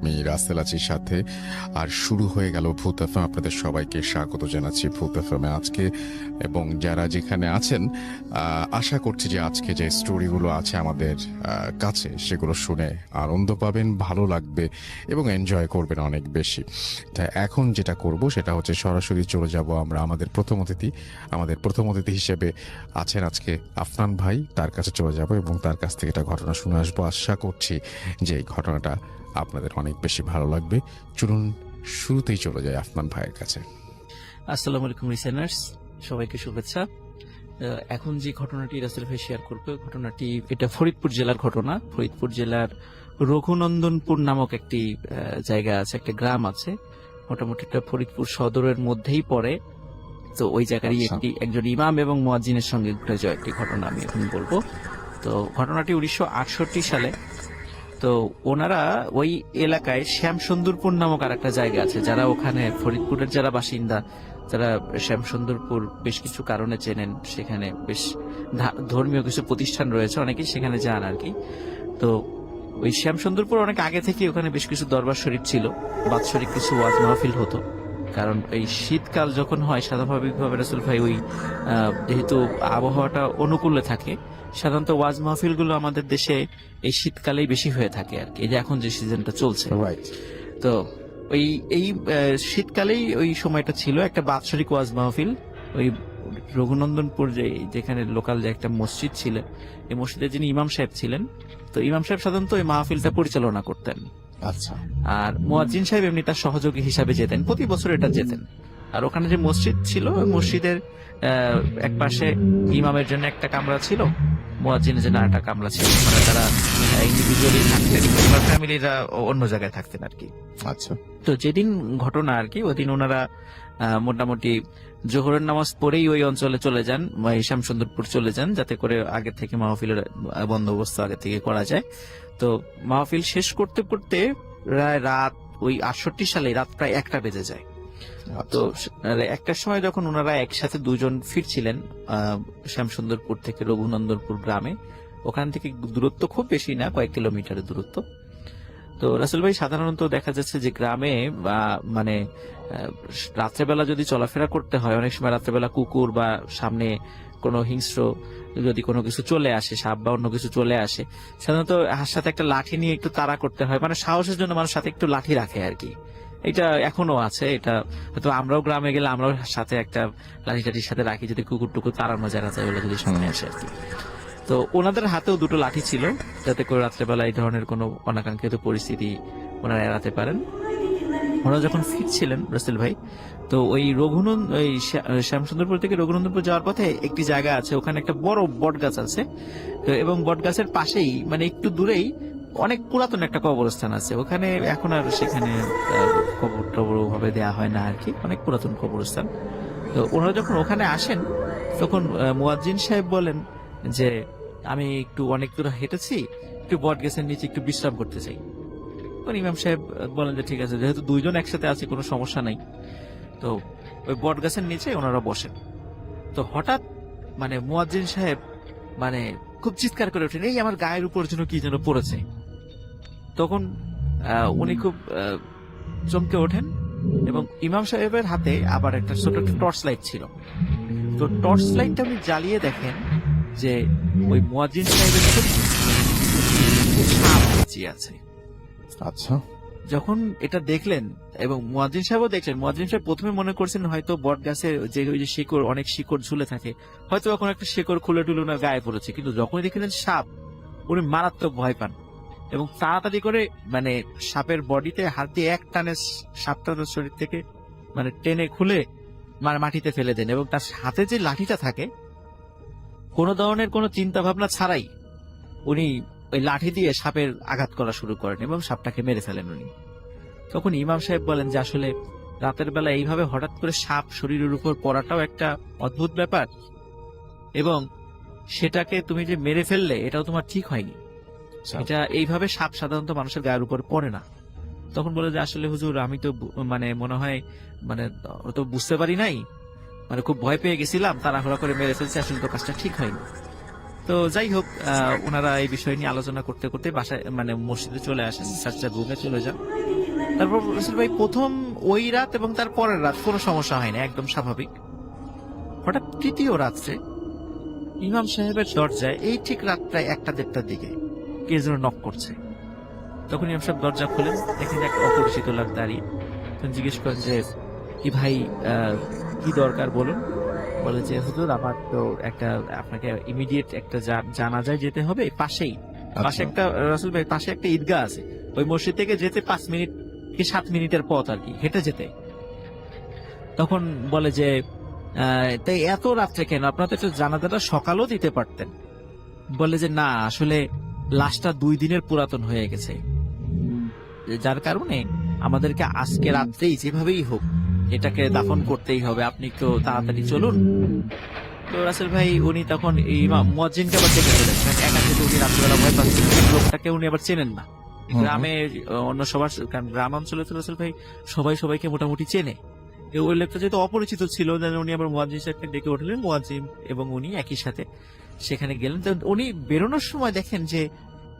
আমি রাসেল আছির সাথে। আর শুরু হয়ে গেল ভূত এফএম। আপনাদের সবাইকে স্বাগত জানাচ্ছি ভূত এফএমে আজকে। এবং যারা যেখানে আছেন, আশা করছি যে আজকে যে স্টোরিগুলো আছে আমাদের কাছে, সেগুলো শুনে আনন্দ পাবেন, ভালো লাগবে এবং এনজয় করবেন অনেক বেশি। তাই এখন যেটা করব সেটা হচ্ছে সরাসরি চলে যাব আমরা আমাদের প্রথম অতিথি হিসেবে আছেন আজকে আফনান ভাই, তার কাছে চলে যাব এবং তার কাছ থেকে একটা ঘটনা শুনে আসবো। আশা করছি যে এই ঘটনাটা আপনাদের অনেক বেশি ভালো লাগবে। চলুন শুরুতেই চলে যায় আফনান ভাইয়ের কাছে। আসসালামু আলাইকুম লিসেনার্স, সবাইকে শুভেচ্ছা। এখন যে ঘটনাটি রাসেল ভাই শেয়ার করবে, ঘটনাটি এটা ফরিদপুর জেলার ঘটনা। ফরিদপুর জেলার রঘুনন্দনপুর নামক একটি জায়গা আছে, একটা গ্রাম আছে, মোটামুটি এটা ফরিদপুর সদরের মধ্যেই পড়ে। তো ওই জায়গারই একজন ইমাম এবং মুয়াজ্জিনের সঙ্গে ঘটে যাওয়া একটি ঘটনা আমি এখন বলবো। তো ঘটনাটি 1968 সালে। তো ওনারা ওই এলাকায় শ্যামসুন্দরপুর নামক আর একটা জায়গা আছে, যারা ওখানে ফরিদপুরের যারা বাসিন্দা, যারা শ্যামসুন্দরপুর বেশ কিছু কারণে চেনেন, সেখানে বেশ ধর্মীয় কিছু প্রতিষ্ঠান রয়েছে, অনেকেই সেখানে যান আর কি। তো ওই শ্যামসুন্দরপুর অনেক আগে থেকে ওখানে বেশ কিছু দরবার শরীফ ছিল, বাৎসরিক কিছু ওয়াজ মাহফিল হতো। কারণ এই শীতকাল যখন হয়, স্বাভাবিকভাবে রাসূল ভাই ওই যেহেতু আবহাওয়াটা অনুকূলে থাকে, সাধারণত ওয়াজ মাহফিলগুলো আমাদের দেশে এই শীতকালেই বেশি হয়ে থাকে আর কি, এই যে এখন যে সিজনটা চলছে। তো ওই এই শীতকালেই ওই সময়টা ছিল একটা বাৎসরিক ওয়াজ মাহফিল। ওই রঘুনন্দনপুর যেখানে লোকাল যে একটা মসজিদ ছিল, এই মসজিদের যিনি ইমাম সাহেব ছিলেন, তো ইমাম সাহেব সাধারণত ওই মাহফিলটা পরিচালনা করতেন। আচ্ছা। আর মুয়াজ্জিন সাহেব এমনি তার সহযোগী হিসাবে যেতেন, প্রতি বছর এটা যেতেন। আর ওখানে যে মসজিদ ছিল, ওই মসজিদের এক পাশে ইমামের জন্য একটা কামরা ছিল, মুয়াজ্জিনের জন্য একটা কামরা ছিল। মানে তারা ইন্ডিভিজুয়ালি থাকতেন, ফ্যামিলিরা অন্য জায়গায় থাকতেন আর কি। আচ্ছা। তো যেদিন ঘটনা আর কি, ওই দিন ওনারা মোটামুটি জোহরের নামাজ পড়েই ওই অঞ্চলে চলে যান, শ্যামসুন্দরপুর চলে যান, যাতে করে আগে থেকে মাহফিলের বন্দোবস্ত আগে থেকে করা যায়। তো মাহফিল শেষ করতে করতে প্রায় রাত ওই 68 সালে রাত প্রায় 1টা বেজে যায়। তো একটার সময় যখন ওনারা একসাথে দুজন ফিরছিলেন শ্যামসুন্দরপুর থেকে রঘুনন্দনপুর গ্রামে, ওখান থেকে দূরত্ব খুব বেশি না, কয়েক কিলোমিটারের দূরত্ব। তো রাসেল ভাই সাধারণত দেখা যাচ্ছে যে গ্রামে মানে রাত্রেবেলা যদি চলাফেরা করতে হয়, অনেক সময় রাত্রেবেলা কুকুর বা সামনে কোনো হিংস্র যদি কোনো কিছু চলে আসে, সাপ বা অন্য কিছু চলে আসে, সাধারণত হার সাথে একটা লাঠি নিয়ে একটু তাড়া করতে হয়, মানে সাহসের জন্য মানুষ সাথে একটু লাঠি রাখে আর কি। এটা এখনো আছে, এটা হয়তো আমরাও গ্রামে গেলে আমরাও সাথে একটা লাঠি টাঠির সাথে রাখি, যদি কুকুর টুকুর তাড়ানো যায় রাত্রেবেলা যদি সামনে আসে আর কি। তো ওনাদের হাতেও দুটো লাঠি ছিল, যাতে করে রাত্রেবেলা এই ধরনের কোনো অনাকাঙ্ক্ষিত পরিস্থিতি ওনারা এড়াতে পারেন। ওনারা যখন ফিরছিলেন রাসেল ভাই, তো ওই শ্যামসুন্দরপুর থেকে রঘুনন্দনপুর যাওয়ার পথে একটি জায়গা আছে, ওখানে একটা বড় বট গাছ আছে, এবং বট গাছের পাশেই মানে একটু দূরেই অনেক পুরাতন একটা কবরস্থান আছে। ওখানে এখন আর সেখানে কবর টবর ভাবে দেওয়া হয় না আর কি, অনেক পুরাতন কবরস্থান। তো ওনারা যখন ওখানে আসেন, তখন মুয়াজ্জিন সাহেব বলেন যে আমি একটু অনেক দূর হেঁটেছি, একটু বট গাছের নিচে একটু বিশ্রাম করতে চাই। ইমাম সাহেব বলেন যে ঠিক আছে, যেহেতু দুইজন একসাথে আছে কোনো সমস্যা নাই। তো ওই বট গাছের নিচে ওনারা বসেন। তো হঠাৎ মানে মুয়াজ্জিন সাহেব মানে খুব চিৎকার করে ওঠেন, এই আমার গায়ের উপর যেন কি যেন পড়েছে। তখন উনি খুব চমকে ওঠেন, এবং ইমাম সাহেবের হাতে আবার একটা ছোট টর্চ লাইট ছিল। তো টর্চ লাইটটা উনি জ্বালিয়ে দেখেন যে ওই মুয়াজ্জিন সাহেবের সাপ আছে। আচ্ছা। যখন এটা দেখলেন এবং মুয়াজ্জিন সাহেবও দেখলেন, মুয়াজ্জিন সাহেব প্রথমে মনে করছেন হয়তো বট গাছের যে ওই যে শিকড়, অনেক শিকড় ঝুলে থাকে, হয়তো এখন একটা শিকড় খুলে টুলে ওনার গায়ে পড়েছে। কিন্তু যখনই দেখলেন সাপ, উনি মারাত্মক ভয় পান এবং তাড়াতাড়ি করে মানে সাপের বডিতে হাত দিয়ে এক টানে সাপটা শরীর থেকে মানে টেনে খুলে মানে মাটিতে ফেলে দেন, এবং তার হাতে যে লাঠিটা থাকে, কোনো ধরনের কোনো চিন্তা ভাবনা ছাড়াই উনি ওই লাঠি দিয়ে সাপের আঘাত করা শুরু করেন এবং সাপটাকে মেরে ফেলেন উনি। তখন ইমাম সাহেব বলেন যে আসলে রাতের বেলা এইভাবে হঠাৎ করে সাপ শরীরের উপর পড়াটাও একটা অদ্ভুত ব্যাপার, এবং সেটাকে তুমি যে মেরে ফেললে এটাও তোমার ঠিক হয়নি। এটা এইভাবে সাপ সাধারণত মানুষের গায়ের উপর পড়ে না। তখন বলে যে আসলে হুজুর আমি তো মানে মনে হয় মানে তো বুঝতে পারি নাই, মানে খুব ভয় পেয়ে গেছিলাম, তাড়াহুড়া করে মেরে ফেলছি, আসলে তো কাজটা ঠিক হয়নি। তো যাই হোক, ওনারা এই বিষয় নিয়ে আলোচনা করতে করতে বাসায় মানে মসজিদে চলে আসেন, রুমে চলে যান। তারপর রাসেল ভাই প্রথম ওই রাত এবং তার পরের রাত কোনো সমস্যা হয়নি, একদম স্বাভাবিক। হঠাৎ তৃতীয় রাত্রে ইমাম সাহেবের দরজায় এই ঠিক রাত প্রায় 1টা-1:30টার দিকে কে যেন নক করছে। তখন ইমাম সাহেব দরজা খুলেন, দেখেন এক অপরিচিত লোক দাঁড়িয়ে। তখন জিজ্ঞেস করেন যে কি ভাই, কি দরকার বলুন। বলে যে হুজুর আমার তো একটা আপনাকে ইমিডিয়েট একটা জানাজায় যেতে হবে, পাশেই পাশে একটা রাসূল ভাই পাশে একটা ঈদগাহ আছে, ওই মসজিদ থেকে যেতে 5 মিনিট কি 7 মিনিটের পথ আর কি, হেঁটে যেতে। তখন বলে যে তাই এত রাত্রে কেন, আপনারা তো একটু জানাজাটা সকালও দিতে পারতেন। বলে যে না আসলে লাশটা 2 দিনের পুরাতন হয়ে গেছে, যার কারণে আমাদেরকে আজকে রাত্রেই যেভাবেই হোক এটাকে দাফন করতেই হবে, আপনি একটু তাড়াতাড়ি চলুন। তো রাসেল ভাই উনি তখন ইমাম মুয়াজ্জিনকে আবার ডেকে ফেলেন, একা যেহেতু উনি রাত্রিবেলা ভয় পাচ্ছেন, লোকটাকে উনি আবার চেনেন না। গ্রামে অন্য সবার, কারণ গ্রাম অঞ্চলে তো রাসেল ভাই সবাই সবাইকে মোটামুটি চেনে। ওই লোকটা যেহেতু অপরিচিত ছিল, উনি আবার মুয়াজ্জিন সাহেবকে ডেকে উঠলেন। মুয়াজ্জিন এবং উনি একই সাথে সেখানে গেলেন। তো উনি বেরোনোর সময় দেখেন যে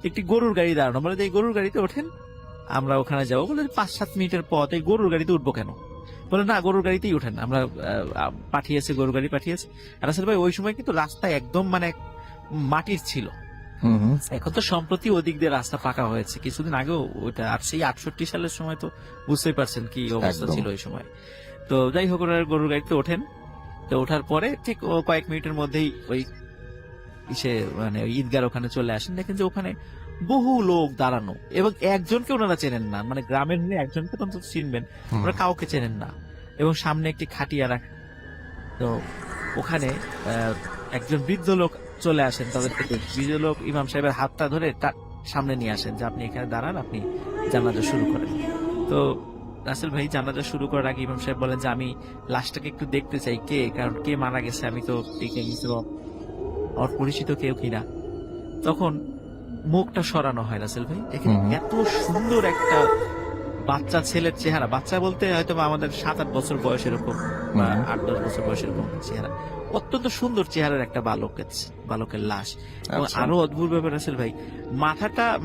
একটি গরুর গাড়ি দাঁড়ানো, বলে এই গরুর গাড়িতে ওঠেন, আমরা ওখানে যাবো। বলে 5-7 মিনিটের পথ, এই গরুর গাড়িতে উঠবো কেন? বলে না গরুর গাড়িতেই উঠেন, আমরা পাঠিয়েছি, গরুর গাড়ি পাঠিয়েছি। আর আসলে ভাই ওই সময় কিন্তু রাস্তা একদম মানে মাটির ছিল, এখন তো সম্প্রতি ওদিক দিয়ে রাস্তা পাকা হয়েছে, কিছুদিন আগেও ওইটা। আর সেই 68 সালের সময় তো বুঝতেই পারছেন কি অবস্থা ছিল ওই সময়। তো যাই হোক ওনারা গরুর গাড়িতে ওঠেন। তো ওঠার পরে ঠিক কয়েক মিনিটের মধ্যেই ওই মানে ঈদগার ওখানে চলে আসেন। দেখেন যে ওখানে বহু লোক দাঁড়ানো, এবং একজনকে ওনারা চেনেন না, মানে গ্রামের একজনকে তো অন্তত চিনবেন, ওরা কাউকে চেনেন না। এবং সামনে একটি খাটিয়া রাখা। তো ওখানে একজন বৃদ্ধ লোক চলে আসেন, তাদেরকে বৃদ্ধ লোক ইমাম সাহেবের হাতটা ধরে সামনে নিয়ে আসেন যে আপনি এখানে দাঁড়ান, আপনি জানাজা শুরু করেন। তো রাসেল ভাই জানাজা শুরু করার আগে ইমাম সাহেব বলেন যে আমি লাশটাকে একটু দেখতে চাই, কে, কারণ কে মারা গেছে আমি তো দেখে গেছি, ওর পরিচিত কেউ কিনা। তখন মুখটা সরানো হয় রাসেল ভাই, দেখেন এত সুন্দর একটা বাচ্চা ছেলের চেহারা, বাচ্চা বলতে হয়তো আমাদের 7-8 বছর বয়স এরকম, 8-10 বছর বয়স এরকম চেহারা, অত্যন্ত সুন্দর চেহারার একটা বালকের লাশ। এবং আরো অদ্ভুত ব্যাপার রাসেল ভাই,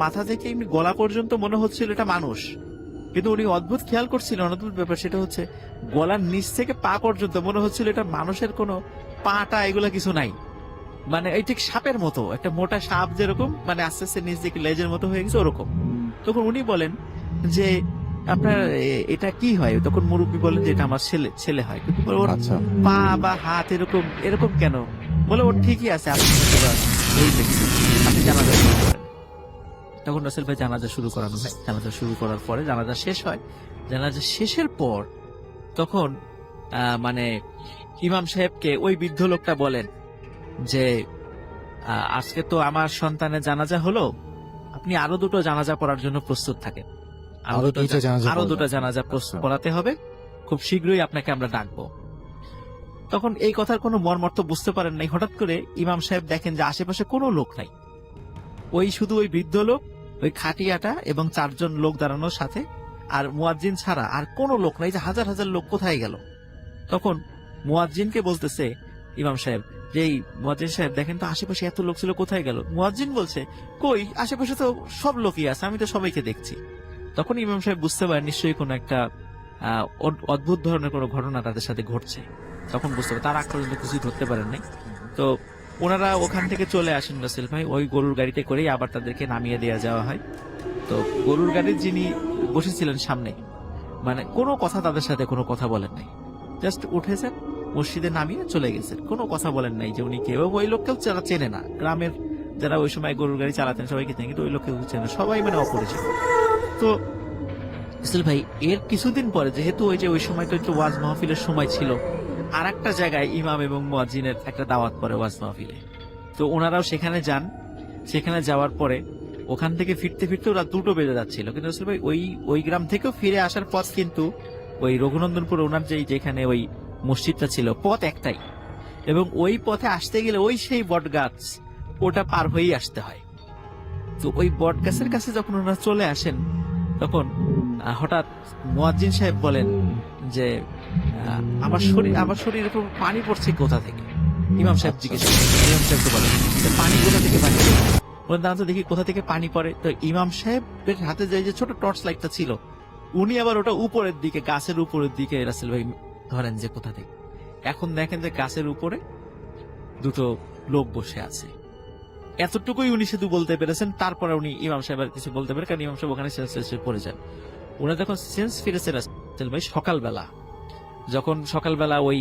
মাথা থেকে এমনি গলা পর্যন্ত মনে হচ্ছিল এটা মানুষ, কিন্তু উনি অদ্ভুত খেয়াল করছিলেন, অদ্ভুত ব্যাপার সেটা হচ্ছে গলার নিচ থেকে পা পর্যন্ত মনে হচ্ছিল এটা মানুষের কোনো পাটা এগুলা কিছু নাই, মানে এই ঠিক সাপের মতো, একটা মোটা সাপ যেরকম মানে আস্তে আস্তে নিচ দিকে লেজের মতো হয়ে গেছে ওরকম। তখন উনি বলেন যে আপনার এটা কি হয়? তখন মুরব্বী বলেন যে এটা আমার ছেলে হয়, কিন্তু ওর পা বা হাত এরকম এরকম কেন? বলে ওর ঠিকই আছে, আপনি জানাজা শুরু করেন। তখন রাসেল ভাই জানাজা শুরু করানো হয়। জানাজা শুরু করার পরে জানাজা শেষ হয়। জানাজা শেষের পর তখন মানে ইমাম সাহেবকে ওই বৃদ্ধ লোকটা বলেন যে আজকে তো আমার সন্তানের জানাজা হলো, আপনি আরো 2টো জানাজা পড়ার জন্য প্রস্তুত থাকেন, আরো 2টা জানাজা পড়াতে হবে, খুব শীঘ্রই আপনাকে আমরা ডাকবো। তখন এই কথার কোনো মর্মার্থ বুঝতে পারেন নাই। হঠাৎ করে ইমাম সাহেব দেখেন যে আশেপাশে কোনো লোক নাই, শুধু ওই বৃদ্ধ লোক, ওই খাটিয়াটা এবং 4 জন লোক দাঁড়ানোর সাথে, আর মুয়াজ্জিন ছাড়া আর কোনো লোক নাই, যে হাজার হাজার লোক কোথায় গেল। তখন মুয়াজ্জিনকে বলতেছে ইমাম সাহেব যে এই মুয়াজ্জিন সাহেব দেখেন তো আশেপাশে এত লোক ছিল, কোথায় গেল? মুয়াজ্জিন বলছে কই, আশেপাশে তো সব লোকই আছে, আমি তো সবাইকে দেখছি। তখন ইমাম সাহেব বুঝতে পারেন নিশ্চয়ই কোনো একটা অদ্ভুত ধরনের কোনো ঘটনা তাদের সাথে ঘটছে। তখন বুঝতে পারেন, তার আগ পর্যন্ত কিছুই ধরতে পারেন নাই। তো ওনারা ওখান থেকে চলে আসেন রাসেল ভাই, ওই গরুর গাড়িতে করেই আবার তাদেরকে নামিয়ে দেওয়া যাওয়া হয়। তো গরুর গাড়ির যিনি বসেছিলেন সামনে, মানে কোনো কথা তাদের সাথে কোনো কথা বলেন নাই, জাস্ট উঠেছেন, মসজিদে নামিয়ে চলে গেছেন, কোনো কথা বলেন নাই যে উনি কেউ। ওই লোককেও যারা চেনে না, গ্রামের যারা ওই সময় গরুর গাড়ি চালাতেন সবাইকে চেনে, কিন্তু ওই লোককেও চেনে, সবাই মানে অপরিচিত। তো রাসেল ভাই এর কিছুদিন পরে, যেহেতু ওই সময় তো একটু ওয়াজ মাহফিলের সময় ছিল, আর একটা জায়গায় ইমাম এবং মুয়াজ্জিনের একটা দাওয়াত পড়ে ওয়াজ মাহফিলে। তো ওনারাও সেখানে যান। সেখানে যাওয়ার পরে ওখান থেকে ফিরতে ফিরতে ওরা 2টো বেজে যাচ্ছিল, কিন্তু রাসেল ভাই ওই গ্রাম থেকেও ফিরে আসার পথ কিন্তু ওই রঘুনন্দনপুর ওনার যেখানে ওই মসজিদটা ছিল, পথ একটাই, এবং ওই পথে আসতে গেলে ওই সেই বট গাছ, ওটা পার হয়েই আসতে হয়। তো ওই বট গাছের কাছে যখন ওনারা চলে আসেন, তখন হঠাৎ মুয়াজ্জিন সাহেব বলেন যে আমার শরীরের উপর পানি পড়ছে কোথা থেকে? ইমাম সাহেব জিজ্ঞেস করেন, ইমাম সাহেবকে বলেন পানি কোথা থেকে পানি বলেন, দাঁড়ান তো দেখি কোথা থেকে পানি পড়ে। তো ইমাম সাহেবের হাতে যে ছোট টর্চ লাইটটা ছিল, উনি আবার ওটা উপরের দিকে, গাছের উপরের দিকে রাসেল ভাই ধরেন যে কোথা থেকে। এখন দেখেন যে গাছের উপরে দুটো লোক বসে আছে। এতটুকুই উনি শুধু বলতে পেরেছেন। তারপরে উনি ইমাম সাহেব আর কিছু বলতে পারে, কারণ ইমাম সাহেব ওখানে সেন্স পড়ে যান। উনি যখন সেন্স ফিরেছে রাসেল ভাই সকালবেলা, যখন সকালবেলা ওই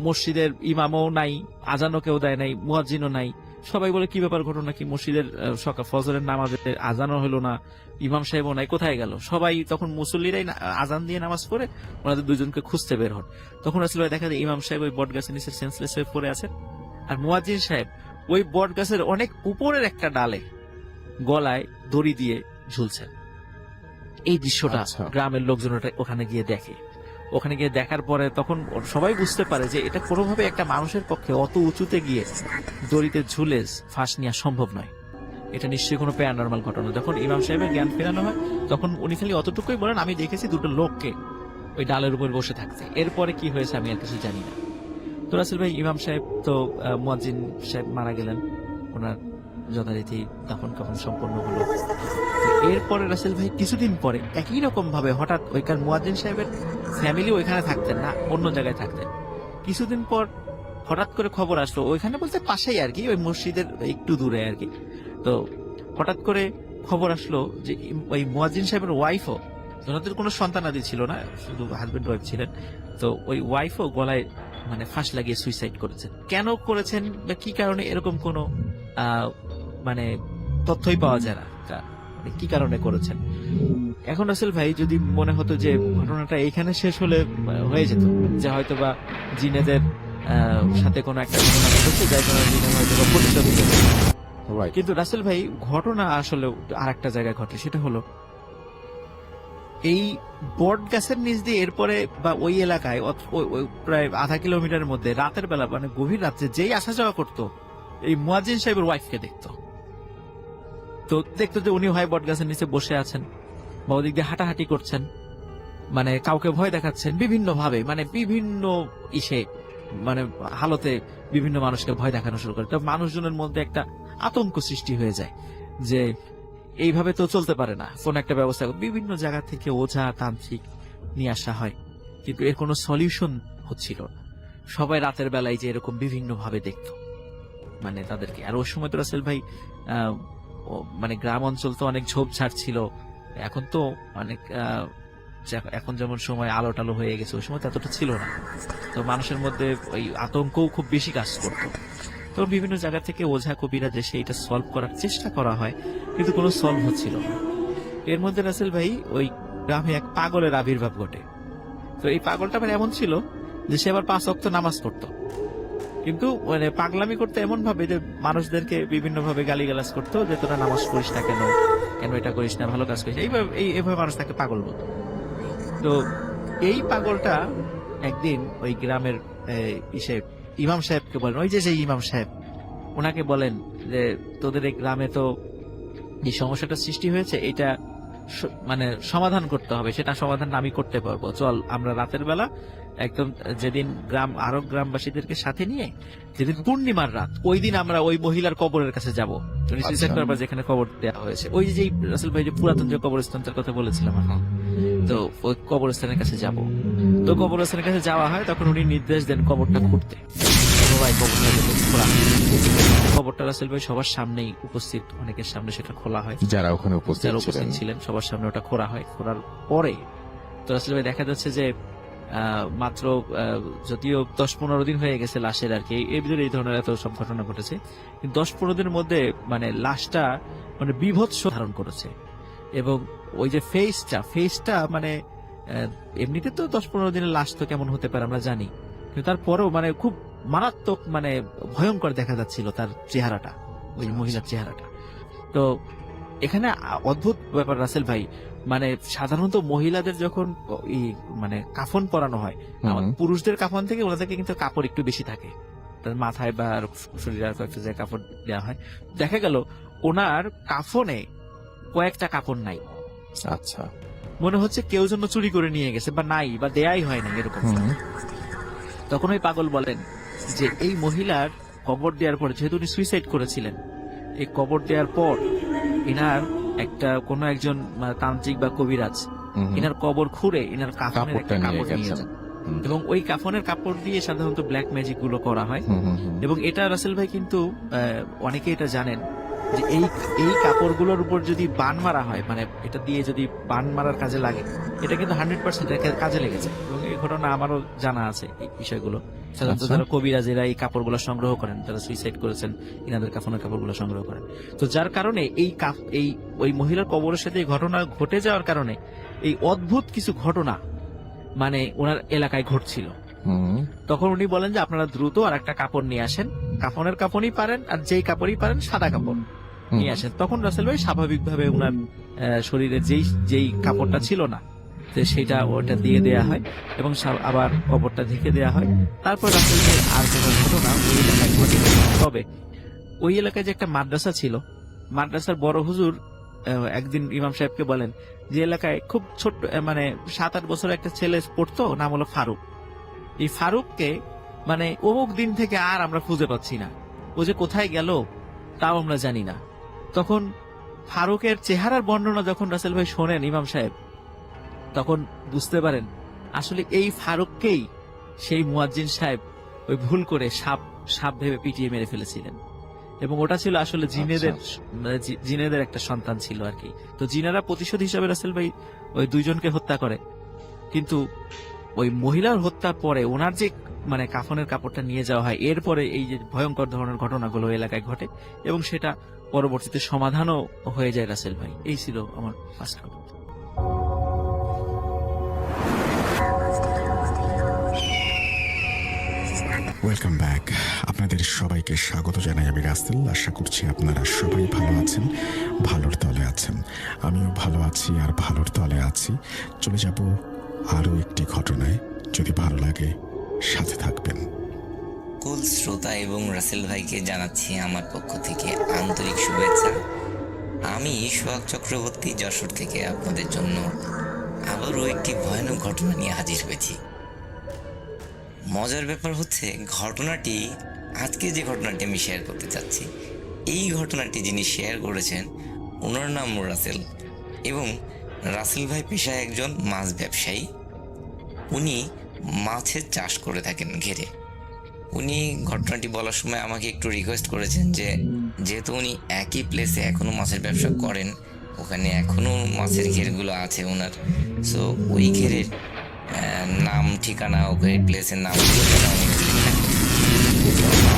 মসজিদের ইমামও নাই, আজানও কেউ দেয় নাই, মুয়াজ্জিনও নাই, সবাই বলে কি ব্যাপার, ঘটনা কি, মসজিদের সকাল ফজরের নামাজে আজানও হলো না, ইমাম সাহেবও নাই, কোথায় গেল? সবাই তখন মুসল্লিরাই আজান দিয়ে নামাজ পড়ে ওনাদের দুজনকে খুঁজতে বের হন। তখন আসলে দেখা যায় ইমাম সাহেব ওই বট গাছের নিচে সেন্সলেস হয়ে পড়ে আছেন, আর মুয়াজ্জিন সাহেব ওই বট গাছের অনেক উপরের একটা ডালে গলায় দড়ি দিয়ে ঝুলছেন। এই দৃশ্যটা আচ্ছা। গ্রামের লোকজন ওখানে গিয়ে দেখে। ওখানে গিয়ে দেখার পরে তখন সবাই বুঝতে পারে যে এটা কোনোভাবে একটা মানুষের পক্ষে অত উঁচুতে গিয়ে দড়িতে ঝুলে ফাঁস নেওয়া সম্ভব নয়। এটা নিশ্চয়ই কোনো প্যারানরমাল ঘটনা। যখন ইমাম সাহেবের জ্ঞান ফেরানো হয় তখন উনি খালি অতটুকুই বলেন, আমি দেখেছি দুটো লোককে ওই ডালের উপর বসে থাকতে। এরপরে কি হয়েছে আমি আর কিছু জানি না। তো রাসেল ভাই ইমাম সাহেব তো মুয়াজ্জিন সাহেব মারা গেলেন, ওনার যথারীতি দাফন কাফন সম্পন্ন হলো। এরপরে রাসেল ভাই কিছুদিন পরে একই রকম ভাবে হঠাৎ ওইখান মুয়াজ্জিন সাহেবের ফ্যামিলি ওইখানে থাকতেন না, অন্য জায়গায় থাকতেন। কিছুদিন পর হঠাৎ করে খবর আসলো, ওইখানে বলতে পাশেই আর কি, ওই মসজিদের একটু দূরে আর কি। তো হঠাৎ করে খবর আসলো যে ওই মুয়াজ্জিন সাহেবের ওয়াইফও, ওনাদের কোনো সন্তানাদি ছিল না, শুধু হাজবেন্ড ওয়াইফ ছিলেন, তো ওই ওয়াইফও গলায় মানে ফাঁস লাগিয়ে সুইসাইড করেছেন। কেন করেছেন বা কি কারণে এরকম কোনো মানে তথ্যই পাওয়া যায় না মানে কি কারণে করেছেন। এখন রাসেল ভাই যদি মনে হতো যে ঘটনাটা এইখানে শেষ হলে হয়ে যেত, যে হয়তো বা জিনেদের সাথে কোনো একটা ঘটনা ঘটেছে, যার কারণে জিনে হয়তো বা প্রতিশোধ নিতে। Right. কিন্তু রাসেল ভাই ঘটনা আসলে আর একটা জায়গায় ঘটে। সেটা হলো এই বট গাছের নিচ দিয়ে এরপরে বা ওই এলাকায় ওই প্রায় আধা কিলোমিটারের মধ্যে রাতের বেলা মানে গভীর রাত্রে যেই আসা যাওয়া করতো এই মুয়াজ্জিন সাহেবের ওয়াইফকে দেখতো। তো দেখতো যে উনি হয় বট গাছের নিচে বসে আছেন বা ওদিক দিয়ে হাঁটাহাঁটি করছেন, মানে কাউকে ভয় দেখাচ্ছেন বিভিন্ন ভাবে, মানে বিভিন্ন ইসে মানে হালতে বিভিন্ন মানুষকে ভয় দেখানো শুরু করে। তো মানুষজনের মধ্যে একটা আতঙ্ক সৃষ্টি হয়ে যায় যে এইভাবে তো চলতে পারে না, কোন একটা ব্যবস্থা। বিভিন্ন জায়গা থেকে ওঝা তান্ত্রিক নিয়ে আসা হয়, কিন্তু এর কোনো সলিউশন হচ্ছিল না। সবাই রাতের বেলায় যে এরকম বিভিন্ন ভাবে দেখতো মানে তাদেরকে। আর ওই সময় তো রাসেল ভাই মানে গ্রাম অঞ্চল তো অনেক ঝোপঝাড় ছিল, এখন তো অনেক এখন যেমন সময় আলো টালো হয়ে গেছে, ওই সময় তো এতটা ছিল না। তো মানুষের মধ্যে ওই আতঙ্কও খুব বেশি কাজ করতো। তো বিভিন্ন জায়গা থেকে ওঝা কবিরা দেশে এটা সলভ করার চেষ্টা করা হয়, কিন্তু কোনো সলভ হচ্ছিল না। এর মধ্যে রাসেল ভাই ওই গ্রামে এক পাগলের আবির্ভাব ঘটে। তো এই পাগলটা মানে এমন ছিল যে সে আবার 5 ওয়াক্ত নামাজ পড়তো, কিন্তু মানে পাগলামি করতে এমন ভাবে যে মানুষদেরকে বিভিন্ন ভাবে গালিগালাজ করতো যে তোরা নামাজ পড়িস না কেন, কেন এটা করিস না, ভালো কাজ করিস, এইভাবে মানুষ তাকে পাগল বলতো। তো এই পাগলটা একদিন ওই গ্রামের ইমাম সাহেবকে বলেন, ওই যে সেই ইমাম সাহেব, ওনাকে বলেন যে তোদের এই গ্রামে তো এই সমস্যাটা সৃষ্টি হয়েছে, এটা মানে সমাধান করতে হবে, সেটা সমাধান আমি করতে পারবো, চল আমরা রাতের বেলা একদম যেদিন আরো গ্রামবাসীদেরকে সাথে নিয়ে যেদিন পূর্ণিমার রাত, ওই দিন আমরা ওই মহিলার কবরের কাছে যাবো, যেখানে কবর দেওয়া হয়েছে, ওই যে রাসেল ভাই যে পুরাতন যে কবরস্থানটার কথা বলেছিলাম, তো ওই কবরস্থানের কাছে যাব। তো কবরস্থানের কাছে যাওয়া হয়, তখন উনি নির্দেশ দেন কবরটা খুঁড়তে। কবরটা রাসেল ভাই সবার সামনেই উপস্থিত, অনেকের সামনে সেটা খোলা হয়, যারা ওখানে উপস্থিত ছিলেন সবার সামনে ওটা খোলা হয়। খোলার পরে তো রাসেল ভাই দেখা যাচ্ছে যে মাত্র যদিও 10-15 দিন হয়ে গেছে লাশের আর কি, এর ভিতরে এই ধরনের এত সব ঘটনা ঘটেছে, কিন্তু 10-15 দিনের মধ্যে মানে লাশটা মানে বিভৎস ধারণ করেছে। এবং ওই যে ফেসটা মানে এমনিতে তো 10-15 দিনের লাশ তো কেমন হতে পারে আমরা জানি, কিন্তু তারপরেও মানে খুব মারাত্মক মানে ভয়ঙ্কর দেখা যাচ্ছিল তার চেহারাটা, ওই মহিলার চেহারাটা। তো এখানে অদ্ভুত ব্যাপার রাসেল ভাই, মানে সাধারণত মহিলাদের যখন মানে কাফন পরানো হয়, পুরুষদের কাফন থেকে ওনাদেরকে কিন্তু কাপড় একটু বেশি থাকে, তার মাথায় বা শরীরে কয়েকটা জায়গায় কাপড় দেওয়া হয়। দেখা গেল ওনার কাফনে কয়েকটা কাপড় নাই। আচ্ছা, মনে হচ্ছে কেউ জন্য চুরি করে নিয়ে গেছে বা নাই বা দেয়াই হয় না এরকম। তখন ওই পাগল বলেন যে এই মহিলার কবর দেওয়ার পর, যেহেতু উনি সুইসাইড করেছিলেন, এই কবর দেওয়ার পর এনার একটা কোনো একজন তান্ত্রিক বা কবিরাজ হুম। ইনার কবর খুঁড়ে ইনার কাফনের কাপড়টা একটা নিয়ে কাপড় নিয়ে গেছেন। যান হুম। এবং ওই কাফনের কাপড় দিয়ে সাধারণত ব্ল্যাক ম্যাজিক গুলো করা হয়। হুম, হুম, হুম। এবং এটা রাসেল ভাই কিন্তু অনেকে এটা জানেন যে এই এই কাপড়গুলোর উপর যদি বান মারা হয়, মানে এটা দিয়ে যদি বান মারার কাজে লাগে, এটা কিন্তু 100% কাজে লেগেছে। এবং এই ঘটনা আমারও জানা আছে এই বিষয়গুলো। সাধারণত আচ্ছা। যারা কবিরাজেরা এই কাপড়গুলো সংগ্রহ করেন, যারা সুইসাইড করেছেন, ইনাদের কাফনের কাপড়গুলো সংগ্রহ করেন। তো যার কারণে এই ওই মহিলার কবরের সাথে এই ঘটনা ঘটে যাওয়ার কারণে এই অদ্ভুত কিছু ঘটনা মানে ওনার এলাকায় ঘটছিল। হুম। তখন উনি বলেন যে আপনারা দ্রুত আর একটা কাপড় নিয়ে আসেন, কাফনের কাপড়ই পারেন আর যেই কাপড়ই পারেন সাদা কাপড় নিয়ে আসেন। তখন রাসেল ভাই স্বাভাবিকভাবে ওনার শরীরে যেই কাপড়টা ছিল না, তো সেটা ওটা দিয়ে দেয়া হয় এবং আবার কবরটা ঢেকে দেয়া হয়। তারপর রাসেল ভাই আর কোনো ঘটনা ওই এলাকায় ঘটেনি। তবে ওই এলাকায় যে একটা মাদ্রাসা ছিল, মাদ্রাসার বড় হুজুর একদিন ইমাম সাহেবকে বলেন যে এলাকায় খুব ছোট্ট মানে 7-8 বছর একটা ছেলে পড়তো, নাম হলো ফারুক। এই ফারুককে মানে অমুক দিন থেকে আর আমরা খুঁজে পাচ্ছি না, ও যে কোথায় গেল তাও আমরা জানি না। তখন ফারুকের চেহারার বর্ণনা যখন রাসেল ভাই শোনেন ইমাম সাহেব, তখন বুঝতে পারেন আসলে এই ফারুককেই সেই মুয়াজ্জিন সাহেব ওই ভুল করে সাপ সাপ ভেবে পিটিয়ে মেরে ফেলেছিলেন। এবং ওটা ছিল আসলে জিনেদের একটা সন্তান ছিল আর কি। তো জিনেরা প্রতিশোধ হিসাবে রাসেল ভাই ওই দুইজনকে হত্যা করে। কিন্তু ওই মহিলার হত্যার পরে ওনার যে মানে কাফনের কাপড়টা নিয়ে যাওয়া হয়, এরপরে এই যে ভয়ঙ্কর ধরনের ঘটনাগুলো এলাকায় ঘটে এবং সেটা পরবর্তীতে সমাধানও হয়ে যায় রাসেল ভাই। এই ছিল আমার ফার্স্ট কথা। Welcome back. আপনাদের সবাইকে স্বাগত জানাই আমি রাসেল। আশা করছি আপনারা সবাই ভালো আছেন, ভালোর তলে আছেন। আমিও ভালো আছি আর ভালোর তলে আছি। চলে যাব আরও একটি ঘটনায়। যদি ভালো লাগে সাথে থাকবেন। কুল শ্রোতা এবং রাসেল ভাইকে জানাচ্ছি আমার পক্ষ থেকে আন্তরিক শুভেচ্ছা। আমি সোহাগ চক্রবর্তী, যশোর থেকে আপনাদের জন্য আবারও একটি ভয়ানক ঘটনা নিয়ে হাজির হয়েছি। মজার ব্যাপার হচ্ছে ঘটনাটি, আজকে যে ঘটনাটি আমি শেয়ার করতে চাচ্ছি, এই ঘটনাটি যিনি শেয়ার করেছেন ওনার নাম রাসেল এবং রাসেল ভাই পেশায় একজন মাছ ব্যবসায়ী। উনি মাছের চাষ করে থাকেন ঘেরে। উনি ঘটনাটি বলার সময় আমাকে একটু রিকোয়েস্ট করেছেন যে যেহেতু উনি একই প্লেসে এখনো মাছের ব্যবসা করেন, ওখানে এখনো মাছের ঘেরগুলো আছে ওনার, সো ওই ঘেরের নাম ঠিকানা, ওই প্লেসের নাম ঠিকানা উনি উল্লেখ করেন।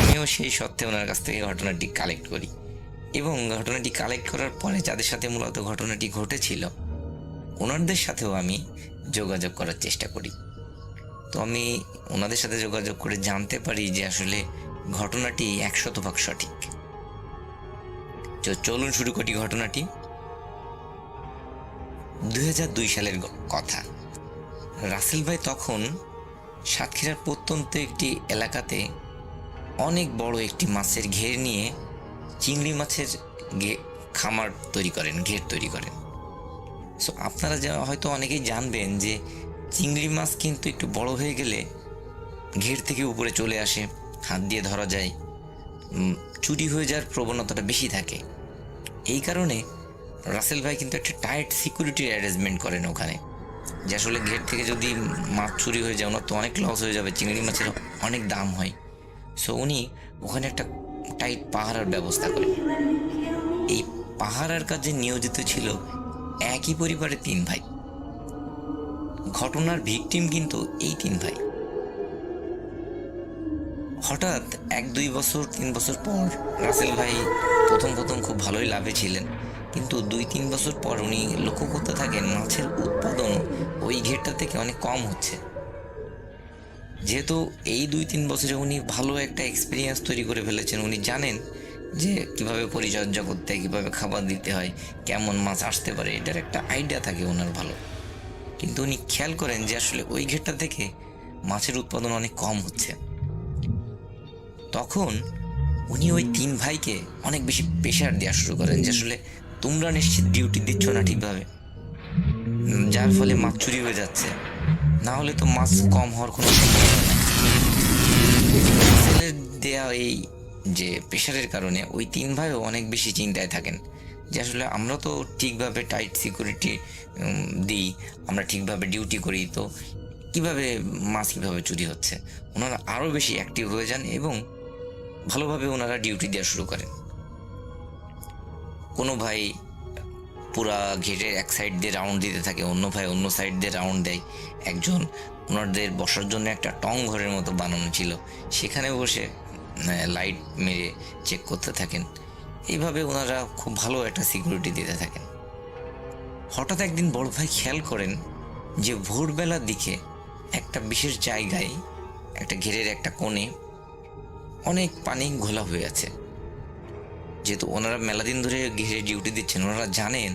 আমিও সেই সত্ত্বে ওনার কাছ থেকে ঘটনাটি কালেক্ট করি এবং ঘটনাটি কালেক্ট করার পরে যাদের সাথে মূলত ঘটনাটি ঘটেছিল ওনাদের সাথেও আমি যোগাযোগ করার চেষ্টা করি। তো আমি ওনাদের সাথে যোগাযোগ করে জানতে পারি যে আসলে ঘটনাটি 100% সঠিক। তো চলুন শুরু করি ঘটনাটি। 2002 সালের কথা। রাসেল ভাই তখন সাতক্ষীরার প্রত্যন্ত একটি এলাকাতে অনেক বড় একটি মাছের ঘের নিয়ে চিংড়ি মাছের খামার তৈরি করেন, ঘের তৈরি করেন। সো আপনারা হয়তো অনেকেই জানবেন যে চিংড়ি মাছ কিন্তু একটু বড় হয়ে গেলে ঘের থেকে উপরে চলে আসে, হাত দিয়ে ধরা যায়, চুরি হয়ে যাওয়ার প্রবণতাটা বেশি থাকে। এই কারণে রাসেল ভাই কিন্তু একটা টাইট সিকিউরিটি অ্যারেঞ্জমেন্ট করেন ওখানে, যে আসলে ঘের থেকে যদি মাছ চুরি হয়ে যায় ওনার তো অনেক লস হয়ে যাবে, চিংড়ি মাছের অনেক দাম হয়। সো উনি ওখানে একটা টাইট পাহারার ব্যবস্থা করেন। এই পাহারার কাজে নিয়োজিত ছিল একই পরিবারের 3 ভাই। ঘটনার ভিকটিম কিন্তু এই 3 ভাই। হঠাৎ 1-2 বছর 3 বছর পর রাসেল ভাই প্রথম খুব ভালোই লাভে ছিলেন, কিন্তু 2-3 বছর পর উনি লক্ষ্য করতে থাকেন মাছের উৎপাদন ওই ঘেরটা থেকে অনেক কম হচ্ছে। যেহেতু এই 2-3 বছরে উনি ভালো একটা এক্সপিরিয়েন্স তৈরি করে ফেলেছেন, উনি জানেন যে কিভাবে পরিচর্যা করতে হয়, কিভাবে খাবার দিতে হয়, কেমন মাছ আসতে পারে, এটার একটা আইডিয়া থাকে ওনার ভালো। কিন্তু উনি খেয়াল করেন যে আসলে ওই ঘেরটা থেকে মাছের উৎপাদন অনেক কম হচ্ছে। তখন উনি ওই 3 ভাইকে অনেক বেশি প্রেশার দেওয়া শুরু করেন যে আসলে তোমরা নিশ্চিত ডিউটি দিচ্ছ না ঠিকভাবে, যার ফলে মাছ চুরি হয়ে যাচ্ছে, না হলে তো মাছ কম হওয়ার কোনো সম্ভাবনা নেই। রাসেলের দেয়া এই যে প্রেশারের কারণে ওই 3 ভাইও অনেক বেশি চিন্তায় থাকেন যে আসলে আমরা তো ঠিকভাবে টাইট সিকিউরিটি দিই, আমরা ঠিকভাবে ডিউটি করি, তো কিভাবে মাছ কীভাবে চুরি হচ্ছে। ওনারা আরও বেশি অ্যাক্টিভ হয়ে যান এবং ভালোভাবে ওনারা ডিউটি দেওয়া শুরু করেন। কোনো ভাই পুরা ঘেরের এক সাইড দিয়ে রাউন্ড দিতে থাকে, অন্য ভাই অন্য সাইড দিয়ে রাউন্ড দেয়। একজন ওনাদের বসার জন্য একটা টং ঘরের মতো বানানো ছিল, সেখানে বসে লাইট মেরে চেক করতে থাকেন। এইভাবে ওনারা খুব ভালো একটা সিকিউরিটি দিতে থাকেন। হঠাৎ একদিন বড় ভাই খেয়াল করেন যে ভোরবেলার দিকে একটা বিশেষ জায়গায়, একটা ঘেরের একটা কোণে অনেক পানি ঘোলা হয়ে আছে। যেহেতু ওনারা মেলা দিন ধরে ঘেরে ডিউটি দিচ্ছেন, ওনারা জানেন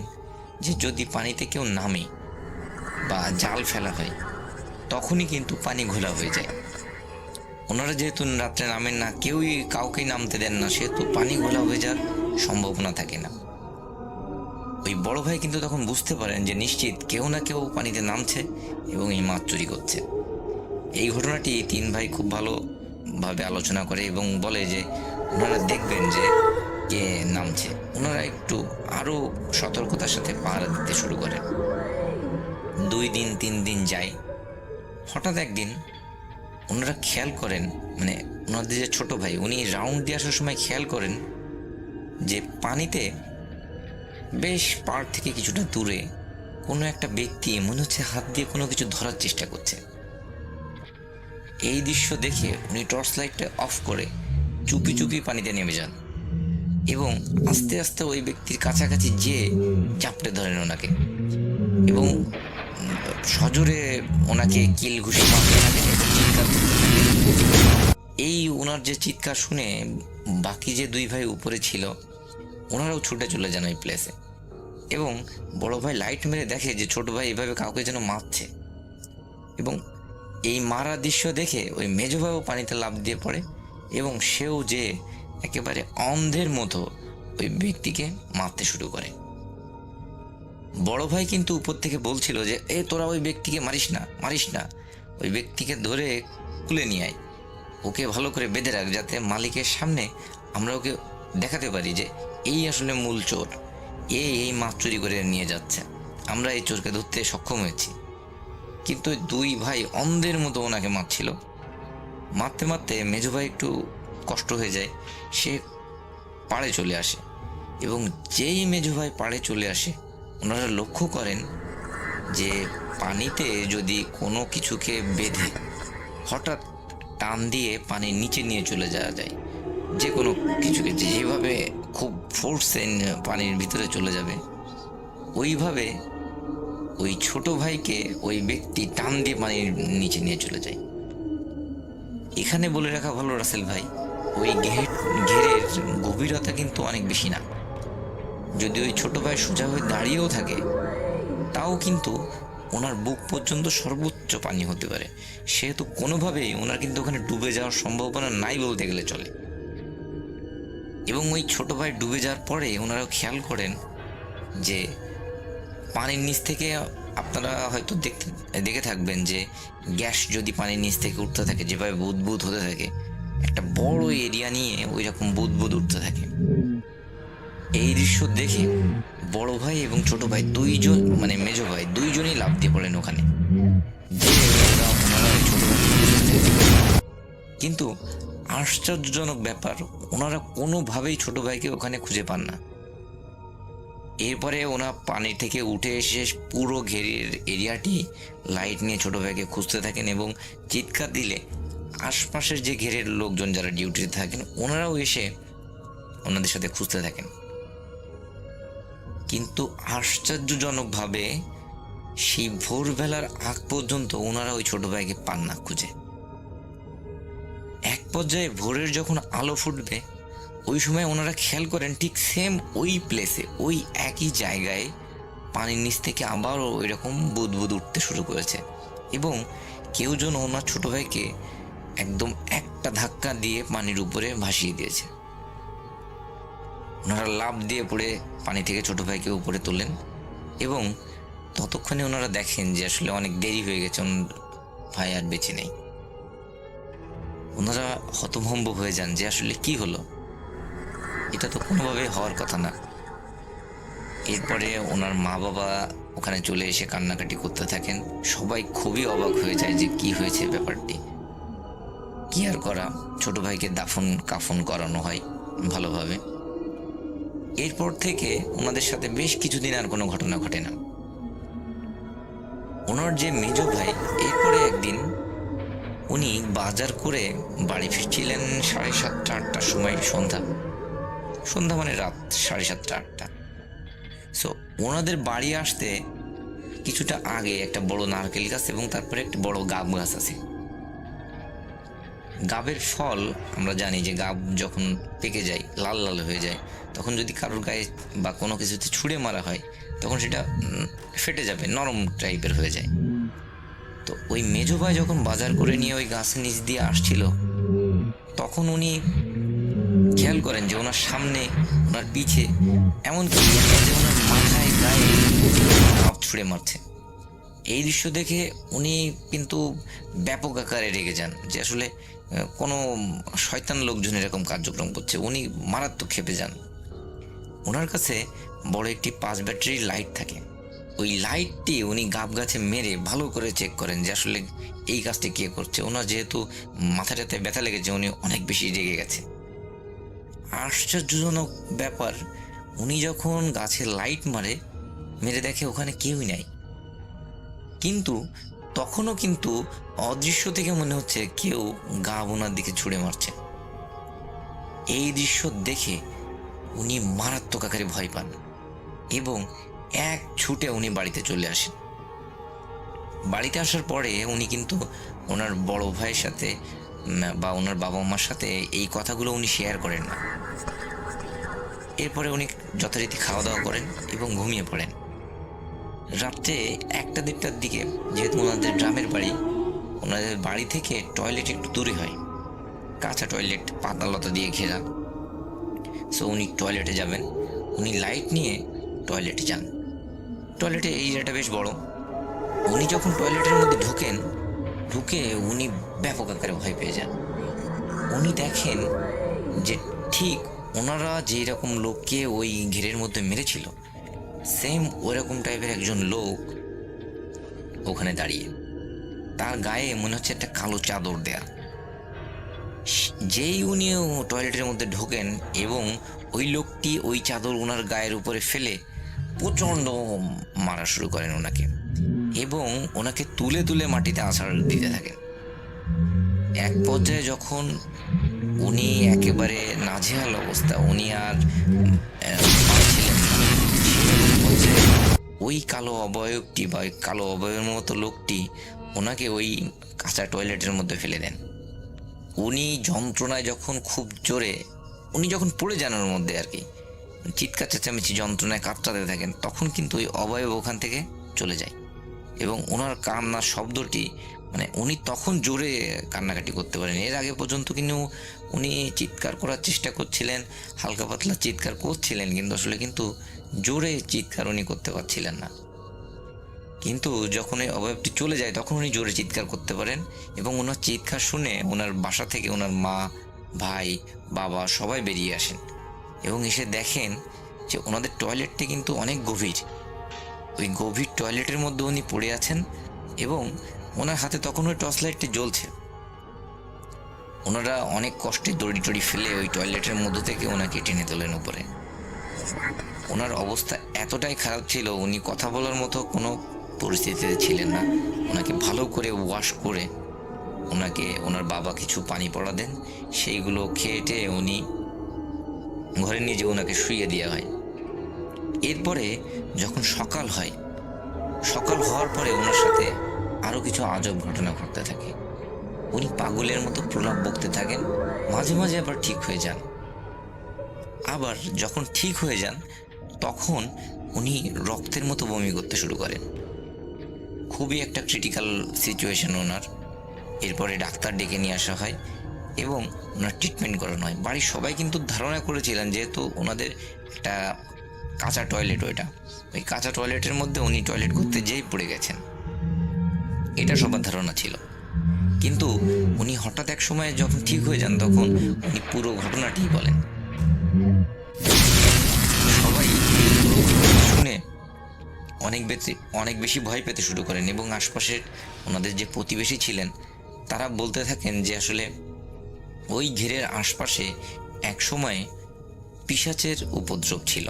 যে যদি পানিতে কেউ নামে বা জাল ফেলা হয় তখনই কিন্তু পানি ঘোলা হয়ে যায়। ওনারা যেহেতু রাত্রে নামেন না, কেউই কাউকেই নামতে দেন না, সেহেতু পানি ঘোলা হয়ে যাওয়ার সম্ভাবনা থাকে না। ওই বড় ভাই কিন্তু তখন বুঝতে পারেন যে নিশ্চিত কেউ না কেউ পানিতে নামছে এবং এই মাছ চুরি করছে। এই ঘটনাটি তিন ভাই খুব ভালোভাবে আলোচনা করে এবং বলে যে ওনারা দেখবেন যে কে নামছে। ওনারা একটু আরও সতর্কতার সাথে পাহারা দিতে শুরু করেন। 2 দিন 3 দিন যায়। হঠাৎ একদিন ওনারা খেয়াল করেন, মানে ওনাদের যে ছোট ভাই, উনি রাউন্ড দিয়ে আসার সময় খেয়াল করেন যে পানিতে বেশ পাড় থেকে কিছুটা দূরে কোনো একটা ব্যক্তি মনে হচ্ছে হাত দিয়ে কোনো কিছু ধরার চেষ্টা করছে। এই দৃশ্য দেখে উনি টর্চ লাইটটা অফ করে চুপি চুপি পানিতে নেমে যান এবং আস্তে আস্তে ওই ব্যক্তির কাছাকাছি যেয়ে চাপড়ে ধরেন ওনাকে এবং সজোরে ওনাকে কিল ঘুষি মারতে থাকেন এবং চিৎকার করতে থাকেন। এই ওনার যে চিৎকার শুনে বাকি যে 2 ভাই উপরে ছিল ওনারাও ছুটে চলে যান ওই প্লেসে এবং বড় ভাই লাইট মেরে দেখে যে ছোট ভাই এভাবে কাউকে যেন মারছে এবং এই মারা দৃশ্য দেখে ওই মেজো ভাইও পানিতে লাফ দিয়ে পড়ে এবং সেও যে একেবারে অন্ধের মতো ওই ব্যক্তিকে মারতে শুরু করে। বড় ভাই কিন্তু উপর থেকে বলছিল যে তোরা ওই ব্যক্তিকে মারিস না, ওই ব্যক্তিকে ধরে তুলে নিয়ে আয়, ওকে ভালো করে বেঁধে রাখ, যাতে মালিকের সামনে আমরা ওকে দেখাতে পারি যে এই আসলে মূল চোর, এই মাছ চুরি করে নিয়ে যাচ্ছে, আমরা এই চোরকে ধরতে সক্ষম হয়েছি। কিন্তু 2 ভাই অন্ধের মতো ওনাকে মারছিল। মারতে মারতে মেজো ভাই একটু কষ্ট হয়ে যায়, সে পাড়ে চলে আসে এবং যেই মেজো ভাই পাড়ে চলে আসে ওনারা লক্ষ্য করেন যে পানিতে যদি কোনো কিছুকে বেঁধে হঠাৎ টান দিয়ে পানির নিচে নিয়ে চলে যাওয়া যায়, যে কোনো কিছুকে যেভাবে খুব ফোর্সে পানির ভিতরে চলে যাবে, ওইভাবে ওই ছোট ভাইকে ওই ব্যক্তি টান দিয়ে পানির নিচে নিয়ে চলে যায়। এখানে বলে রাখা ভালো রাসেল ভাই, ওই ঘেরের গভীরতা কিন্তু অনেক বেশি না। যদি ওই ছোট ভাই সোজা হয়ে দাঁড়িয়েও থাকে তাও কিন্তু ওনার বুক পর্যন্ত সর্বোচ্চ পানি হতে পারে, সেহেতু কোনোভাবেই ওনার কিন্তু ওখানে ডুবে যাওয়ার সম্ভাবনা নাই বলতে গেলে চলে। এবং ওই ছোট ভাই ডুবে যাওয়ার পরে ওনারাও খেয়াল করেন যে পানির নিচ থেকে, আপনারা হয়তো দেখে থাকবেন যে গ্যাস যদি পানির নিচ থেকে উঠতে থাকে, যেভাবে বুদবুদ হতে থাকে, একটা বড় এরিয়া নিয়ে ওই রকম বুদবুদ উঠতে থাকে। এই দৃশ্য দেখে বড় ভাই এবং ছোট ভাই 2 জন, মানে মেজো ভাই 2 জনই লাফ দিয়ে পড়েন ওখানে। কিন্তু আশ্চর্যজনক ব্যাপার, ওনারা কোনোভাবেই ছোট ভাইকে ওখানে খুঁজে পান না। এরপরে ওনা পানি থেকে উঠে এসে পুরো ঘেরের এরিয়াটি লাইট নিয়ে ছোট ভাইকে খুঁজতে থাকেন এবং চিৎকার দিলে আশপাশের যে ঘেরের লোকজন যারা ডিউটিতে থাকেন ওনারাও এসে ওনাদের সাথে খুঁজতে থাকেন। কিন্তু আশ্চর্যজনকভাবে সেই ভোরবেলার আগ পর্যন্ত ওনারা ওই ছোট ভাইকে পান না খুঁজে। এক পর্যায়ে ভোরের যখন আলো ফুটবে ওই সময় ওনারা খেয়াল করেন ঠিক সেম ওই প্লেসে, ওই একই জায়গায় পানির নিচ থেকে আবারও এরকম বুদবুদ উঠতে শুরু করেছে এবং কেউ যেন ওনার ছোট ভাইকে একদম একটা ধাক্কা দিয়ে পানির উপরে ভাসিয়ে দিয়েছে। ওনারা লাফ দিয়ে পড়ে পানি থেকে ছোট ভাইকে উপরে তোলেন এবং ততক্ষণে ওনারা দেখেন যে আসলে অনেক দেরি হয়ে গেছে, ভাই আর বেঁচে নেই। ওনারা হতভম্ব হয়ে যান যে আসলে কি হলো, এটা তো কোনোভাবে হওয়ার কথা না। এরপরে ওনার মা বাবা ওখানে চলে এসে কান্নাকাটি করতে থাকেন। সবাই খুবই অবাক হয়ে যায় যে কি হয়েছে ব্যাপারটি। কি আর করা, ছোট ভাইকে দাফন কাফন করানো হয় ভালোভাবে। এরপর থেকে ওনাদের সাথে বেশ কিছুদিন আর কোনো ঘটনা ঘটে না। ওনার যে মেজ ভাই, এরপরে একদিন উনি বাজার করে বাড়ি ফিরছিলেন 7:30-8টার সময়, সন্ধ্যা মানে রাত 7:30-8টা। সো ওনাদের বাড়ি আসতে কিছুটা আগে একটা বড় নারকেল গাছ এবং তারপরে একটা বড় গাব গাছ আছে। গাবের ফল আমরা জানি যে গাব যখন পেকে যায়, লাল লাল হয়ে যায়, তখন যদি কারোর গায়ে বা কোনো কিছুতে ছুঁড়ে মারা হয় তখন সেটা ফেটে যাবে, নরম টাইপের হয়ে যায়। তো ওই মেজো ভাই যখন বাজার করে নিয়ে ওই গাছের নিচ দিয়ে আসছিল, তখন উনি খেয়াল করেন যে ওনার সামনে, ওনার পিছে, এমনকি ওনার মাথায় গায়ে গাব ছুঁড়ে মারছে। এই দৃশ্য দেখে উনি কিন্তু ব্যাপক আকারে রেগে যান যে আসলে কোনো শয়তান লোকজন এরকম কার্যক্রম করছে। উনি মারাত্মক ক্ষেপে যান। ওনার কাছে বড় একটি 5 ব্যাটারির লাইট থাকে। ওই লাইটটি উনি গাব গাছে মেরে ভালো করে চেক করেন যে আসলে এই কাজটি কে করছে। ওনার যেহেতু মাথাটাতে ব্যথা লেগেছে, উনি অনেক বেশি রেগে গেছে। আশ্চর্যজনক ব্যাপার, উনি যখন গাছে লাইট মেরে দেখে ওখানে কেউই নাই। কিন্তু তখনও কিন্তু অদৃশ্য থেকে মনে হচ্ছে কেউ গাব ওনার দিকে ছুঁড়ে মারছে। এই দৃশ্য দেখে উনি মারাত্মক আকারে ভয় পান এবং এক ছুটে উনি বাড়িতে চলে আসেন। বাড়িতে আসার পরে উনি কিন্তু ওনার বড় ভাইয়ের সাথে বা ওনার বাবা মার সাথে এই কথাগুলো উনি শেয়ার করেন না। এরপরে উনি যথারীতি খাওয়া দাওয়া করেন এবং ঘুমিয়ে পড়েন। রাত্রে 1টা-1:30টার দিকে, যেহেতু ওনাদের গ্রামের বাড়ি, ওনাদের বাড়ি থেকে টয়লেট একটু দূরে হয়, কাঁচা টয়লেট, পাতালতা দিয়ে ঘেরা। সো উনি টয়লেটে যাবেন। উনি লাইট নিয়ে টয়লেটে যান। টয়লেটে এরিয়াটা বেশ বড়। উনি যখন টয়লেটের মধ্যে ঢুকে উনি ব্যাপক আকারে ভয় পেয়ে যান। উনি দেখেন যে ঠিক ওনারা যেই রকম লোককে ওই ঘেরের মধ্যে মেরেছিল, সেম ওইরকম টাইপের একজন লোক ওখানে দাঁড়িয়ে। তার গায়ে মনে হচ্ছে একটা কালো চাদর দেয়া। যেই উনি টয়লেটের মধ্যে ঢোকেন এবং ওই লোকটি ওই চাদর ওনার গায়ের উপরে ফেলে প্রচণ্ড মারা শুরু করেন ওনাকে এবং ওনাকে তুলে তুলে মাটিতে আছাড় দিতে থাকেন। এক পর্যায়ে যখন উনি একেবারে নাজেহাল অবস্থা, উনি আর পারছিলেন না, ওই কালো অবয়বটি বা ওই কালো অবয়বের মতো লোকটি ওনাকে ওই কাঁচা টয়লেটের মধ্যে ফেলে দেন। উনি যন্ত্রণায় যখন খুব জোরে, উনি যখন পড়ে যান ওর মধ্যে আর কি, চিৎকার চেঁচামেচি যন্ত্রণায় কাতরাতে থাকেন, তখন কিন্তু ওই অবয়ব ওখান থেকে চলে যায় এবং ওনার কান্নার শব্দটি, মানে উনি তখন জোরে কান্নাকাটি করতে পারেন। এর আগে পর্যন্ত কিন্তু উনি চিৎকার করার চেষ্টা করছিলেন, হালকা পাতলা চিৎকার করছিলেন, কিন্তু আসলে জোরে চিৎকার উনি করতে পারছিলেন না। কিন্তু যখন এই অবয়বটি চলে যায় তখন উনি জোরে চিৎকার করতে পারেন এবং ওনার চিৎকার শুনে ওনার বাসা থেকে ওনার মা, ভাই, বাবা সবাই বেরিয়ে আসেন এবং এসে দেখেন যে ওনাদের টয়লেটটি কিন্তু অনেক গভীর। ওই গভীর টয়লেটের মধ্যে উনি পড়ে আছেন এবং ওনার হাতে তখন ওই টর্চ লাইটটি জ্বলছে। ওনারা অনেক কষ্টে দড়ি টড়ি ফেলে ওই টয়লেটের মধ্য থেকে ওনাকে টেনে তোলেন উপরে। ওনার অবস্থা এতটাই খারাপ ছিল, উনি কথা বলার মতো কোনো পরিস্থিতিতে ছিলেন না। ওনাকে ভালো করে ওয়াশ করে ওনাকে ওনার বাবা কিছু পানি পড়া দেন, সেইগুলো খেয়ে উনি ঘরে নিয়ে যেয়ে ওনাকে শুইয়ে দেওয়া হয়। এরপরে যখন সকাল হওয়ার পরে ওনার সাথে আরও কিছু আজব ঘটনা ঘটতে থাকে। উনি পাগলের মতো প্রলাপ বকতে থাকেন, মাঝে মাঝে আবার ঠিক হয়ে যান। আবার যখন ঠিক হয়ে যান তখন উনি রক্তের মতো বমি করতে শুরু করেন। খুবই একটা ক্রিটিক্যাল সিচুয়েশন ওনার। এরপরে ডাক্তার ডেকে নিয়ে আসা হয় এবং ওনার ট্রিটমেন্ট করানো হয়। বাড়ির সবাই কিন্তু ধারণা করেছিলেন, যেহেতু ওনাদের একটা কাঁচা টয়লেট, ওই কাঁচা টয়লেটের মধ্যে উনি টয়লেট করতে যেই পড়ে গেছেন, এটা সবার ধারণা ছিল। কিন্তু উনি হঠাৎ এক সময় যখন ঠিক হয়ে যান তখন উনি পুরো ঘটনাটি বলেন। সবাই শুনে অনেক বেশি ভয় পেতে শুরু করেন এবং আশপাশের ওনাদের যে প্রতিবেশী ছিলেন তারা বলতে থাকেন যে আসলে ওই ঘেরের আশপাশে একসময় পিশাচের উপদ্রব ছিল,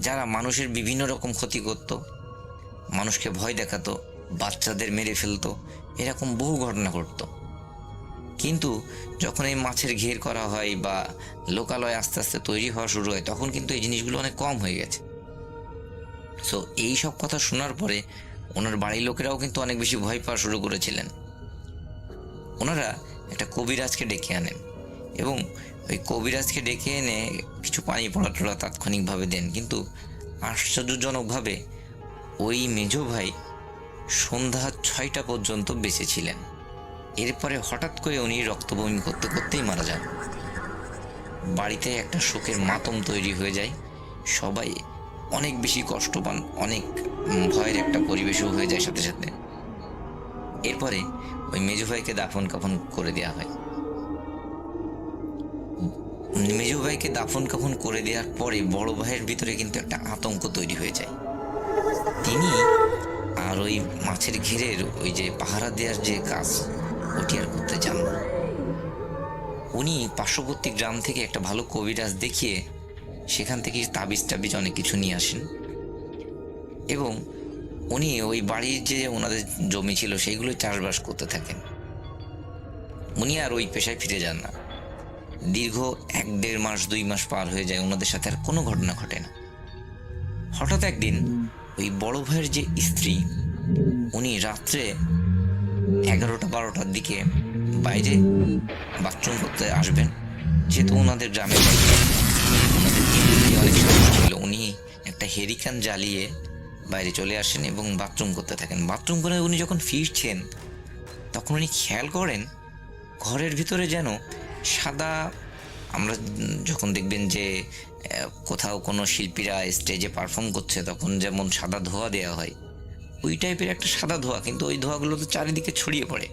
যারা মানুষের বিভিন্ন রকম ক্ষতি করত, মানুষকে ভয় দেখাতো, বাচ্চাদের মেরে ফেলতো, এরকম বহু ঘটনা ঘটতো। কিন্তু যখন এই মাছের ঘের করা হয় বা লোকালয় আস্তে আস্তে তৈরি হওয়া শুরু হয়, তখন কিন্তু এই জিনিসগুলো অনেক কম হয়ে গেছে। সো এই সব কথা শোনার পরে ওনার বাড়ির লোকেরাও কিন্তু অনেক বেশি ভয় পাওয়া শুরু করেছিলেন। ওনারা একটা কবিরাজকে ডেকে আনেন এবং ওই কবিরাজকে ডেকে এনে কিছু পানি পড়া টোড়া তাৎক্ষণিকভাবে দেন, কিন্তু আশ্চর্যজনকভাবে ওই মেজো ভাই সন্ধ্যা 6টা পর্যন্ত বেঁচে ছিলেন। এরপরে হঠাৎ করে উনি রক্তবমি করতে করতেই মারা যান। বাড়িতে একটা শোকের মাতম তৈরি হয়ে যায়, সবাই অনেক বেশি কষ্ট পান, অনেক ভয়ের একটা পরিবেশও হয়ে যায় সাথে সাথে। এরপরে ওই মেজো ভাইকে দাফন কাফন করে দেওয়া হয়। মেজো ভাইকে দাফন কাফন করে দেওয়ার পরে বড় ভাইয়ের ভিতরে কিন্তু একটা আতঙ্ক তৈরি হয়ে যায়। তিনি আর ওই মাছের ঘেরের ওই যে পাহারা দেওয়ার যে কাজ, ওটি আর করতে চান না। উনি পার্শ্ববর্তী গ্রাম থেকে একটা ভালো কবিরাজ দেখিয়ে সেখান থেকে তাবিজ টাবিজ অনেক কিছু নিয়ে আসেন এবং উনি ওই বাড়ির যে ওনাদের জমি ছিল সেইগুলো চাষবাস করতে থাকেন। উনি আর ওই পেশায় ফিরে যান না। দীর্ঘ 1-1.5 মাস 2 মাস পার হয়ে যায়, ওনাদের সাথে আর কোনো ঘটনা ঘটে না। হঠাৎ একদিন ওই বড় ভাইয়ের যে স্ত্রী, উনি রাত্রে 11টা-12টার দিকে বাইরে বাথরুম করতে আসবেন, যেহেতু ওনাদের গ্রামের ওনাদের অনেক সমস্যা ছিল। উনি একটা হেরিকান জ্বালিয়ে বাইরে চলে আসেন এবং বাথরুম করতে থাকেন। বাথরুম করে উনি যখন ফিরছেন তখন উনি খেয়াল করেন ঘরের ভিতরে যেন সাদা, আমরা যখন দেখবেন যে কোথাও কোনো শিল্পীরা স্টেজে পারফর্ম করছে তখন যেমন সাদা ধোঁয়া দেওয়া হয়, ওই টাইপের একটা সাদা ধোঁয়া, কিন্তু ওই ধোঁয়াগুলো তো চারিদিকে ছড়িয়ে পড়ে।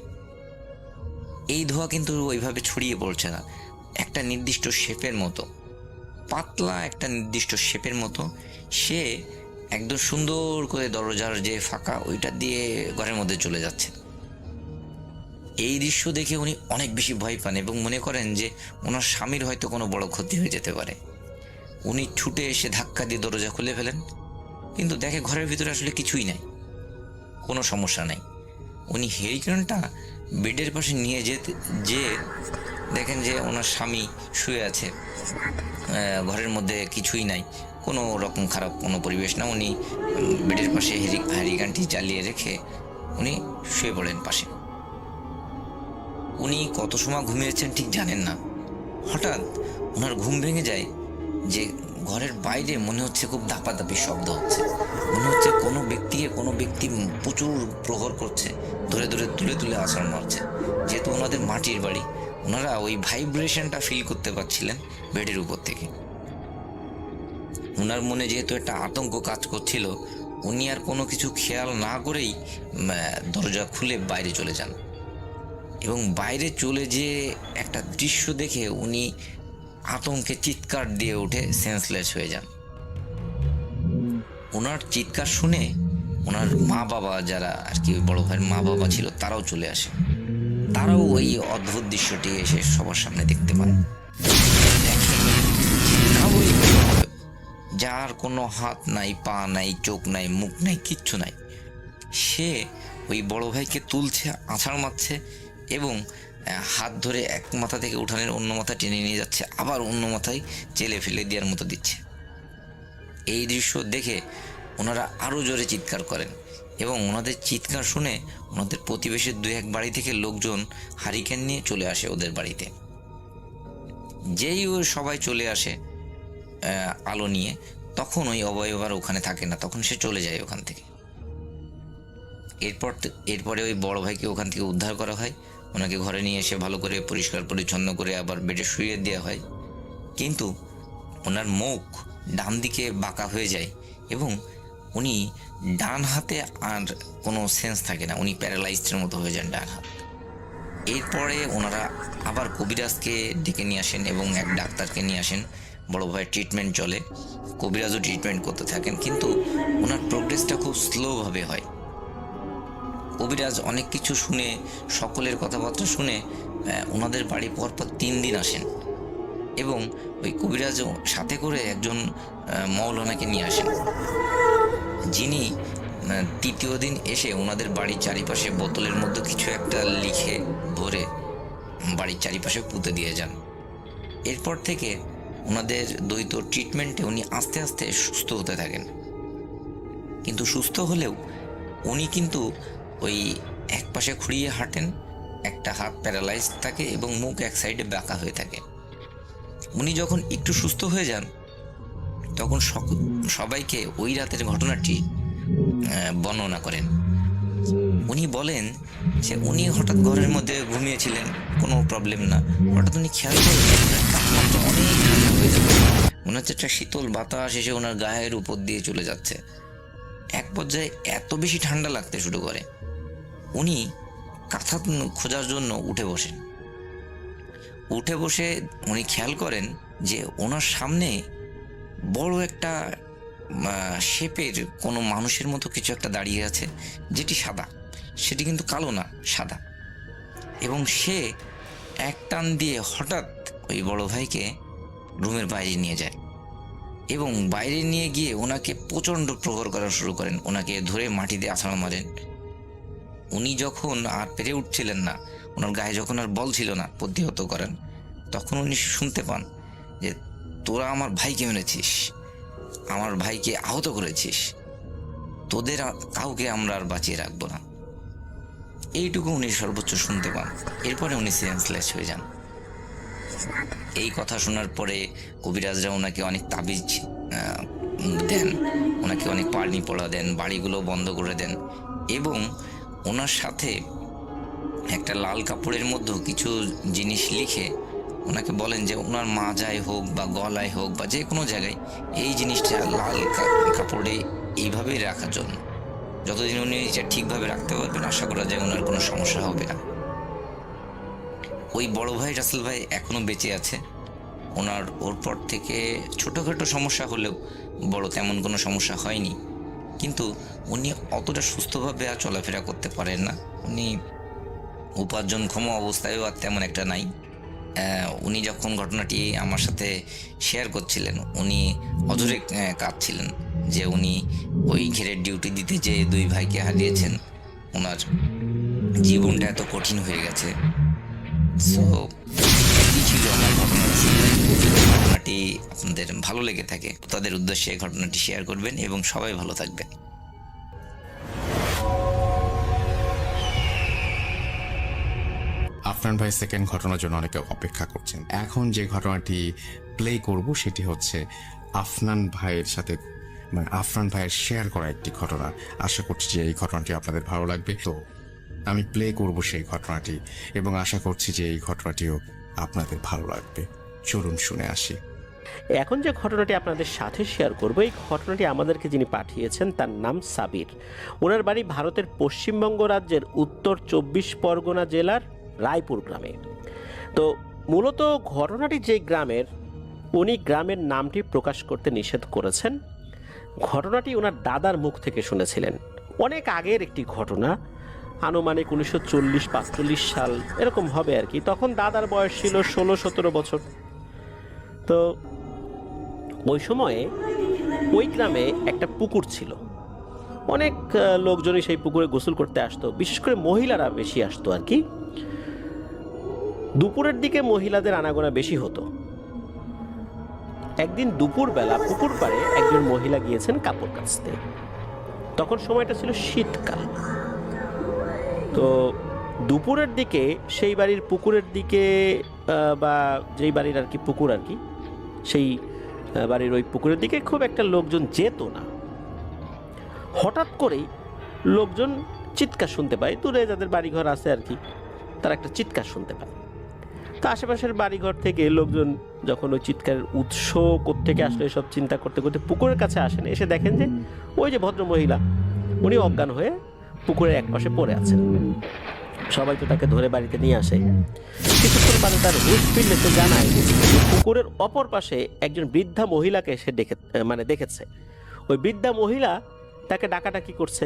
এই ধোঁয়া কিন্তু ওইভাবে ছড়িয়ে পড়ছে না, একটা নির্দিষ্ট শেপের মতো, পাতলা একটা নির্দিষ্ট শেপের মতো। সে একদম সুন্দর করে দরজার যে ফাঁকা ওইটা দিয়ে ঘরের মধ্যে চলে যাচ্ছে। এই দৃশ্য দেখে উনি অনেক বেশি ভয় পান এবং মনে করেন যে ওনার স্বামীর হয়তো কোনো বড় ক্ষতি হয়ে যেতে পারে। উনি ছুটে এসে ধাক্কা দিয়ে দরজা খুলে ফেলেন, কিন্তু দেখে ঘরের ভিতরে আসলে কিছুই নাই, কোনো সমস্যা নাই। উনি হেরিকেনটা বেডের পাশে নিয়ে যে দেখেন যে ওনার স্বামী শুয়ে আছে, ঘরের মধ্যে কিছুই নাই, কোনো রকম খারাপ কোনো পরিবেশ না। উনি বেডের পাশে হেরিকেনটি জ্বালিয়ে রেখে উনি শুয়ে পড়েন পাশে। উনি কত সময় ঘুমিয়েছেন ঠিক জানেন না। হঠাৎ ওনার ঘুম ভেঙে যায় যে ঘরের বাইরে মনে হচ্ছে খুব ধাপাধাপি শব্দ হচ্ছে, মনে হচ্ছে কোনো ব্যক্তি প্রচুর প্রহর করছে, ধরে ধরে তুলে তুলে আছাড় মারছে। যেহেতু ওনাদের মাটির বাড়ি, ওনারা ওই ভাইব্রেশনটা ফিল করতে পারছিলেন বেডের উপর থেকে। ওনার মনে যেহেতু একটা আতঙ্ক কাজ করছিল, উনি আর কোনো কিছু খেয়াল না করেই দরজা খুলে বাইরে চলে যান এবং বাইরে চলে যেয়ে একটা দৃশ্য দেখে উনি আতঙ্কে চিৎকার দিয়ে উঠে সেন্সলেস হয়ে যান। ওনার চিৎকার শুনে ওনার মা বাবা, যারা আর কি বড় ভাইয়ের মা বাবা ছিল, তারাও চলে আসে। তারাও ওই অদ্ভুত দৃশ্যটি এসে সবার সামনে দেখতে পান। যার কোনো হাত নাই, পা নাই, চোখ নাই, মুখ নাই, কিচ্ছু নাই, সে ওই বড় ভাইকে তুলছে, আছাড় মারছে এবং হাত ধরে এক মাথা থেকে উঠানের অন্য মাথা টেনে নিয়ে যাচ্ছে, আবার অন্য মাথায় চেলে ফেলে দেওয়ার মতো দিচ্ছে। এই দৃশ্য দেখে ওনারা আরও জোরে চিৎকার করেন এবং ওনাদের চিৎকার শুনে ওনাদের প্রতিবেশীর 2-1 বাড়ি থেকে লোকজন হারিকেন নিয়ে চলে আসে ওদের বাড়িতে। যেই ওই সবাই চলে আসে আলো নিয়ে, তখন ওই অভয় আর ওখানে থাকে না, তখন সে চলে যায় ওখান থেকে। এরপরে ওই বড় ভাইকে ওখান থেকে উদ্ধার করা হয়, ওনাকে ঘরে নিয়ে এসে ভালো করে পরিষ্কার পরিচ্ছন্ন করে আবার বেডে শুইয়ে দেওয়া হয়। কিন্তু ওনার মুখ ডান দিকে বাঁকা হয়ে যায় এবং উনি ডান হাতে আর কোনো সেন্স থাকে না, উনি প্যারালাইজডের মতো হয়ে যান ডান হাত। এরপরে ওনারা আবার কবিরাজকে ডেকে নিয়ে আসেন এবং এক ডাক্তারকে নিয়ে আসেন। বড় ভাইয়ের ট্রিটমেন্ট চলে, কবিরাজও ট্রিটমেন্ট করতে থাকেন, কিন্তু ওনার প্রোগ্রেসটা খুব স্লোভাবে হয়। কবিরাজ অনেক কিছু শুনে, সকলের কথাবার্তা শুনে ওনাদের বাড়ি পরপর 3 দিন আসেন এবং ওই কবিরাজ সাথে করে একজন মৌলানাকে নিয়ে আসেন, যিনি তৃতীয় দিন এসে ওনাদের বাড়ির চারিপাশে বোতলের মধ্যে কিছু একটা লিখে ভরে বাড়ির চারিপাশে পুঁতে দিয়ে যান। এরপর থেকে ওনাদের দ্বৈত ট্রিটমেন্টে উনি আস্তে আস্তে সুস্থ হতে থাকেন। কিন্তু সুস্থ হলেও উনি কিন্তু ওই এক পাশে খুঁড়িয়ে হাঁটেন, একটা হাত প্যারালাইজ থাকে এবং মুখ এক সাইডে বাঁকা হয়ে থাকে। উনি যখন একটু সুস্থ হয়ে যান তখন সবাইকে ওই রাতের ঘটনাটি বর্ণনা করেন। উনি বলেন যে উনি হঠাৎ ঘরের মধ্যে ঘুমিয়েছিলেন, কোনো প্রবলেম না, হঠাৎ উনি খেয়াল করেন তাপমাত্রা অনেক ঠান্ডা হয়ে যাচ্ছে, মনে হচ্ছে একটা শীতল বাতাস এসে ওনার গায়ের উপর দিয়ে চলে যাচ্ছে। এক পর্যায়ে এত বেশি ঠান্ডা লাগতে শুরু করে উনি কাঁথা খোঁজার জন্য উঠে বসেন। উঠে বসে উনি খেয়াল করেন যে ওনার সামনে বড় একটা শেপের কোনো মানুষের মতো কিছু একটা দাঁড়িয়ে আছে, যেটি সাদা, সেটি কিন্তু কালো না, সাদা। এবং সে এক টান দিয়ে হঠাৎ ওই বড় ভাইকে রুমের বাইরে নিয়ে যায় এবং বাইরে নিয়ে গিয়ে ওনাকে প্রচণ্ড প্রহার করা শুরু করেন, ওনাকে ধরে মাটিতে আছাড় মারেন। উনি যখন আর পেরে উঠছিলেন না, ওনার গায়ে যখন আর বল ছিল না প্রতিহত করেন, তখন উনি শুনতে পান যে তোরা আমার ভাইকে মেরেছিস, আমার ভাইকে আহত করেছিস, তোদের কাউকে আমরা আর বাঁচিয়ে রাখবো না। এইটুকু উনি সর্বোচ্চ শুনতে পান। এরপরে উনি সেন্সলেস হয়ে যান। এই কথা শোনার পরে কবিরাজরা ওনাকে অনেক তাবিজ দেন, ওনাকে অনেক পানি পড়া দেন, বাড়িগুলো বন্ধ করে দেন এবং ওনার সাথে একটা লাল কাপড়ের মধ্যে কিছু জিনিস লিখে ওনাকে বলেন যে ওনার মাজায় হোক বা গলায় হোক বা যে কোনো জায়গায় এই জিনিসটা লাল কাপড়ে এইভাবেই রাখার জন্য। যতদিন উনি এটা ঠিকভাবে রাখতে পারবেন আশা করা যায় ওনার কোনো সমস্যা হবে না। ওই বড় ভাই রাসেল ভাই এখনো বেঁচে আছে। ওর পর থেকে ছোটোখাটো সমস্যা হলেও বড় তেমন কোনো সমস্যা হয়নি, কিন্তু উনি অতটা সুস্থভাবে আর চলাফেরা করতে পারেন না। উনি উপার্জনক্ষম অবস্থায়ও আর তেমন একটা নাই। উনি যখন ঘটনাটি আমার সাথে শেয়ার করছিলেন উনি অধরে কাঁদছিলেন যে উনি ওই ঘেরের ডিউটি দিতে যে 2 ভাইকে হারিয়েছেন, ওনার জীবনটা এত কঠিন হয়ে গেছে। সো এই ছিল আমার ঘটনাটি আপনাদের ভালো লেগে থাকে তাদের উদ্দেশ্যে ঘটনাটি শেয়ার করবেন এবং সবাই ভালো থাকবেন। আফনান ভাই সেকেন্ড ঘটনার জন্য অনেকে অপেক্ষা করছেন। এখন যে ঘটনাটি প্লে করব সেটি হচ্ছে আফনান ভাইয়ের সাথে, মানে আফনান ভাইয়ের শেয়ার করা একটি ঘটনা। আশা করছি যে এই ঘটনাটি আপনাদের ভালো লাগবে। তো আমি প্লে করব সেই ঘটনাটি এবং আশা করছি যে এই ঘটনাটিও আপনাদের ভালো লাগবে। চলুন শুনে আসি। এখন যে ঘটনাটি আপনাদের সাথে শেয়ার করব, এই ঘটনাটি আমাদেরকে যিনি পাঠিয়েছেন তার নাম সাবির। ওনার বাড়ি ভারতের পশ্চিমবঙ্গ রাজ্যের উত্তর 24 পরগনা জেলার রায়পুর গ্রামে। তো মূলত ঘটনাটি যে গ্রামের, উনি গ্রামের নামটি প্রকাশ করতে নিষেধ করেছেন। ঘটনাটি ওনার দাদার মুখ থেকে শুনেছিলেন। অনেক আগের একটি ঘটনা, আনুমানিক 1940-45 সাল এরকম হবে আর কি। তখন দাদার বয়স ছিল 16-17 বছর। তো ওই সময়ে ওই গ্রামে একটা পুকুর ছিল, অনেক লোকজনই সেই পুকুরে গোসল করতে আসতো, বিশেষ করে মহিলারা বেশি আসতো আর কি। দুপুরের দিকে মহিলাদের আনাগোনা বেশি হতো। একদিন দুপুরবেলা পুকুর পাড়ে একজন মহিলা গিয়েছেন কাপড় কাচতে। তখন সময়টা ছিল শীতকাল। তো দুপুরের দিকে সেই বাড়ির পুকুরের দিকে বা যেই বাড়ির আর কি পুকুর আর কি, সেই বাড়ির ওই পুকুরের দিকে খুব একটা লোকজন যেত না। হঠাৎ করেই লোকজন চিৎকার শুনতে পায়, দূরে যাদের বাড়িঘর আছে আর কি, তারা একটা চিৎকার শুনতে পায়। তো আশেপাশের বাড়িঘর থেকে লোকজন যখন ওই চিৎকারের উৎস কোত্থেকে আসলে এসব চিন্তা করতে করতে পুকুরের কাছে আসেন, এসে দেখেন যে ওই যে ভদ্র মহিলা, উনি অজ্ঞান হয়ে পুকুরের একপাশে পড়ে আছেন। সবাই তো তাকে ধরে বাড়িতে নিয়ে আসে। কিছুক্ষণ বাদে তার হুঁশ ফিরলে সে জানায় যে পুকুরের অপর পাশে একজন বৃদ্ধা মহিলাকে সে দেখেছে। ওই বৃদ্ধা মহিলা তাকে ডাকাডাকি করছে,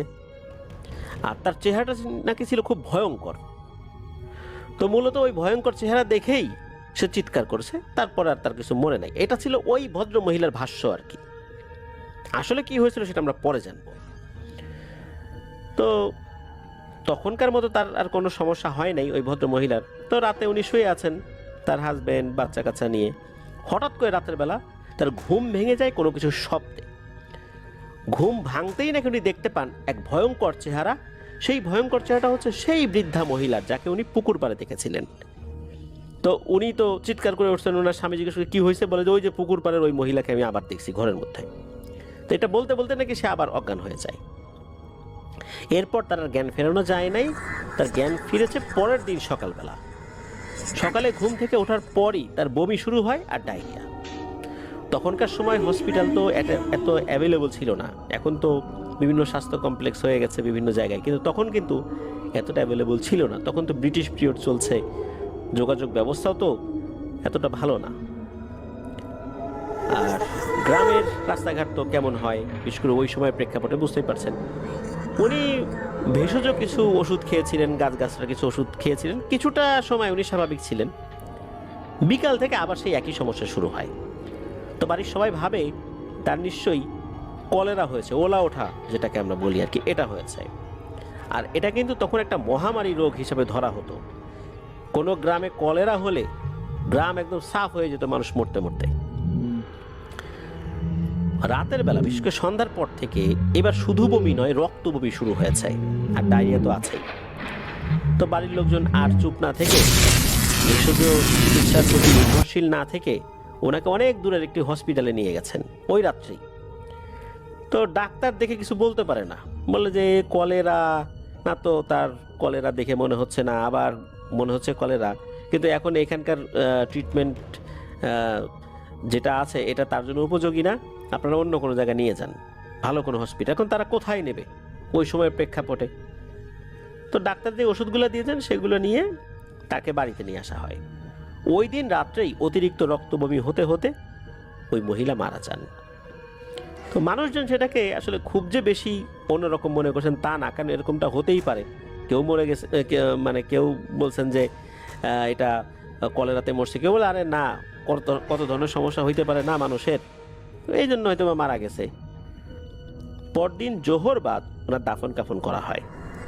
আর তার চেহারাটা নাকি ছিল খুব ভয়ঙ্কর। তো মূলত ওই ভয়ঙ্কর চেহারা দেখেই সে চিৎকার করেছে, তারপর আর তার কিছু মনে নাই। এটা ছিল ওই ভদ্র মহিলার ভাষ্য আর কি। আসলে কি হয়েছিল সেটা আমরা পরে জানবো। তো তখনকার মতো তার আর কোনো সমস্যা হয় নাই ওই ভদ্র মহিলার। তো রাতে উনি শুয়ে আছেন তার হাজবেন্ড বাচ্চা কাচ্চা নিয়ে। হঠাৎ করে রাতের বেলা তার ঘুম ভেঙে যায় কোনো কিছু শব্দে। ঘুম ভাঙতেই নাকি উনি দেখতে পান এক ভয়ঙ্কর চেহারা। সেই ভয়ঙ্কর চেহারাটা হচ্ছে সেই বৃদ্ধা মহিলার যাকে উনি পুকুর পাড়ে দেখেছিলেন। তো উনি তো চিৎকার করে উঠছেন। ওনার স্বামী জিজ্ঞেস করে কি হয়েছে, বলে যে ওই যে পুকুর পাড়ের ওই মহিলাকে আমি আবার দেখছি ঘরের মধ্যে। তো এটা বলতে বলতে নাকি সে আবার অজ্ঞান হয়ে যায়। এরপর তার আর জ্ঞান ফেরানো যায় নাই। তার জ্ঞান ফিরেছে পরের দিন সকালবেলা। সকালে ঘুম থেকে ওঠার পরই তার বমি শুরু হয় আর ডায়রিয়া। তখনকার সময় হসপিটাল তো এত অ্যাভেলেবল ছিল না। এখন তো বিভিন্ন স্বাস্থ্য কমপ্লেক্স হয়ে গেছে বিভিন্ন জায়গায়, কিন্তু তখন কিন্তু এতটা অ্যাভেলেবল ছিল না। তখন তো ব্রিটিশ পিরিয়ড চলছে, যোগাযোগ ব্যবস্থাও তো এতটা ভালো না। আর গ্রামের রাস্তাঘাট তো কেমন হয়, বিশেষ করে ওই সময় প্রেক্ষাপটে বুঝতেই পারছেন। উনি ভেষজ কিছু ওষুধ খেয়েছিলেন, গাছগাছরা কিছু ওষুধ খেয়েছিলেন, কিছুটা সময় উনি স্বাভাবিক ছিলেন। বিকাল থেকে আবার সেই একই সমস্যা শুরু হয়। তো বাড়ির সবাই ভাবে তার নিশ্চয়ই কলেরা হয়েছে, ওলা ওঠা যেটাকে আমরা বলি আর কি, এটা হয়েছে। আর এটা কিন্তু তখন একটা মহামারী রোগ হিসেবে ধরা হতো। কোনো গ্রামে কলেরা হলে গ্রাম একদম সাফ হয়ে যেত, মানুষ মরতে মরতে। রাতের বেলা বিশেষ করে সন্ধ্যার পর থেকে এবার শুধু বমি নয়, রক্ত বমি শুরু হয়েছে, আর ডায়রিয়া তো আছেই। তো বাড়ির লোকজন আর চুপ না থেকে, ভেষজ চিকিৎসার প্রতি নির্ভরশীল না থেকে ওনাকে অনেক দূরের একটি হসপিটালে নিয়ে গেছেন ওই রাত্রেই। তো ডাক্তার দেখে কিছু বলতে পারে না, বলে যে কলেরা না, তো তার কলেরা দেখে মনে হচ্ছে না, আবার মনে হচ্ছে কলেরা, কিন্তু এখন এখানকার ট্রিটমেন্ট যেটা আছে এটা তার জন্য উপযোগী না, আপনারা অন্য কোনো জায়গায় নিয়ে যান, ভালো কোনো হসপিটাল। এখন তারা কোথায় নেবে ওই সময়ের প্রেক্ষাপটে? তো ডাক্তার যে ওষুধগুলো দিয়েছেন সেগুলো নিয়ে তাকে বাড়িতে নিয়ে আসা হয়। ওই দিন রাত্রেই অতিরিক্ত রক্ত বমি হতে হতে ওই মহিলা মারা যান। তো মানুষজন সেটাকে আসলে খুব যে বেশি অন্যরকম মনে করছেন তা না, কারণ এরকমটা হতেই পারে। কেউ মরে গেছে, মানে কেউ বলছেন যে এটা কলেরাতে মরছে, কেউ বলে আরে না, কত ধরনের সমস্যা হইতে পারে না মানুষের, এই জন্য হয়তো মারা গেছে। পরদিন জোহর বাদ ওনার দাফন কাফন করা হয়।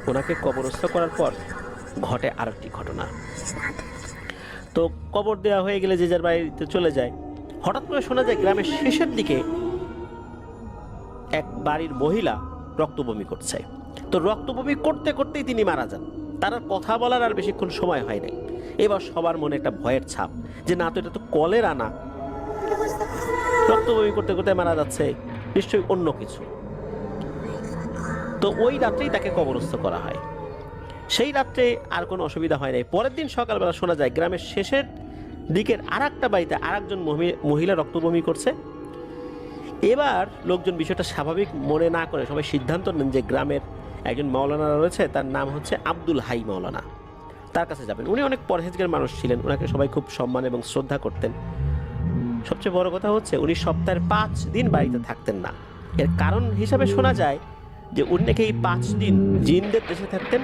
ওনাকে কবরস্থ করার পর ঘটে আরেকটি ঘটনা। তো কবর দেওয়া হয়ে গেলে যে যার বাড়িতে চলে যায়। হঠাৎ করে শোনা যায় গ্রামের শেষের দিকে এক বাড়ির মহিলা রক্তবমি করছে। তো রক্তবমি করতে করতেই তিনি মারা যান। তার আর কথা বলার আর বেশিক্ষণ সময় হয় নাই। এবার সবার মনে একটা ভয়ের ছাপ যে না, তো এটা তো কলেরা না, রক্তবমি করতে করতে মারা যাচ্ছে, নিশ্চয়ই অন্য কিছু। তো ওই রাত্রেই তাকে কবরস্থ করা হয়। সেই রাত্রে আর কোনো অসুবিধা হয় নাই। পরের দিন সকালবেলা শোনা যায় গ্রামের শেষের দিকের আর একটা বাড়িতে আর একজন মহিলা রক্তবমি করছে। এবার লোকজন বিষয়টা স্বাভাবিক মনে না করে সবাই সিদ্ধান্ত নেন যে গ্রামের একজন মাওলানা রয়েছে, তার নাম হচ্ছে আব্দুল হাই মাওলানা, তার কাছে যাবেন। উনি অনেক পরহেজগার মানুষ ছিলেন, ওনাকে সবাই খুব সম্মান এবং শ্রদ্ধা করতেন। সবচেয়ে বড় কথা হচ্ছে উনি সপ্তাহের 5 দিন বাড়িতে থাকতেন না। এর কারণ হিসাবে শোনা যায় যে উনি নাকি এই 5 দিন জিনদের দেশে থাকতেন,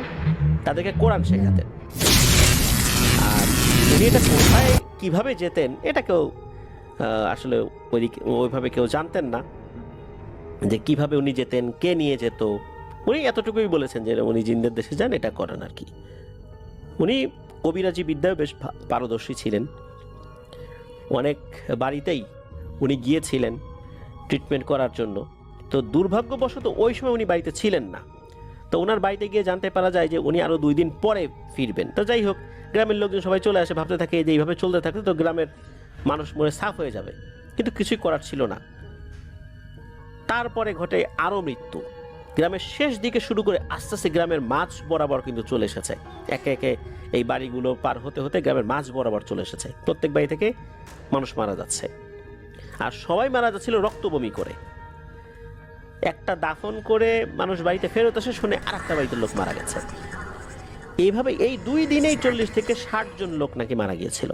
তাদেরকে কোরআন শেখাতেন। আর উনি এটা কোথায় কিভাবে যেতেন এটা কেউ আসলে ওইভাবে কেউ জানতেন না, যে কিভাবে উনি যেতেন, কে নিয়ে যেত। উনি এতটুকুই বলেছেন যে উনি জিনদের দেশে যান, এটা করেন আর কি। উনি কবিরাজি বিদ্যায় বেশ পারদর্শী ছিলেন। অনেক বাড়িতেই উনি গিয়েছিলেন ট্রিটমেন্ট করার জন্য। তো দুর্ভাগ্যবশত ওই সময় উনি বাড়িতে ছিলেন না। তো ওনার বাড়িতে গিয়ে জানতে পারা যায় যে উনি আরও 2 দিন পরে ফিরবেন। তো যাই হোক, গ্রামের লোকজন সবাই চলে আসে, ভাবতে থাকে যে এইভাবে চলতে থাকলে তো গ্রামের মানুষ মরে সাফ হয়ে যাবে, কিন্তু কিছুই করার ছিল না। তারপরে ঘটে আরও মৃত্যু। গ্রামের শেষ দিকে শুরু করে আস্তে আস্তে গ্রামের মাঝ বরাবর কিন্তু চলে এসেছে। একে একে এই বাড়িগুলো পার হতে হতে গ্রামের মাঝ বরাবর চলে এসেছে। প্রত্যেক বাড়ি থেকে মানুষ মারা যাচ্ছে, আর সবাই মারা যাচ্ছিল রক্তবমি করে। একটা দাফন করে মানুষ বাড়িতে ফেরত আসে, শুনে আর একটা বাড়িতে লোক মারা গেছে। এইভাবে এই 2 দিনেই 40 থেকে 60 জন লোক নাকি মারা গিয়েছিল।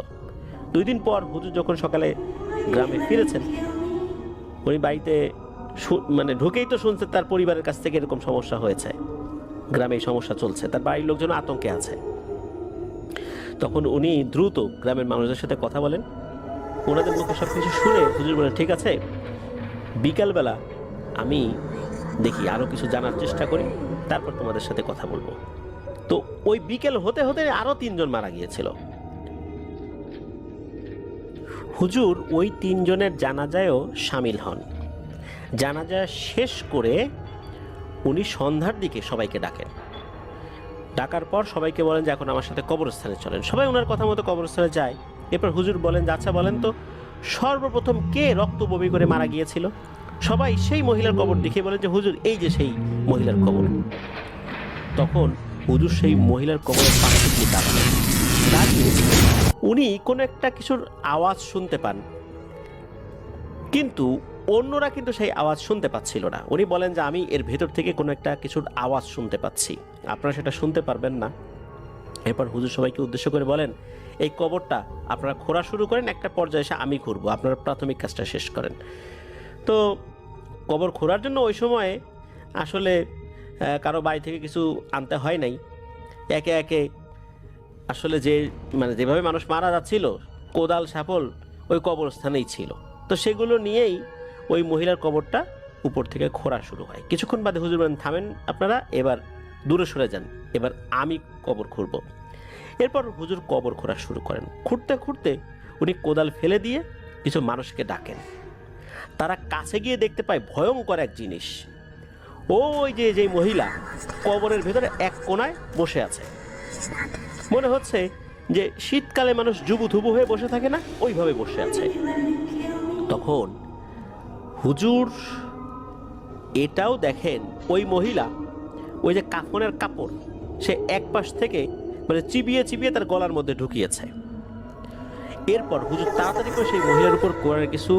2 দিন পর হুজুর যখন সকালে গ্রামে ফিরেছেন, উনি বাড়িতে মানে ঢুকেই তো শুনছে তার পরিবারের কাছ থেকে এরকম সমস্যা হয়েছে, গ্রামে এই সমস্যা চলছে, তার বাড়ির লোকজন আতঙ্কে আছে। তখন উনি দ্রুত গ্রামের মানুষদের সাথে কথা বলেন। ওনাদের মুখে সব কিছু শুনে হুজুর বলেন, ঠিক আছে, বিকালবেলা আমি দেখি আরও কিছু জানার চেষ্টা করি, তারপর তোমাদের সাথে কথা বলবো। তো ওই বিকেল হতে হতে আরও 3 জন মারা গিয়েছিল। হুজুর ওই 3 জনের জানাজায়ও সামিল হন। জানাজা শেষ করে উনি সন্ধ্যার দিকে সবাইকে ডাকেন। ডাকার পর সবাইকে বলেন যে এখন আমার সাথে কবরস্থানে চলেন। সবাই ওনার কথা মতো কবরস্থানে যায়। এরপর হুজুর বলেন যে আচ্ছা বলেন তো, সর্বপ্রথম কে রক্ত বমি করে মারা গিয়েছিল? সবাই সেই মহিলার কবর দেখে বলেন যে হুজুর এই যে সেই মহিলার কবর। তখন হুজুর সেই মহিলার কবরের পাশে গিয়ে দাঁড়ালেন। দাঁড়িয়ে উনি কোনো একটা কিছুর আওয়াজ শুনতে পান, কিন্তু অন্যরা কিন্তু সেই আওয়াজ শুনতে পাচ্ছিল না। উনি বলেন যে আমি এর ভেতর থেকে কোনো একটা কিছুর আওয়াজ শুনতে পাচ্ছি, আপনারা সেটা শুনতে পারবেন না। এরপর হুজুর সবাইকে উদ্দেশ্য করে বলেন, এই কবরটা আপনারা খোঁড়া শুরু করেন, একটা পর্যায়ে এসে আমি খুঁড়বো, আপনারা প্রাথমিক কাজটা শেষ করেন। তো কবর খোঁড়ার জন্য ওই সময়ে আসলে কারো বাড়ি থেকে কিছু আনতে হয় নাই। একে একে আসলে মানে যেভাবে মানুষ মারা যাচ্ছিল, কোদাল শাপল ওই কবরস্থানেই ছিল। তো সেগুলো নিয়েই ওই মহিলার কবরটা উপর থেকে খোঁড়া শুরু হয়। কিছুক্ষণ বাদে হুজুর বলেন, থামেন আপনারা, এবার দূরে সরে যান, এবার আমি কবর খুঁড়ব। এরপর হুজুর কবর খোঁড়া শুরু করেন। খুঁড়তে খুঁড়তে উনি কোদাল ফেলে দিয়ে কিছু মানুষকে ডাকেন। তারা কাছে গিয়ে দেখতে পায় ভয়ঙ্কর এক জিনিস। ওই যে মহিলা কবরের ভেতরে এক কোণায় বসে আছে। মনে হচ্ছে যে শীতকালে মানুষ জুবুথুবু হয়ে বসে থাকে না, ওইভাবে বসে আছে। তখন হুজুর এটাও দেখেন, ওই মহিলা ওই যে কাফনের কাপড় সে এক পাশ থেকে মানে চিবিয়ে চিবিয়ে তার গলার মধ্যে ঢুকিয়েছে। এরপর হুজুর তাড়াতাড়ি করে সেই মহিলার উপর কোরআনের কিছু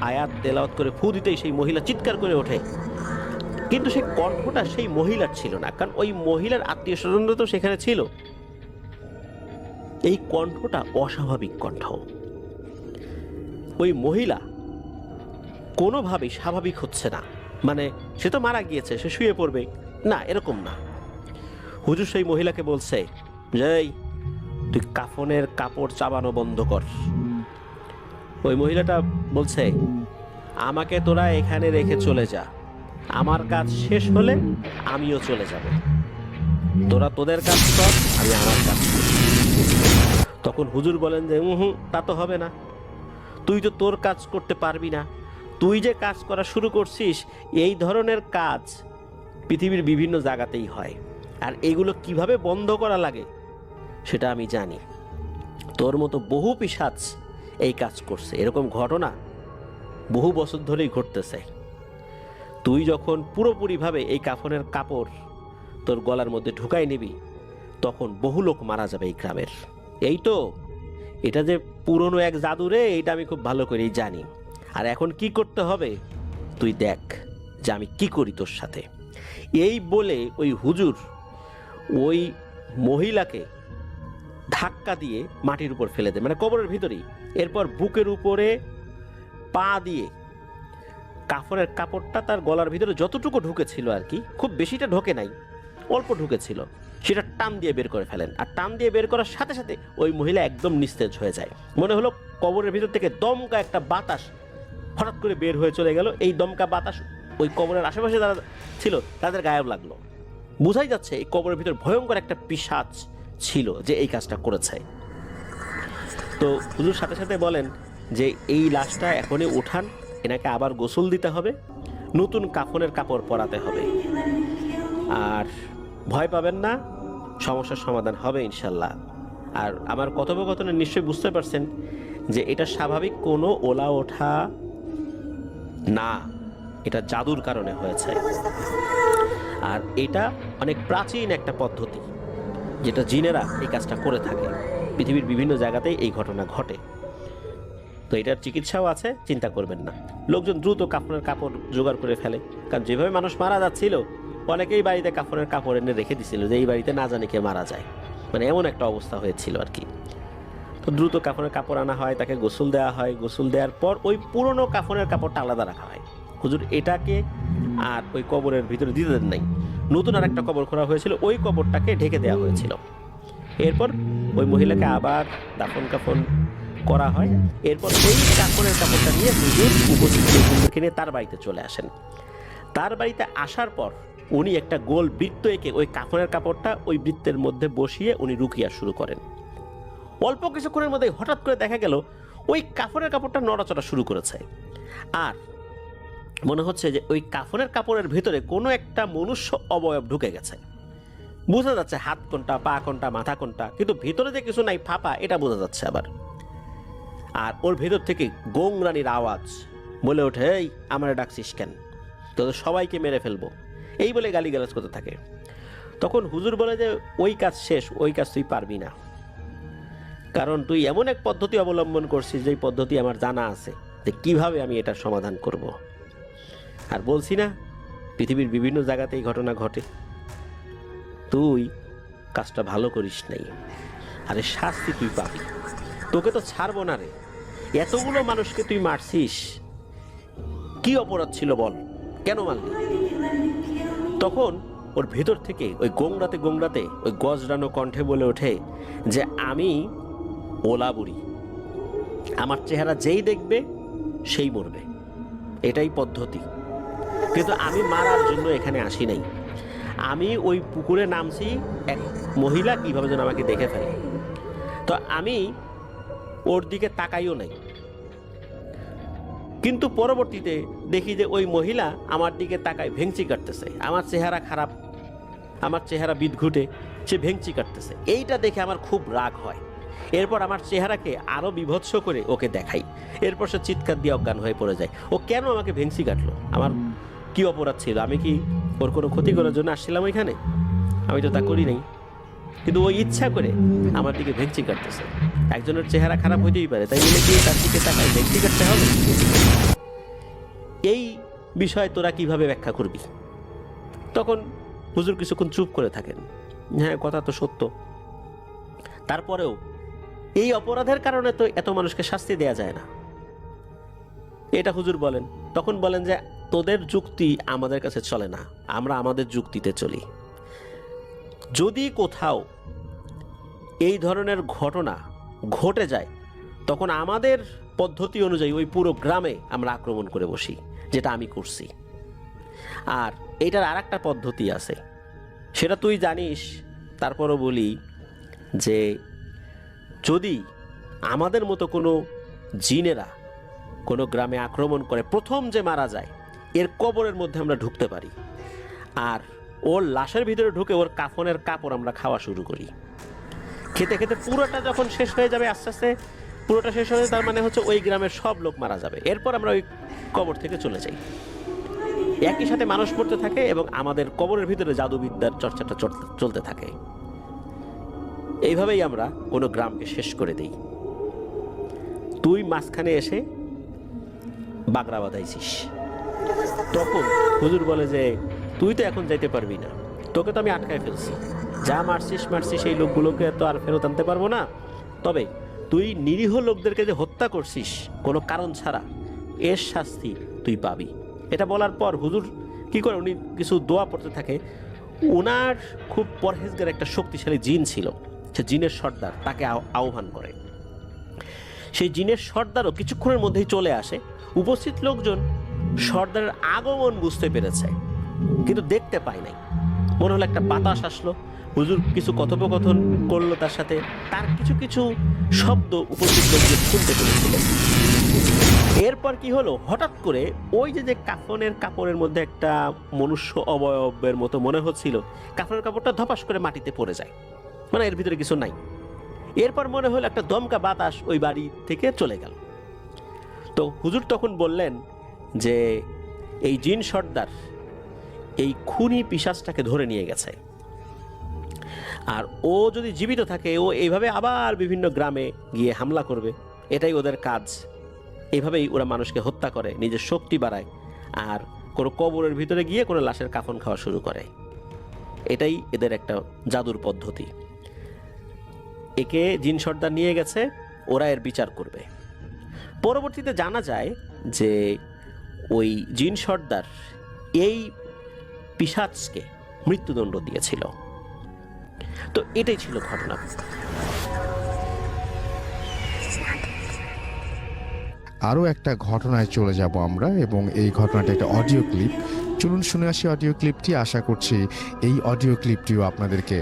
আয়াত তেলাওয়াত করে ফু দিতেই সেই মহিলা চিৎকার করে ওঠে। কিন্তু সেই কণ্ঠটা সেই মহিলার ছিল না, কারণ ওই মহিলার আত্মীয় স্বজনরা তো সেখানে ছিল। এই কণ্ঠটা অস্বাভাবিক কণ্ঠ। ওই মহিলা কোনোভাবেই স্বাভাবিক হচ্ছে না, মানে সে তো মারা গিয়েছে, সে শুয়ে পড়বে না, এরকম না। হুজুর সেই মহিলাকে বলছে, এই তুই কাফনের কাপড় চাবানো বন্ধ কর। ওই মহিলাটা বলছে, আমাকে তোরা এখানে রেখে চলে যা, আমার কাজ শেষ হলে আমিও চলে যাব, তোরা তোদের কাজ কর, আমি আমার কাজ করি। তখন হুজুর বলেন যে তা তো হবে না, তুই তো তোর কাজ করতে পারবি না, তুই যে কাজ করা শুরু করছিস এই ধরনের কাজ পৃথিবীর বিভিন্ন জায়গাতেই হয়, আর এগুলো কিভাবে বন্ধ করা লাগে সেটা আমি জানি। তোর মতো বহু পিশাচ এই কাজ করছে, এরকম ঘটনা বহু বছর ধরেই ঘটতেছে। তুই যখন পুরোপুরিভাবে এই কাফনের কাপড় তোর গলার মধ্যে ঢুকাই নিবি, তখন বহু লোক মারা যাবে এই গ্রামের। এই তো, এটা যে পুরনো এক জাদু রে, এটা আমি খুব ভালো করেই জানি। আর এখন কি করতে হবে তুই দেখ যে আমি কি করি তোর সাথে। এই বলে ওই হুজুর ওই মহিলাকে ধাক্কা দিয়ে মাটির উপর ফেলে দেয়, মানে কবরের ভিতরেই। এরপর বুকের উপরে পা দিয়ে কাফনের কাপড়টা তার গলার ভিতরে যতটুকু ঢুকেছিল আর কি, খুব বেশিটা ঢোকে নাই, অল্প ঢুকেছিল, সেটা টান দিয়ে বের করে ফেলেন। আর টান দিয়ে বের করার সাথে সাথে ওই মহিলা একদম নিস্তেজ হয়ে যায়। মনে হলো কবরের ভিতর থেকে দমকা একটা বাতাস হঠাৎ করে বের হয়ে চলে গেল। এই দমকা বাতাস ওই কবরের আশেপাশে যারা ছিল তাদের গায়েব লাগলো। বোঝাই যাচ্ছে এই কবরের ভিতর ভয়ঙ্কর একটা পিশাচ ছিল যে এই কাজটা করেছে। তো হুজুর সাথে সাথে বলেন যে এই লাশটা এখনই উঠান, এনাকে আবার গোসল দিতে হবে, নতুন কাফনের কাপড় পরাতে হবে, আর ভয় পাবেন না, সমস্যার সমাধান হবে ইনশাল্লাহ। আর আমার কথোপকথনে নিশ্চয়ই বুঝতে পারছেন যে এটা স্বাভাবিক কোনো ওলা ওঠা না, এটা জাদুর কারণে হয়েছে। আর এটা অনেক প্রাচীন একটা পদ্ধতি যেটা জিনেরা এই কাজটা করে থাকে, পৃথিবীর বিভিন্ন জায়গাতেই এই ঘটনা ঘটে। তো এটার চিকিৎসাও আছে, চিন্তা করবেন না। লোকজন দ্রুত কাফনের কাপড় জোগাড় করে ফেলে, কারণ যেভাবে মানুষ মারা যাচ্ছিল অনেকেই বাড়িতে কাফনের কাপড় এনে রেখে দিছিল যে এই বাড়িতে না জানি কে মারা যায়। মানে এমন একটা অবস্থা হয়েছিল আর কি। তো দ্রুত কাফনের কাপড় আনা হয়, তাকে গোসল দেওয়া হয়, গোসল দেওয়ার পর ওই পুরনো কাফনের কাপড়টা আলাদা রাখা হয়। হুজুর এটাকে আর ওই কবরের ভিতরে দিতে দেন নাই, নতুন আর একটা কবর খোঁড়া হয়েছিল, ওই কবরটাকে ঢেকে দেওয়া হয়েছিল। এরপর ওই মহিলাকে আবার দাফন কাফন করা হয়। এরপর ওই কাফনের কাপড়টা নিয়ে হুজুর উপস্থিত লোকজনকে নিয়ে তার বাড়িতে চলে আসেন। তার বাড়িতে আসার পর উনি একটা গোল বৃত্ত এঁকে ওই কাফনের কাপড়টা ওই বৃত্তের মধ্যে বসিয়ে উনি রুকিয়া শুরু করেন। অল্প কিছুক্ষণের মধ্যে হঠাৎ করে দেখা গেল ওই কাফনের কাপড়টা নড়াচড়া শুরু করেছে, আর মনে হচ্ছে যে ওই কাফনের কাপড়ের ভিতরে কোনো একটা মনুষ্য অবয়ব ঢুকে গেছে। বোঝা যাচ্ছে হাত কোনটা, পা কোনটা, মাথা কোনটা, কিন্তু ভিতরে যে কিছু নাই ফাঁপা এটা বোঝা যাচ্ছে আবার। আর ওর ভেতর থেকে গোংরানির আওয়াজ, বলে ওঠে, এই আমারে ডাকছিস কেন, তোদের সবাইকে মেরে ফেলবো, এই বলে গালিগালাজ করতে থাকে। তখন হুজুর বলে যে ওই কাজ শেষ, ওই কাজ তুই পারবি না, কারণ তুই এমন এক পদ্ধতি অবলম্বন করছিস যেই পদ্ধতি আমার জানা আছে যে কিভাবে আমি এটার সমাধান করব। আর বলছি না পৃথিবীর বিভিন্ন জায়গাতে এই ঘটনা ঘটে, তুই কাজটা ভালো করিস নাই, আরে শাস্তি তুই পাবি, তোকে তো ছাড়বো না রে, এতগুলো মানুষকে তুই মারছিস, কি অপরাধ ছিল বল, কেন মারলি? তখন ওর ভেতর থেকে ওই গোংরাতে গোংরাতে ওই গজরানো কণ্ঠে বলে ওঠে যে আমি ওলা বুড়ি, আমার চেহারা যেই দেখবে সেই মরবে, এটাই পদ্ধতি, কিন্তু আমি মারার জন্য এখানে আসি নাই, আমি ওই পুকুরে নামছি এক মহিলা কিভাবে যেন আমাকে দেখে ফেলে, তো আমি ওর দিকে তাকাইও নাই, কিন্তু পরবর্তীতে দেখি যে ওই মহিলা আমার দিকে তাকায় ভেংচি কাটতেছে, আমার চেহারা খারাপ, আমার চেহারা বিদঘুটে, সে ভেংচি কাটতেছে, এইটা দেখে আমার খুব রাগ হয়। এরপর আমার চেহারাকে আরো বিভৎস করে ওকে দেখাই, এরপর সে চিৎকার দিয়ে অজ্ঞান হয়ে পড়ে যায়। ও কেন আমাকে ভেংচি কাটলো, আমার কি অপরাধ ছিল, আমি কি ওর কোনো ক্ষতি করার জন্য আসছিলাম ওইখানে? আমি তো তা করি নাই, কিন্তু ওই ইচ্ছা করে আমার দিকে ভেংচি কাটতেছে। একজনের চেহারা খারাপ হইতেই পারে, তাই বলে কি তার দিকে তাকায় ভেংচি কাটতে হবে? এই বিষয় তোরা কিভাবে ব্যাখ্যা করবি? তখন হুজুর কিছুক্ষণ চুপ করে থাকেন। হ্যাঁ, কথা তো সত্য, তারপরেও এই অপরাধের কারণে তো এত মানুষকে শাস্তি দেয়া যায় না, এটা হুজুর বলেন। তখন বলেন যে তোদের যুক্তি আমাদের কাছে চলে না, আমরা আমাদের যুক্তিতে চলি। যদি কোথাও এই ধরনের ঘটনা ঘটে যায় তখন আমাদের পদ্ধতি অনুযায়ী ওই পুরো গ্রামে আমরা আক্রমণ করে বসি, যেটা আমি করছি। আর এইটার আর একটা পদ্ধতি আছে, সেটা তুই জানিস, তারপরও বলি যে যদি আমাদের মতো কোনো জিনেরা কোনো গ্রামে আক্রমণ করে, প্রথম যে মারা যায় এর কবরের মধ্যে আমরা ঢুকতে পারি, আর ওর লাশের ভিতরে ঢুকে ওর কাফনের কাপড় আমরা খাওয়া শুরু করি। খেতে খেতে পুরোটা যখন শেষ হয়ে যাবে, আস্তে আস্তে পুরোটা শেষ হয়ে যাবে, তার মানে হচ্ছে ওই গ্রামের সব লোক মারা যাবে, এরপর আমরা ওই কবর থেকে চলে যাই। একই সাথে মানুষ পড়তে থাকে এবং আমাদের কবরের ভিতরে জাদুবিদ্যার চর্চাটা চলতে থাকে। এইভাবেই আমরা কোনো গ্রামকে শেষ করে দেই। তুই মাঝখানে এসে বাগড়া বাঁধাইছিস। তখন হুজুর বলে যে তুই তো এখন যাইতে পারবি না, তোকে তো আমি আটকায় ফেলছি, যা মারছিস এই লোকগুলোকে তো আর ফেরত আনতে পারবো না, তবে তুই নিরীহ লোকদেরকে যে হত্যা করছিস কোনো কারণ ছাড়া, এর শাস্তি তুই পাবি। এটা বলার পর হুজুর কি করে, উনি কিছু দোয়া পড়তে থাকে। ওনার খুব পরহেজগার একটা শক্তিশালী জিন ছিল, সে জিনের সর্দার তাকে আহ্বান করে। সেই জিনের সর্দারও কিছুক্ষণের মধ্যেই চলে আসে। উপস্থিত লোকজন সর্দারের আগমন বুঝতে পেরেছে, কিন্তু দেখতে পায় নাই। মনে হলো একটা বাতাস আসলো, হুজুর কিছু কথোপকথন করলো তার সাথে, তার কিছু কিছু শব্দ উপস্থিত লোকজন শুনতে পেরেছিলেন। এরপর কি হলো, হঠাৎ করে ওই যে কাফনের কাপড়ের মধ্যে একটা মনুষ্য অবয়বের মতো মনে হচ্ছিল, কাফনের কাপড়টা ধপাস করে মাটিতে পড়ে যায়, মানে এর ভিতরে কিছু নাই। এরপর মনে হলো একটা দমকা বাতাস ওই বাড়ি থেকে চলে গেল। তো হুজুর তখন বললেন যে এই জিন সর্দার এই খুনি পিশাচটাকে ধরে নিয়ে গেছে, আর ও যদি জীবিত থাকে ও এইভাবে আবার বিভিন্ন গ্রামে গিয়ে হামলা করবে, এটাই ওদের কাজ। এইভাবেই ওরা মানুষকে হত্যা করে, নিজের শক্তি বাড়ায়, আর কোনো কবরের ভিতরে গিয়ে কোনো লাশের কাফন খাওয়া শুরু করে। এটাই এদের একটা জাদুর পদ্ধতি। একে জিন সর্দার নিয়ে গেছে, ওরা এর বিচার করবে। পরবর্তীতে জানা যায় যে ওই জিন সর্দার এই পিশাচকে মৃত্যুদণ্ড দিয়েছিল। তো এটাই ছিল ঘটনা। আরও একটা ঘটনায় চলে যাব আমরা, এবং এই ঘটনাটা একটা অডিও ক্লিপ। চলুন শুনে আসি অডিও ক্লিপটি। আশা করছি এই অডিও ক্লিপটিও আপনাদেরকে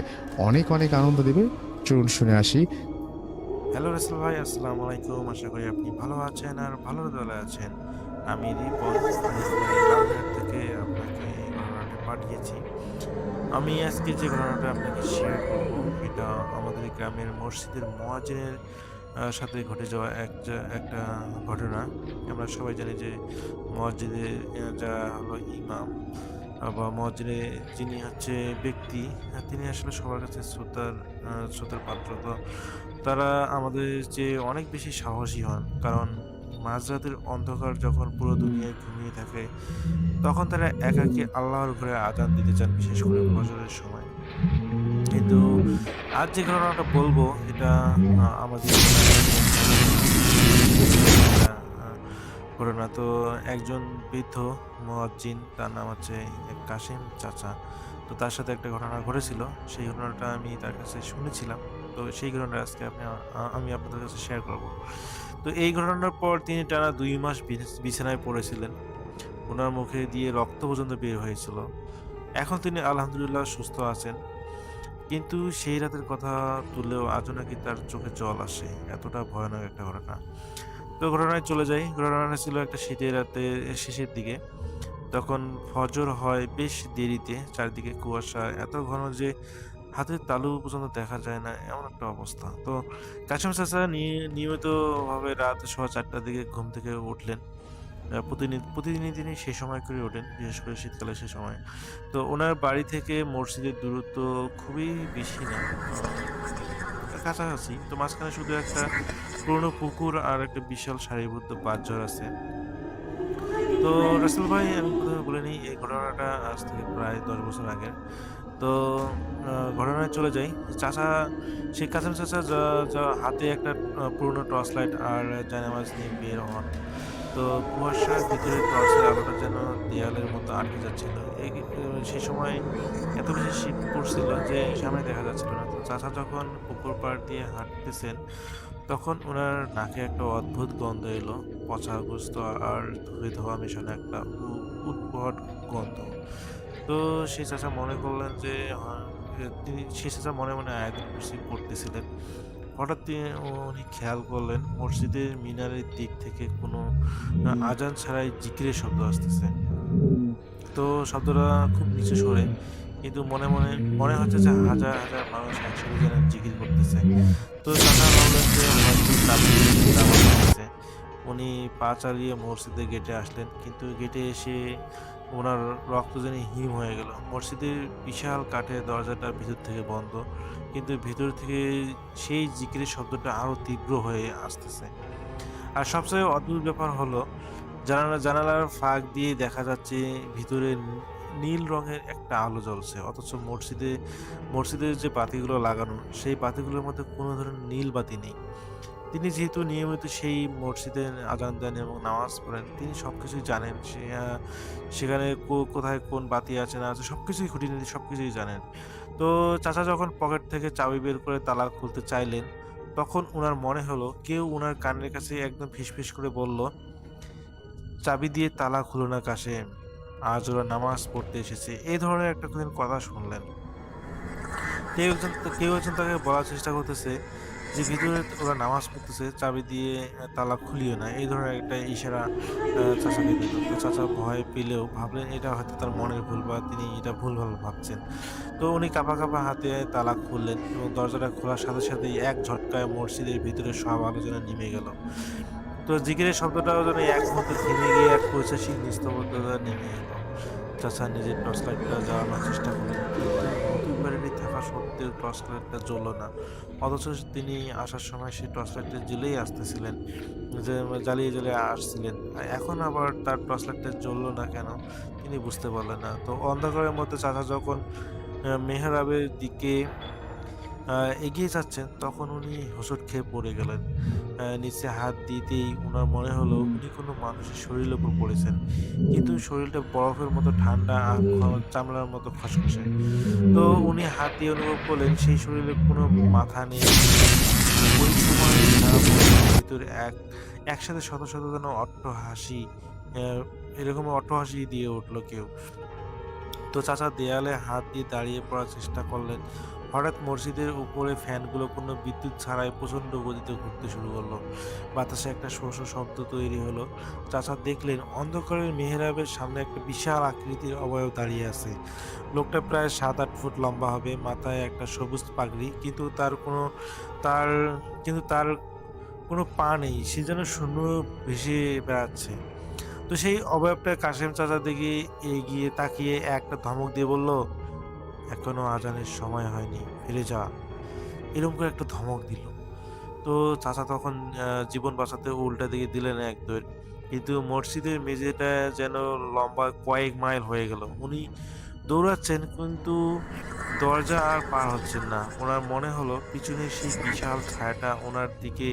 অনেক অনেক আনন্দ দেবে। চলুন শুনে আসি। হ্যালো রাসেল ভাই, আসসালামু আলাইকুম। আশা করি আপনি ভালো আছেন আর ভালো দলে আছেন। আমি রিপন লালহাট থেকে আপনাকে এই ঘটনাটা পাঠিয়েছি। আমি আজকে যে ঘটনাটা আপনাকে শেয়ার করব, এটা আমাদের গ্রামের মসজিদের মুয়াজ্জিনের সাথে ঘটে যাওয়া একটা ঘটনা। আমরা সবাই জানি যে মসজিদে যা হলো ইমাম বা মসজিদে যিনি হচ্ছে ব্যক্তি, তিনি আসলে সবার কাছে শ্রদ্ধার পাত্র। তো তারা আমাদের যে অনেক বেশি সাহসী হন, কারণ মাঝরাতের অন্ধকার যখন পুরো দুনিয়ায় ঘুমিয়ে থাকে, তখন তারা একাকী আল্লাহর ঘরে আজান দিতে চান, বিশেষ করে ফজরের সময়। কিন্তু আজ যে ঘটনাটা বলবো, এটা আমাদের ঘটনা। তো একজন বৃদ্ধ মুয়াজ্জিন, তার নাম হচ্ছে কাসিম চাচা। তো তার সাথে একটা ঘটনা ঘটেছিল, সেই ঘটনাটা আমি তার কাছে শুনেছিলাম। তো সেই ঘটনাটা আজকে আমি আপনাদের কাছে শেয়ার করব। তো এই ঘটনার পর তিনি টানা 2 মাস বিছানায় পড়েছিলেন। ওনার মুখে দিয়ে রক্ত পর্যন্ত বের হয়েছিল। এখন তিনি আলহামদুলিল্লাহ সুস্থ আছেন, কিন্তু সেই রাতের কথা তুললেও আজও নাকি তার চোখে জল আসে, এতটা ভয়ানক একটা ঘটনা। তো ঘটনায় চলে যাই। ঘটনাটা ছিল একটা শীতের রাতে শেষের দিকে। তখন ফজর হয় বেশ দেরিতে, চারিদিকে কুয়াশা এত ঘন যে হাতের তালু পর্যন্ত দেখা যায় না, এমন একটা অবস্থা। তো কাসিম চাচা নিয়মিতভাবে রাত 4:15টার দিকে ঘুম থেকে উঠলেন। প্রতিদিনই তিনি সে সময় করে ওঠেন, বিশেষ করে শীতকালে সে সময়। তো ওনার বাড়ি থেকে মসজিদের দূরত্ব খুবই বেশি না, কাছাকাছি। তো মাঝখানে শুধু একটা পুরনো পুকুর আর একটা বিশাল সারিবদ্ধ বাঁশঝড় আছে। তো রাসেল ভাই, আমি প্রথমে বলে নিই, এই ঘটনাটা আজ থেকে প্রায় 10 বছর আগের। তো ঘটনায় চলে যাই। চাচা, শেখ কাসেম চাচা হাতে একটা পুরনো টর্চ লাইট আর জায়নামাজ নিয়ে বের হন। তো কুয়াশার ভিতরে টর্চের আলোটা যেন দেয়ালের মতো আটকে যাচ্ছিল। সেই সময় এত বেশি শীত পড়ছিল যে সামনে দেখা যাচ্ছিল না। তো চাচা যখন পুকুর পাড় দিয়ে হাঁটতেছেন, তখন ওনার নাকে একটা অদ্ভুত গন্ধ এলো, পচাগ্রস্ত আর ধুয়ে ধোয়া মেশানো একটা উদ্ভট গন্ধ। তো সে চাচা মনে করলেন যে সে চাচা মনে মনে আয়াতুল কুরসি পড়তেছিলেন। হঠাৎ উনি খেয়াল করলেন মসজিদের মিনারের দিক থেকে কোনো আজান ছাড়াই জিকিরের শব্দ আসতেছে। তো শব্দটা খুব নিচু সরে, কিন্তু মনে হচ্ছে যে হাজার হাজার মানুষ একসাথে যেন জিকির করতেছে। তো চাচা ভাবলেন যে হয়তো তাবলীগের আওয়াজ আসছে। উনি পা চালিয়ে মসজিদের গেটে আসলেন, কিন্তু গেটে এসে ওনার রক্ত যেন হিম হয়ে গেল। মসজিদের বিশাল কাঠের দরজাটা ভিতর থেকে বন্ধ, কিন্তু ভিতর থেকে সেই জিকিরের শব্দটা আরো তীব্র হয়ে আসতেছে। আর সবচেয়ে অদ্ভুত ব্যাপার হলো, জানালার ফাঁক দিয়ে দেখা যাচ্ছে ভিতরে নীল রঙের একটা আলো জ্বলছে, অথচ মসজিদের যে বাতিগুলো লাগানো, সেই বাতিগুলোর মধ্যে কোনো ধরনের নীল বাতি নেই। তিনি যেহেতু নিয়মিত সেই মসজিদে আজান দেন এবং নামাজ পড়েন, তিনি সবকিছুই জানেন। সেখানে কোথায় কোন বাতি আছে না আছে সবকিছুই, খুঁটিনাটি সবকিছুই জানেন। তো চাচা যখন পকেট থেকে চাবি বের করে তালা খুলতে চাইলেন, তখন ওনার মনে হলো কেউ ওনার কানের কাছে একদম ফিসফিস করে বলল, চাবি দিয়ে তালা খুলো না কাশেম, আজ ওরা নামাজ পড়তে এসেছে। এই ধরনের একটা কথা শুনলেন। কেউ একজন তাকে বলার চেষ্টা করতেছে যে ভিতরে ওরা নামাজ পড়তেছে, চাবি দিয়ে তালা খুলিও না, এই ধরনের একটা ইশারা চাচাকে দিল। তো চাচা ভয় পেলেও ভাবলেন এটা হয়তো তার মনের ভুল বা তিনি এটা ভুলভাল ভাবছেন। তো উনি কাঁপা কাঁপা হাতে তালা খুললেন এবং দরজাটা খোলার সাথে সাথেই এক ঝটকায় মসজিদের ভিতরে সব আলোচনা নেমে গেল। তো জিকিরের শব্দটাও যেন এক মুহূর্তে থেমে গিয়ে এক পৈশাচিক নিস্তব্ধতা নেমে এলো। চাচা নিজের টর্চ লাইটটা জ্বালানোর চেষ্টা করলেন, কিন্তু ব্যাটারি থাকা সত্ত্বেও টর্চ লাইটটা জ্বলল না। অথচ তিনি আসার সময় সেই টর্চ লাইটটা জ্বালিয়ে আসছিলেন। এখন আবার তার টর্চ লাইটটা জ্বললো না কেন, তিনি বুঝতে পারলেন না। তো অন্ধকারের মধ্যে চাচা যখন মেহরাবের দিকে এগিয়ে যাচ্ছেন, তখন উনি হোঁচট খেয়ে পড়ে গেলেন। নিচে হাত দিতেই উনার মনে হলো উনি কোনো মানুষের শরীরের উপর পড়েছেন, কিন্তু শরীরটা বরফের মতো ঠান্ডা আর চামড়ার মতো খসখসে। তো উনি হাত দিয়ে অনুভব করলেন সেই শরীরে কোনো মাথা নেই। ওই সময় সারা মনের ভিতরে একসাথে শত শত যেন অট্টহাসি, এরকম অট্টহাসি দিয়ে উঠলো কেউ। তো চাচা দেয়ালে হাত দিয়ে দাঁড়িয়ে পড়ার চেষ্টা করলেন। হঠাৎ মসজিদের উপরে ফ্যানগুলো কোনো বিদ্যুৎ ছাড়াই প্রচণ্ড গতিতে ঘুরতে শুরু করলো। বাতাসে একটা শো শো শব্দ তৈরি হলো। চাচা দেখলেন অন্ধকারের মেহরাবের সামনে একটা বিশাল আকৃতির অবয়ব দাঁড়িয়ে আছে। লোকটা প্রায় 7-8 ফুট লম্বা হবে, মাথায় একটা সবুজ পাগড়ি, তার তার কোনো পা নেই, সে যেন শূন্য ভেসে বেড়াচ্ছে। তো সেই অবয়বটা কাশেম চাচা দিকে এগিয়ে তাকিয়ে একটা ধমক দিয়ে বলল, এখনো আজানের সময় হয়নি, ফিরে যা। এরকম করে একটা ধমক দিল। তো চাচা তখন জীবন বাঁচাতে উল্টা দিকে দিলেন এক দৌড়। কিন্তু মসজিদের মেঝেটা যেন লম্বা কয়েক মাইল হয়ে গেল। উনি দৌড়াচ্ছেন, কিন্তু দরজা আর পার হচ্ছেন না। ওনার মনে হলো পিছনের সেই বিশাল ছায়াটা ওনার দিকে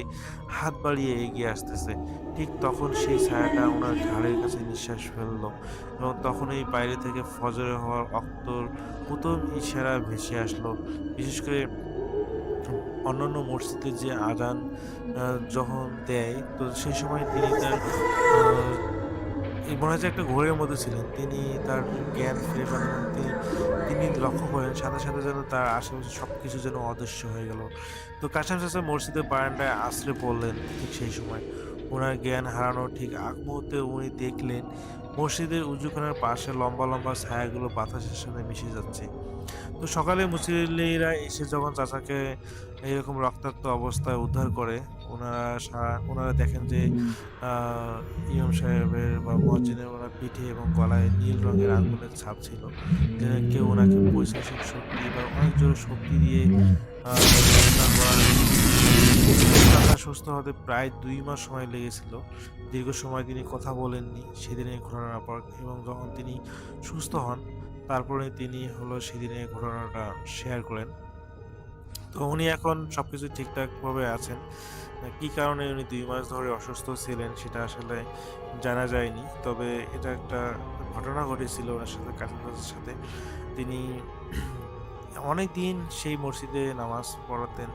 হাত বাড়িয়ে এগিয়ে আসতেছে। ঠিক তখন সেই ছায়াটা ওনার ঘাড়ের কাছে নিঃশ্বাস ফেললো, এবং তখনই বাইরে থেকে ফজর হওয়ার অক্তর প্রথম ইশারা ভেসে আসলো। বিশেষ করে অন্যান্য মসজিদে যে আজান যখন দেয়, তো সেই সময় তিনি তার এই মনে হচ্ছে একটা ঘোরের মধ্যে ছিলেন। তিনি তার জ্ঞান ফিরে পান এবং তিনি লক্ষ্য করেন সাথে সাথে যেন তার আশেপাশে সবকিছু যেন অদৃশ্য হয়ে গেল। তো কাসেম চাচা মসজিদের বারান্দায় আছড়ে পড়লেন। ঠিক সেই সময় ওনার জ্ঞান হারানোর ঠিক আগ মুহূর্তে উনি দেখলেন মসজিদের উজুখানার পাশে লম্বা লম্বা ছায়াগুলো বাতাসের সাথে মিশে যাচ্ছে। তো সকালে মুসল্লিরা এসে যখন চাচাকে এরকম রক্তাক্ত অবস্থায় উদ্ধার করে, ওনারা দেখেন যে ইমাম সাহেবের বা মুয়াজ্জিনের ওনার পিঠে এবং গলায় নীল রঙের আঙ্গুলের ছাপ ছিল। যেন কেউ ওনাকে পৈশাচিক শক্তি বা অনেক জোর শক্তি দিয়ে উদ্ধার করার। চাচা সুস্থ হতে প্রায় 2 মাস সময় লেগেছিল। দীর্ঘ সময় তিনি কথা বলেননি সেদিনের ঘটনার পর, এবং যখন তিনি সুস্থ হন তারপরে তিনি সেদিনের ঘটনাটা শেয়ার করেন। তো উনি এখন সবকিছু ঠিকঠাকভাবে আছেন। কি কারণে উনি 2 মাস ধরে অসুস্থ ছিলেন সেটা আসলে জানা যায়নি। তবে এটা একটা ঘটনা ঘটেছিল ওনার সাথে, কাসেম চাচার সাথে। তিনি অনেকদিন সেই মসজিদে নামাজ পড়াতেন।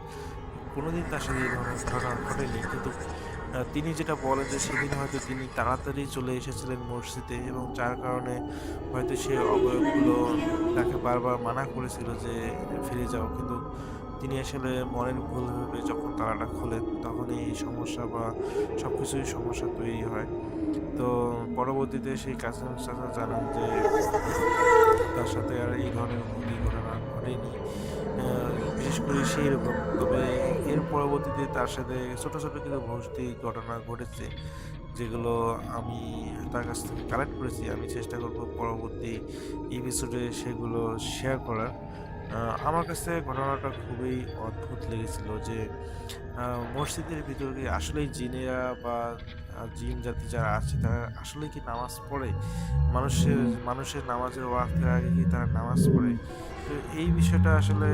কোনোদিন তার সাথে এই ধরনের ঘটনা ঘটেনি। কিন্তু তিনি যেটা বলেন যে সেদিন হয়তো তিনি তাড়াতাড়ি চলে এসেছিলেন মসজিদে, এবং যার কারণে হয়তো সে অবয়বগুলো তাকে বারবার মানা করেছিল যে ফিরে যাও। কিন্তু তিনি আসলে মনের ভুল ভেবে যখন তালাটা খোলেন তখনই এই সমস্যা বা সবকিছুই সমস্যা তৈরি হয়। তো পরবর্তীতে সেই কাসেম চাচা জানান যে তার সাথে আর এই ধরনের ভুল ঘটনা ঘটেনি। বিশেষ করে সেইরকম। তবে এর পরবর্তীতে তার সাথে ছোট ছোট কিছু ভৌতিক ঘটনা ঘটেছে, যেগুলো আমি তার কাছ থেকে কালেক্ট করেছি। আমি চেষ্টা করব পরবর্তী এপিসোডে সেগুলো শেয়ার করার। আমার কাছে ঘটনাটা খুবই অদ্ভুত লেগেছিল যে মসজিদের ভিতরে কি আসলেই জিনেরা বা জিন জাতি যারা আছে তারা আসলেই কি নামাজ পড়ে? মানুষের নামাজের ওয়াক্তের আগে কি তারা নামাজ পড়ে? তো এই বিষয়টা আসলে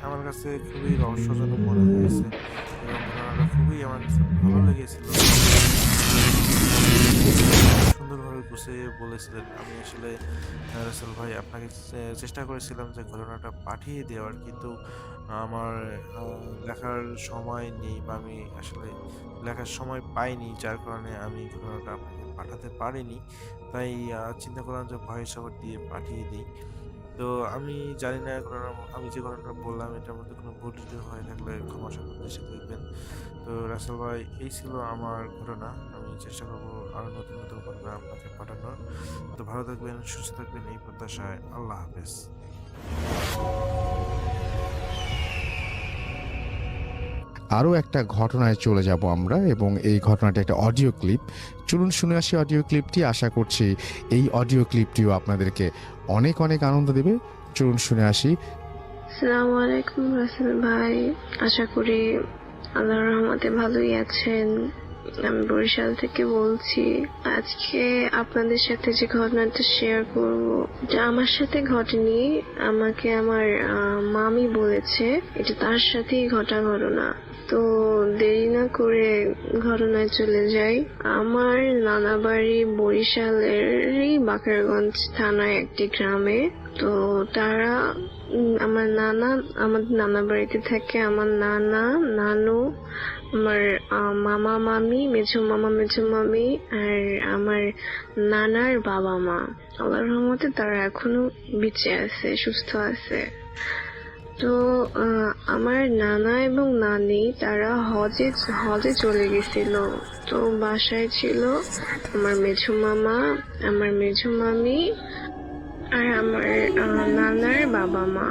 আমার কাছে খুবই রহস্যজনক মনে হয়েছে, এবং ঘটনাটা খুবই আমার কাছে ভালো লেগেছিল। সুন্দরভাবে গুছিয়ে বলেছিলেন। আমি আসলে রাসেল ভাই আপনাকে চেষ্টা করেছিলাম যে ঘটনাটা পাঠিয়ে দেওয়ার, কিন্তু আমার লেখার সময় নেই, বা আমি আসলে লেখার সময় পাইনি, যার কারণে আমি ঘটনাটা আপনাকে পাঠাতে পারিনি। তাই চিন্তা করলাম যে ভয়েস ওভার দিয়ে পাঠিয়ে দিই। তো আমি জানি না আমি যে ঘটনাটা বললাম এটার মধ্যে কোনো ভুল ত্রুটি হয়ে থাকলে ক্ষমা সুন্দর দৃষ্টিতে দেখবেন। তো রাসেল ভাই, এই ছিল আমার ঘটনা। আমি চেষ্টা করবো আরো নতুন নতুন ঘটনা আপনাকে পাঠানোর। তো ভালো থাকবেন, সুস্থ থাকবেন, এই প্রত্যাশায়। আল্লাহ হাফেজ। আরও একটা ঘটনায় চলে যাব আমরা, এবং এই ঘটনাটা একটা অডিও ক্লিপ। চলুন শুনে আসি অডিও ক্লিপটি। আশা করছি এই অডিও ক্লিপটিও আপনাদেরকে অনেক অনেক আনন্দ দেবে। চলুন শুনে আসি। আসসালামু আলাইকুম রাসেল ভাই, আশা করি আল্লাহর রহমতে ভালোই আছেন। আমি বরিশাল থেকে বলছি। আজকে আপনাদের সাথে যে ঘটনাটা শেয়ার করব, এটা আমার সাথে ঘটেনি, আমাকে আমার মামি বলেছে এটা তার সাথেই ঘটা ঘটনা। তো দেরি না করে ঘটনায় চলে যাই। আমার নানা বাড়ি বরিশালেরই বাকেরগঞ্জ থানায় একটি গ্রামে। তো তারা আমাদের নানা বাড়িতে থাকে আমার নানা, নানু, আমার মামা মামি, মেঝো মামা মেঝো মামি, আর আমার নানার বাবা মা। আল্লাহর রহমতে তারা এখনো বেঁচে আছে, সুস্থ আছে। তো আমার নানা এবং নানি তারা হজে চলে গেছিল। তো বাসায় ছিল আমার মেঝো মামা, আমার মেঝো মামি আর আমার নানার বাবা মা।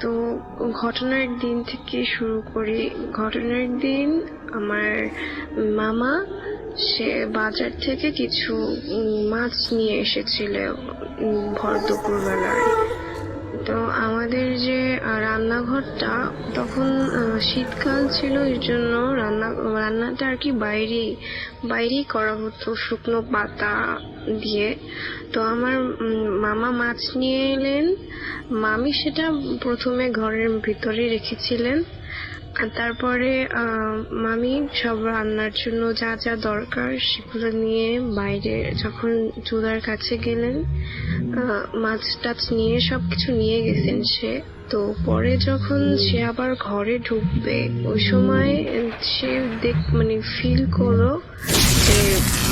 তো ঘটনার দিন থেকে শুরু করি। ঘটনার দিন আমার মামা সে বাজার থেকে কিছু মাছ নিয়ে এসেছিল ভর দুপুর বেলায়। তো আমাদের যে রান্নাঘরটা তখন শীতকাল ছিল, এর জন্য রান্নাটা আর কি বাইরেই করা হতো শুকনো পাতা দিয়ে। তো আমার মামা মাছ নিয়ে এলেন, মামি সেটা প্রথমে ঘরের ভিতরে রেখেছিলেন। আর তারপরে মামি সব রান্নার জন্য যা যা দরকার সেগুলো নিয়ে বাইরে যখন চুলার কাছে গেলেন, মাছ টাছ নিয়ে সবকিছু নিয়ে গেছেন সে। তো পরে যখন সে আবার ঘরে ঢুকবে ওই সময় সে ফিল করলো যে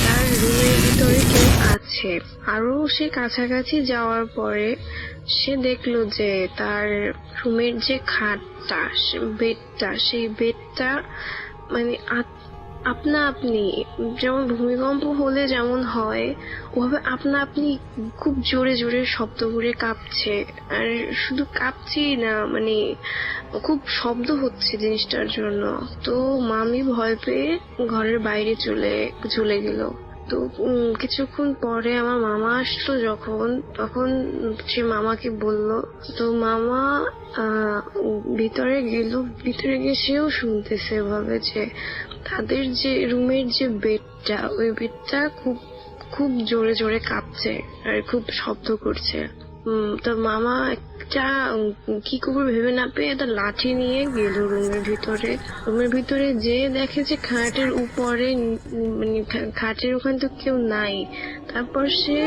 তার রুমের ভিতরে কেউ আছে। আরো সে কাছাকাছি যাওয়ার পরে সে দেখলো যে তার রুমের যে খাটটা, সেই বেডটা আপনা আপনি, যেমন ভূমিকম্প হলে যেমন হয় ওভাবে আপনা আপনি খুব জোরে জোরে শব্দ করে কাঁপছে। আর শুধু কাঁপছেই না, খুব শব্দ হচ্ছে জিনিসটার জন্য। তো মামি ভয় পেয়ে ঘরের বাইরে চলে গেল। তো কিছুক্ষণ পরে আমার মামা আসলো তখন সে মামাকে বলল। তো মামা ভিতরে গিয়ে সেও শুনতেছে ভাবে যে তাদের যে রুমের যে বেডটা, ওই বেডটা খুব খুব জোরে জোরে কাঁপছে আর খুব শব্দ করছে। তো মামা একটা কি করবে ভেবে না পেয়ে একটা লাঠি নিয়ে গেল রুমের ভিতরে যে দেখে যে খাটের উপরে খাটের ওখানে তো কেউ নাই। তারপর সে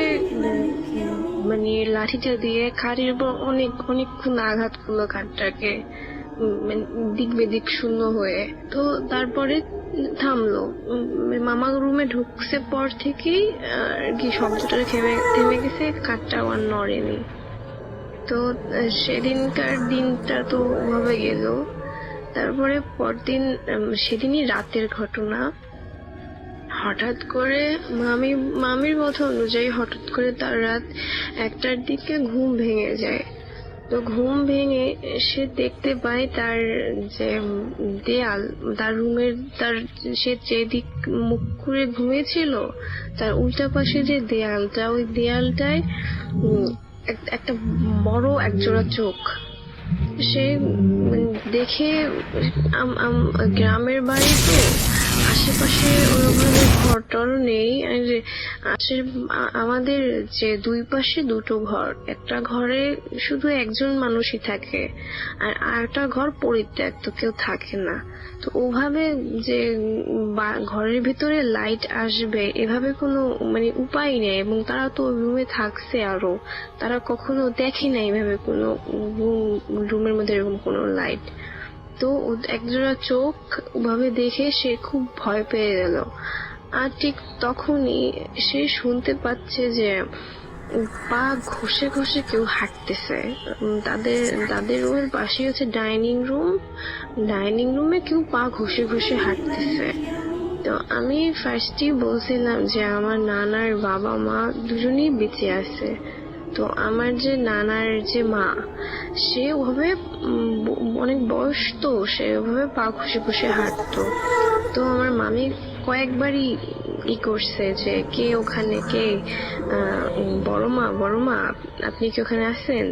লাঠিটা দিয়ে খাটের উপর অনেকক্ষণ আঘাত করলো খাটটাকে, দিক বেদিক শূন্য হয়ে। তো তারপরে থামলো। মামা রুমে ঢুকছে পর থেকেই আর কি শব্দটা থেমে গেছে, খাটটা আর নড়েনি। তো সেদিনকার দিনটা তো ওভাবে গেল। তারপরে পরদিন, সেদিনই রাতের ঘটনা, হঠাৎ করে মামির কথা অনুযায়ী হঠাৎ করে তার রাত 1টার দিকে ঘুম ভেঙে যায়। তো ঘুম ভেঙে সে দেখতে পায় তার যে দেয়াল, তার রুমের সে যেদিক মুখ করে ঘুমিয়েছিল তার উল্টা পাশে যে দেয়ালটা, ওই দেয়ালটায় একটা বড় একজোড়া চোখ। সে দেখে, গ্রামের বাড়ি তো আশেপাশে ওইভাবে ঘর টর নেই। আমাদের যে দুই পাশে দুটো ঘর, একটা ঘরে শুধু একজন মানুষই থাকে আর আরেকটা ঘর পরিত্যক্ত, কেউ থাকে না। তো ওভাবে যে ঘরের ভিতরে লাইট আসবে এভাবে কোনো উপায় নেই। এবং তারা তো রুমে থাকছে, আরো তারা কখনো দেখে না এইভাবে কোনো রুমের মধ্যে এরকম কোনো লাইট। তো একজোড়া চোখ ওভাবে দেখে সে খুব ভয় পেয়ে গেল। আর ঠিক তখনই সে শুনতে পাচ্ছে যে পা ঘষে ঘষে কেউ হাঁটতেছে। তাদের রুমের পাশে হচ্ছে ডাইনিং রুমে কেউ পা ঘষে ঘষে হাঁটতেছে। তো আমি ফার্স্টই বলছিলাম যে আমার নানার বাবা মা দুজনেই বেঁচে আছে। তো আমার যে নানার যে মা, সে ওভাবে অনেক বয়স, তো সে ওভাবে পা ঘষে ঘষে হাঁটতো। তো আমার মামি কয়েকবারই করছে যে কে ওখানে, কে বড় মা আপনি কি ওখানে আছেন।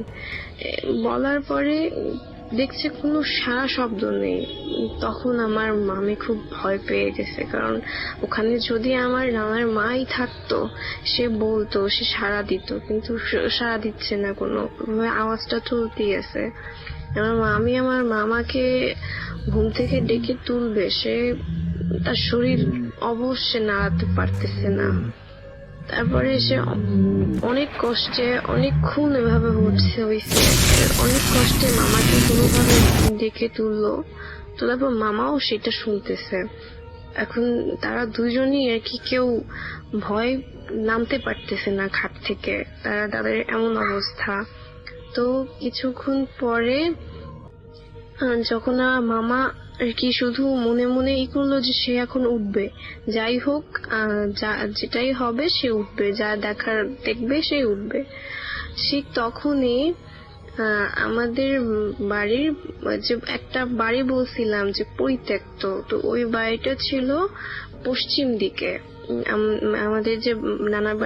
বলার পরে দেখছে কোনো সারা শব্দ নেই। তখন আমার মামি খুব ভয় পেয়ে গেছে, কারণ ওখানে যদি আমার নানার মাই থাকতো, সে বলতো, সে সাড়া দিত, কিন্তু সাড়া দিচ্ছে না, কোনো আওয়াজটা তুলতেই আছে। আমি আমার মামাকে ঘুম থেকে ডেকে তুলবে, সে তার শরীর অবশ্যই নাড়াতে পারতেছে না। তারপরে সে অনেক কষ্টে অনেকক্ষণ এভাবে হয়েছে, অনেক কষ্টে মামাকে কোনোভাবে ডেকে তুললো। তোলার পর মামাও সেটা শুনতেছে। এখন তারা দুজনই আর কি, কেউ ভয় নামতে পারতেছে না খাট থেকে, তাদের এমন অবস্থা। তো কিছুক্ষণ পরে যখন মামা আর কি শুধু মনে মনে ই করলো যে সে এখন উঠবে, যাই হোক যেটাই হবে সে উঠবে, যা দেখার দেখবে সে উঠবে। ঠিক তখনই আমাদের বাড়ির যে একটা বাড়ি বলছিলাম যে পরিত্যক্ত, তো ওই বাড়িটা ছিল পশ্চিম দিকে। আমাদের যে নানার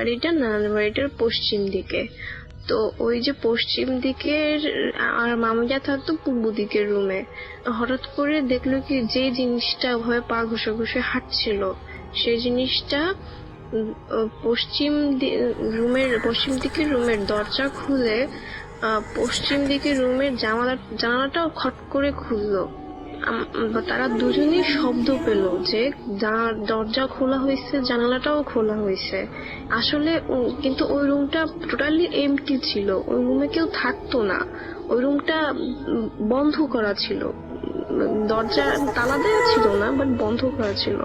বাড়িটার পশ্চিম দিকে। তো ওই যে পশ্চিম দিকের আর মামিরা থাকতো পূর্ব দিকের রুমে। হঠাৎ করে দেখলো কি, যে জিনিসটা ভয়ে পা ঘষে ঘষে হাঁটছিল, সেই জিনিসটা পশ্চিম দিকের রুমের দরজা খুলে পশ্চিম দিকের রুমের জানালাটাও খট করে খুললো। তারা দুজনেই শব্দ পেল যে দরজা খোলা হয়েছে, জানালাটাও খোলা হয়েছে। আসলে কিন্তু ওই রুমটা টোটালি এমটি ছিল, ওই রুমে কেউ থাকতো না, ওই রুমটা বন্ধ করা ছিল, দরজা তালা দেওয়া ছিল না, বাট বন্ধ করা ছিল।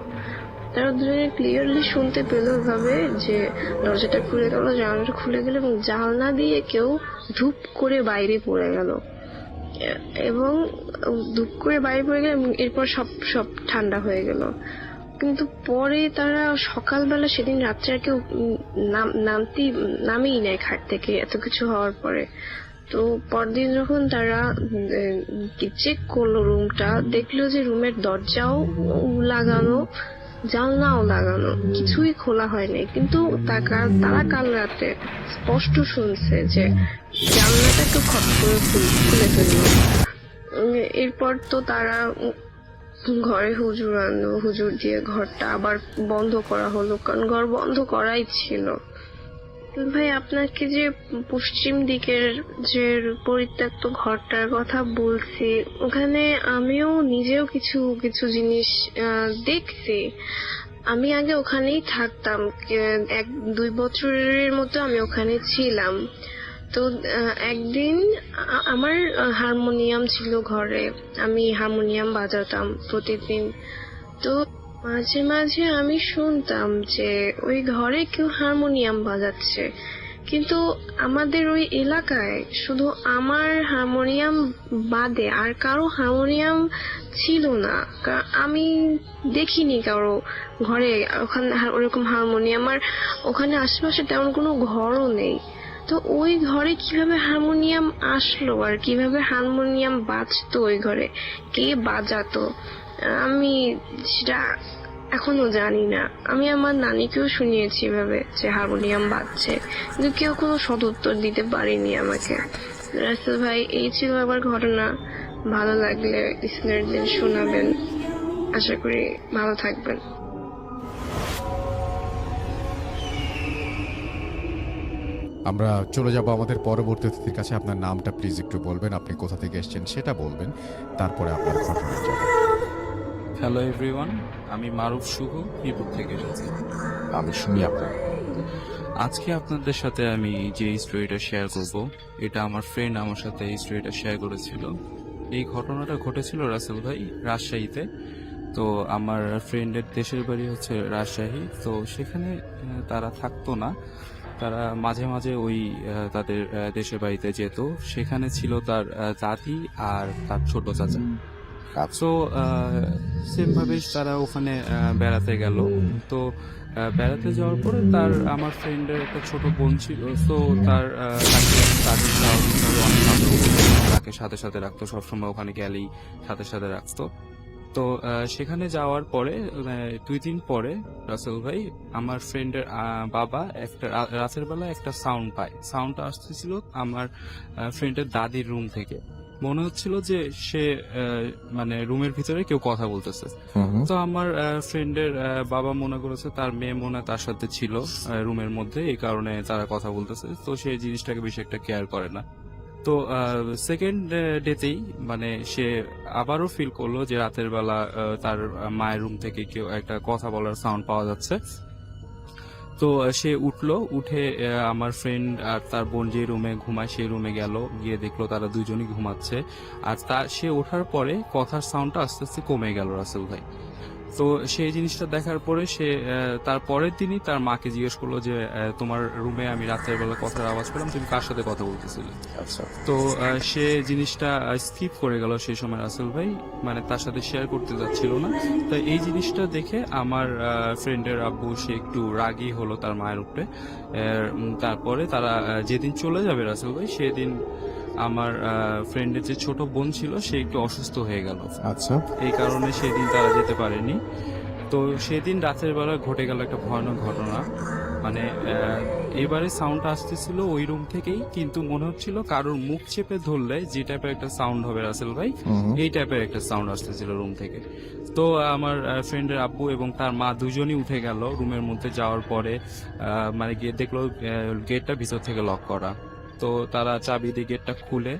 তারা দুজনে ক্লিয়ারলি শুনতে পেল এভাবে যে দরজাটা খুলে গেল, জানালাটা খুলে গেল, এবং জানলা দিয়ে কেউ ধূপ করে বাইরে পড়ে গেল, এবং ধূপ করে বাইরে পড়ে গেল। এরপর সব ঠান্ডা হয়ে গেল। কিন্তু পরে তারা সকালবেলা সেদিন রাত্রে আর কেউ নামেই নেয় খাট থেকে, এত কিছু হওয়ার পরে। তো পরদিন যখন তারা চেক করলো রুমটা, দেখলো যে রুমের দরজাও লাগানো, জানলাও লাগানো, কিছুই খোলা হয়নি। কিন্তু তারা কাল রাতে স্পষ্ট শুনছে যে জানলাটা একটু খট করে খুলে ফেললো। এরপর তো তারা ঘরে হুজুর আনলো, হুজুর দিয়ে ঘরটা আবার বন্ধ করা হলো, কারণ ঘর বন্ধ করাই ছিল। ভাই, আপনাকে যে পশ্চিম দিকের যে পরিত্যক্ত ঘরটার কথা বলছি, ওখানে আমিও নিজেও কিছু কিছু জিনিস দেখছি। আমি আগে ওখানেই থাকতাম, 1-2 বছরের মতো আমি ওখানে ছিলাম। তো একদিন আমার হারমোনিয়াম ছিল ঘরে, আমি হারমোনিয়াম বাজাতাম প্রতিদিন। তো মাঝে মাঝে আমি শুনতাম যে ওই ঘরে কেউ হারমোনিয়াম বাজাচ্ছে, কিন্তু আমাদের ওই এলাকায় শুধু আমার হারমোনিয়াম বাদে আর কারো হারমোনিয়াম ছিল না। আমি দেখিনি কারো ঘরে ওখানে ওরকম হারমোনিয়াম, আর ওখানে আশেপাশে তেমন কোনো ঘরও নেই। তো ওই ঘরে কিভাবে হারমোনিয়াম আসলো, আর কিভাবে হারমোনিয়াম বাজতো ওই ঘরে, কে বাজাতো, আমি সেটা এখনো জানি না। আমি আমার নানিকেও শুনিয়েছি এভাবে যে হারমোনিয়াম বাজছে, কিন্তু কেউ কোনো সদুত্তর দিতে পারেনি আমাকে। রাসেল ভাই, এই ছিল আবার ঘটনা। ভালো লাগলে লিসনারদের শোনাবেন। আশা করি ভালো থাকবেন। আমরা চলে যাব আমাদের পরবর্তী অতিথির কাছে। আপনার নামটা প্লিজ একটু বলবেন, আপনি কোথা থেকে এসেছেন সেটা বলবেন, তারপরে আপনার ঘটনা যাবে। হ্যালো এভরিওয়ান, আমি মারুফ শুভ, মিরপুর থেকে এসেছি। আমি শুনি আপনার। আজকে আপনাদের সাথে আমি যে স্টোরিটা শেয়ার করব, এটা আমার ফ্রেন্ড আমার সাথে এই স্টোরিটা শেয়ার করেছিল। এই ঘটনাটা ঘটেছিল রাসেল ভাই রাজশাহীতে। তো আমার ফ্রেন্ডের দেশের বাড়ি হচ্ছে রাজশাহী, তো সেখানে তারা থাকতো না, তারা মাঝে মাঝে ওই তাদের দেশের বাড়িতে যেত। সেখানে ছিল তার দাদি আর তার ছোট চাচা। সো সেম ভাবে তারা ওখানে বেড়াতে গেল। তো বেড়াতে যাওয়ার পরে আমার ফ্রেন্ডের একটা ছোট বোন ছিল, তো তাকে সাথে সাথে রাখতো, সবসময় ওখানে গেলেই সাথে সাথে রাখতো। তো সেখানে যাওয়ার পরে 2 দিন পরে রাসেল ভাই, আমার ফ্রেন্ডের বাবা একটা রাতের বেলা একটা সাউন্ড পায়। সাউন্ডটা আসতেছিল আমার ফ্রেন্ডের দাদির রুম থেকে। মনে হচ্ছিল যে সে মানে রুমের ভিতরে কেউ কথা বলতেছে। তো আমার ফ্রেন্ডের বাবা মনে করেছে তার মেয়ে মনে হয় তার সাথে ছিল রুমের মধ্যে, এই কারণে তারা কথা বলতেছে। তো সেই জিনিসটাকে বেশি একটা কেয়ার করে না। তো সেকেন্ড ডেতেই মানে সে আবারও ফিল করলো যে রাতের বেলা তার মায়ের রুম থেকে কেউ একটা কথা বলার সাউন্ড পাওয়া যাচ্ছে। তো সে উঠলো, উঠে আমার ফ্রেন্ড আর তার বোন যে রুমে ঘুমায় সেই রুমে গেল, গিয়ে দেখলো তারা দুজনই ঘুমাচ্ছে। আর সে ওঠার পরে কথার সাউন্ডটা আস্তে আস্তে কমে গেল রাসেল ভাই। তো সেই জিনিসটা দেখার পরে সে তার পরের দিনই তার মাকে জিজ্ঞেস করলো যে তোমার রুমে আমি রাতের বেলা কথার আওয়াজ পেলাম, তুমি কার সাথে কথা বলতেছিলে? আচ্ছা, তো সে জিনিসটা স্কিপ করে গেল সেই সময় রাসেল ভাই, মানে তার সাথে শেয়ার করতে যাচ্ছিল না। তো এই জিনিসটা দেখে আমার ফ্রেন্ডের আব্বু সে একটু রাগী হলো তার মায়ের উপরে। তারপরে তারা যেদিন চলে যাবে রাসেল ভাই, সেদিন আমার ফ্রেন্ডের যে ছোট বোন ছিল সে একটু অসুস্থ হয়ে গেল। আচ্ছা, এই কারণে সেদিন তারা যেতে পারেনি। তো সেদিন রাতের বেলা ঘটে গেল একটা ভয়ানক ঘটনা। মানে এবারে সাউন্ডটা আসতেছিল ওই রুম থেকেই, কিন্তু মনে হচ্ছিল কারোর মুখ চেপে ধরলে যে টাইপের একটা সাউন্ড হবে রাসেল ভাই, এই টাইপের একটা সাউন্ড আসতেছিল রুম থেকে। তো আমার ফ্রেন্ডের আব্বু এবং তার মা দুজনই উঠে গেল রুমের মধ্যে যাওয়ার পরে, মানে গিয়ে দেখলো গেটটা ভিতর থেকে লক করা। তো তারা চাবি দিয়ে গেটটা খুলে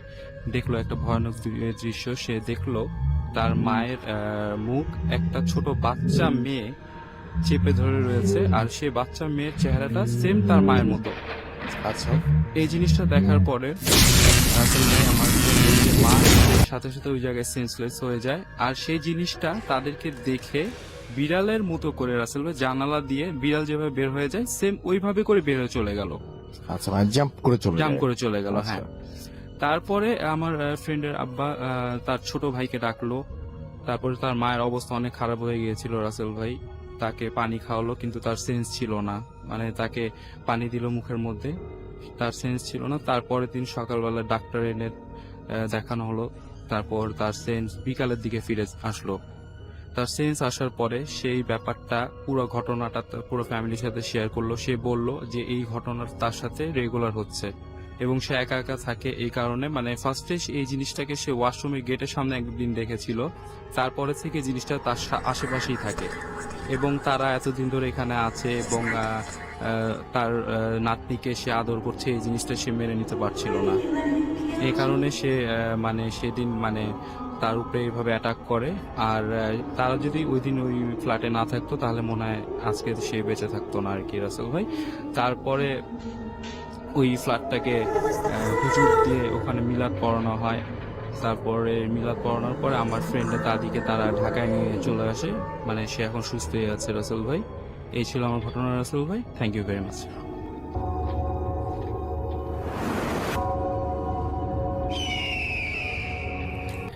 দেখলো একটা ভয়ানক দৃশ্য। সে দেখলো তার মায়ের মুখ একটা ছোট বাচ্চা মেয়ে চেপে ধরে রয়েছে, আর সে বাচ্চা মেয়ের চেহারাটা সেম তার মায়ের মতো। আচ্ছা, এই জিনিসটা দেখার পরে আসলে আমার মা সাথে সাথে ওই জায়গায় সেন্সলেস হয়ে যায়। আর সেই জিনিসটা তাদেরকে দেখে বিড়ালের মতো করে রাসেল ভাই জানালা দিয়ে বিড়াল যেভাবে বের হয়ে যায় সেম ওইভাবে করে বের হয়ে চলে গেল, আচ্ছা, মানে জাম্প করে চলে গেল। আচ্ছা। হ্যাঁ, তারপরে আমার ফ্রেন্ডের আব্বা তার ছোট ভাইকে ডাকলো। তারপরে তার মায়ের অবস্থা অনেক খারাপ হয়ে গিয়েছিল রাসেল ভাই। তাকে পানি খাওয়ালো, কিন্তু তার সেন্স ছিল না। মানে তাকে পানি দিল মুখের মধ্যে, তার সেন্স ছিল না। তারপরে দিন সকালবেলা ডাক্তার এনে দেখানো হলো। তারপর তার সেন্স বিকালের দিকে ফিরে আসলো। তার সেন্স আসার পরে সেই ব্যাপারটা পুরো ঘটনাটা পুরো ফ্যামিলির সাথে শেয়ার করলো। সে বলল যে এই ঘটনাটা তার সাথে রেগুলার হচ্ছে এবং সে একা একা থাকে। এই কারণে মানে ফার্স্টে এই জিনিসটাকে সে ওয়াশরুমের গেটের সামনে একদিন দেখেছিল, তারপরে থেকে জিনিসটা তার আশেপাশেই থাকে এবং তারা এতদিন ধরে এখানে আছে এবং তার নাতনিকে সে আদর করছে। এই জিনিসটা সে মেনে নিতে পারছিল না, এই কারণে সে মানে সেদিন মানে তার উপরে এইভাবে অ্যাটাক করে। আর তারা যদি ওই দিন ওই ফ্ল্যাটে না থাকতো তাহলে মনে হয় আজকে সে বেঁচে থাকতো না আর কি রাসেল ভাই। তারপরে ওই ফ্ল্যাটটাকে হুজুর দিয়ে ওখানে মিলাদ পড়ানো হয়। তারপরে মিলাদ পড়ানোর পরে আমার ফ্রেন্ডের দাদিকে তারা ঢাকায় নিয়ে চলে আসে, মানে সে এখন সুস্থ হয়ে আছে রাসেল ভাই। এই ছিল আমার ঘটনা রাসেল ভাই, thank you very much.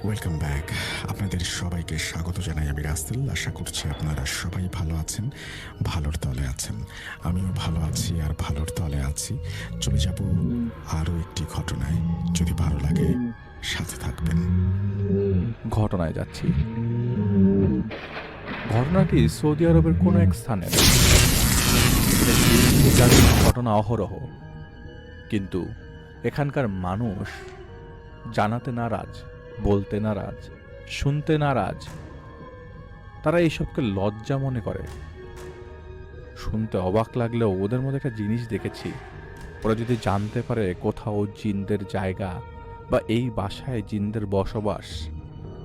Welcome back. আপনাদের সবাইকে স্বাগত জানাই আমি রাসেল। আশা করছি আপনারা সবাই ভালো আছেন, ভালোর তলে আছেন। আমিও ভালো আছি আর ভালোর তলে আছি। চলে যাব আরও একটি ঘটনায়। যদি ভালো লাগে সাথে থাকবেন। ঘটনায় যাচ্ছি। ঘটনাটি সৌদি আরবের কোনো এক স্থানের ঘটনা অহরহ, কিন্তু এখানকার মানুষ জানাতে নারাজ, বলতে নারাজ, শুনতে নারাজ। তারা এইসবকে লজ্জা মনে করে। শুনতে অবাক লাগলেও ওদের মধ্যে একটা জিনিস দেখেছি, ওরা যদি জানতে পারে কোথাও জিনদের জায়গা বা এই বাসায় জিনদের বসবাস,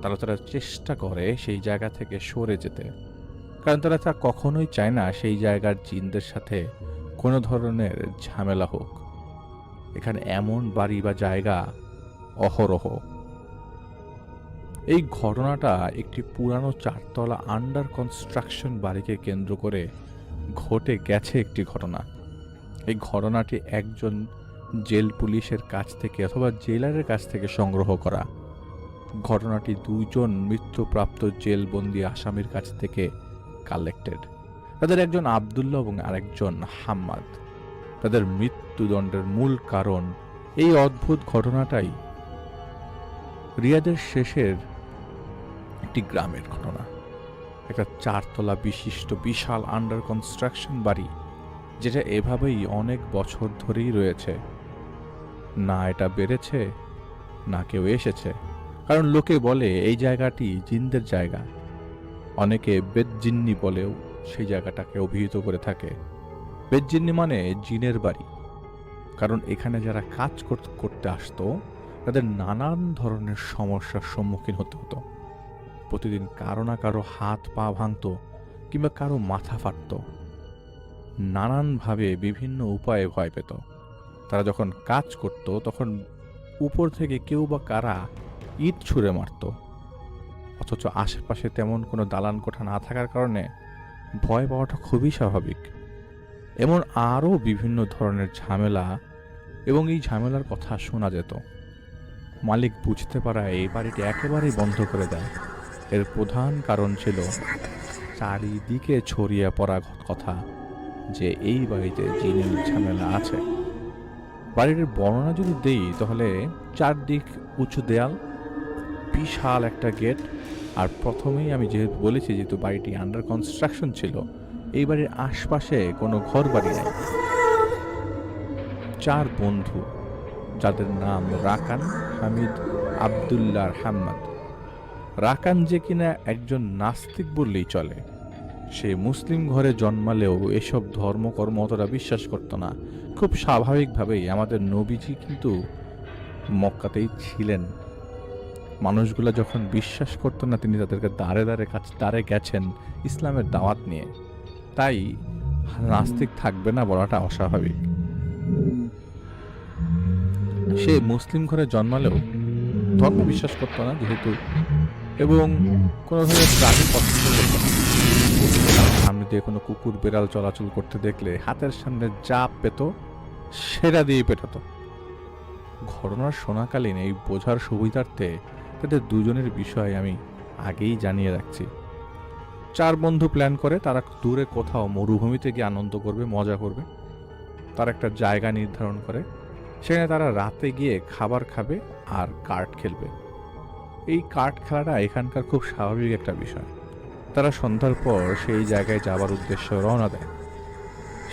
তারা চেষ্টা করে সেই জায়গা থেকে সরে যেতে। কারণ তারা তা কখনোই চায় না সেই জায়গার জিনদের সাথে কোনো ধরনের ঝামেলা হোক। এখানে এমন বাড়ি বা জায়গা অহরহ। এই ঘটনাটা একটি পুরানো 4 তলা আন্ডার কনস্ট্রাকশন বাড়িকে কেন্দ্র করে ঘটে গেছে একটি ঘটনা। এই ঘটনাটি একজন জেল পুলিশের কাছ থেকে অথবা জেলারের কাছ থেকে সংগ্রহ করা। ঘটনাটি 2 জন মৃত্যুপ্রাপ্ত জেলবন্দি আসামির কাছ থেকে কালেক্টেড। তাদের একজন আব্দুল্লাহ এবং আরেকজন হাম্মাদ। তাদের মৃত্যুদণ্ডের মূল কারণ এই অদ্ভুত ঘটনাটাই রিয়াদের শেষের একটি গ্রামের ঘটনা। একটা 4 তলা বিশিষ্ট বিশাল আন্ডার কনস্ট্রাকশন বাড়ি, যেটা এভাবেই অনেক বছর ধরেই রয়েছে। না এটা বেড়েছে, না কেউ এসেছে। কারণ লোকে বলে এই জায়গাটি জিনদের জায়গা। অনেকে বেদজিন্নি বলেও সেই জায়গাটাকে অভিহিত করে থাকে। বেদজিন্নি মানে জিনের বাড়ি, কারণ এখানে যারা কাজ করতে আসতো তাদের নানান ধরনের সমস্যার সম্মুখীন হতে হতো। প্রতিদিন কারো না কারো হাত পা ভাঙতো কিংবা কারো মাথা ফাটতো। নানানভাবে বিভিন্ন উপায়ে ভয় পেত। তারা যখন কাজ করত তখন উপর থেকে কেউ বা কারা ইট ছুঁড়ে মারত, অথচ আশেপাশে তেমন কোনো দালান কোঠা না থাকার কারণে ভয় পাওয়াটা খুবই স্বাভাবিক। এমন আরও বিভিন্ন ধরনের ঝামেলা, এবং এই ঝামেলার কথা শোনা যেত। মালিক বুঝতে পারায় এই বাড়িটি একেবারেই বন্ধ করে দেয়। এর প্রধান কারণ ছিল চারিদিকে ছড়িয়ে পড়া কথা যে এই বাড়িতে জিনের ঝামেলা আছে। বাড়িটির বর্ণনা যদি দেই তাহলে চারদিক উঁচু দেয়াল, বিশাল একটা গেট, আর প্রথমেই আমি যেহেতু বলেছি যেহেতু বাড়িটি আন্ডার কনস্ট্রাকশন ছিল, এই বাড়ির আশপাশে কোনো ঘর বাড়ি নাই। 4 বন্ধু, যাদের নাম রাকান, হামিদ, আবদুল্লাহ আর হাম্মাদ। রাকান যে কিনা একজন নাস্তিক বললেই চলে। সে মুসলিম ঘরে জন্মালেও এসব ধর্মকর্ম অতটা বিশ্বাস করত না। খুব স্বাভাবিকভাবেই আমাদের নবীজি কিন্তু মক্কাতেই ছিলেন। মানুষগুলো যখন বিশ্বাস করতো না, তিনি তাদেরকে দাঁড়ে গেছেন ইসলামের দাওয়াত নিয়ে। তাই নাস্তিক থাকবে না বলাটা অস্বাভাবিক। সে মুসলিম ঘরে জন্মালেও ধর্ম বিশ্বাস করতো না যেহেতু, এবং কোনো ধরনের প্রাণী পছন্দ করতো না। সামনে দিয়ে কোনো কুকুর বেড়াল চলাচল করতে দেখলে হাতের সামনে যা পেত সেটা দিয়ে পেটাতো। ঘটনার শোনাকালীন এই বোঝার সুবিধার্থে তাদের দুজনের বিষয় আমি আগেই জানিয়ে রাখছি। 4 বন্ধু প্ল্যান করে তারা দূরে কোথাও মরুভূমিতে গিয়ে আনন্দ করবে, মজা করবে। তারা একটা জায়গা নির্ধারণ করে, সেখানে তারা রাতে গিয়ে খাবার খাবে আর কার্ড খেলবে। এই কার্ড খেলাটা এখানকার খুব স্বাভাবিক একটা বিষয়। তারা সন্ধ্যার পর সেই জায়গায় যাবার উদ্দেশ্যে রওনা দেয়।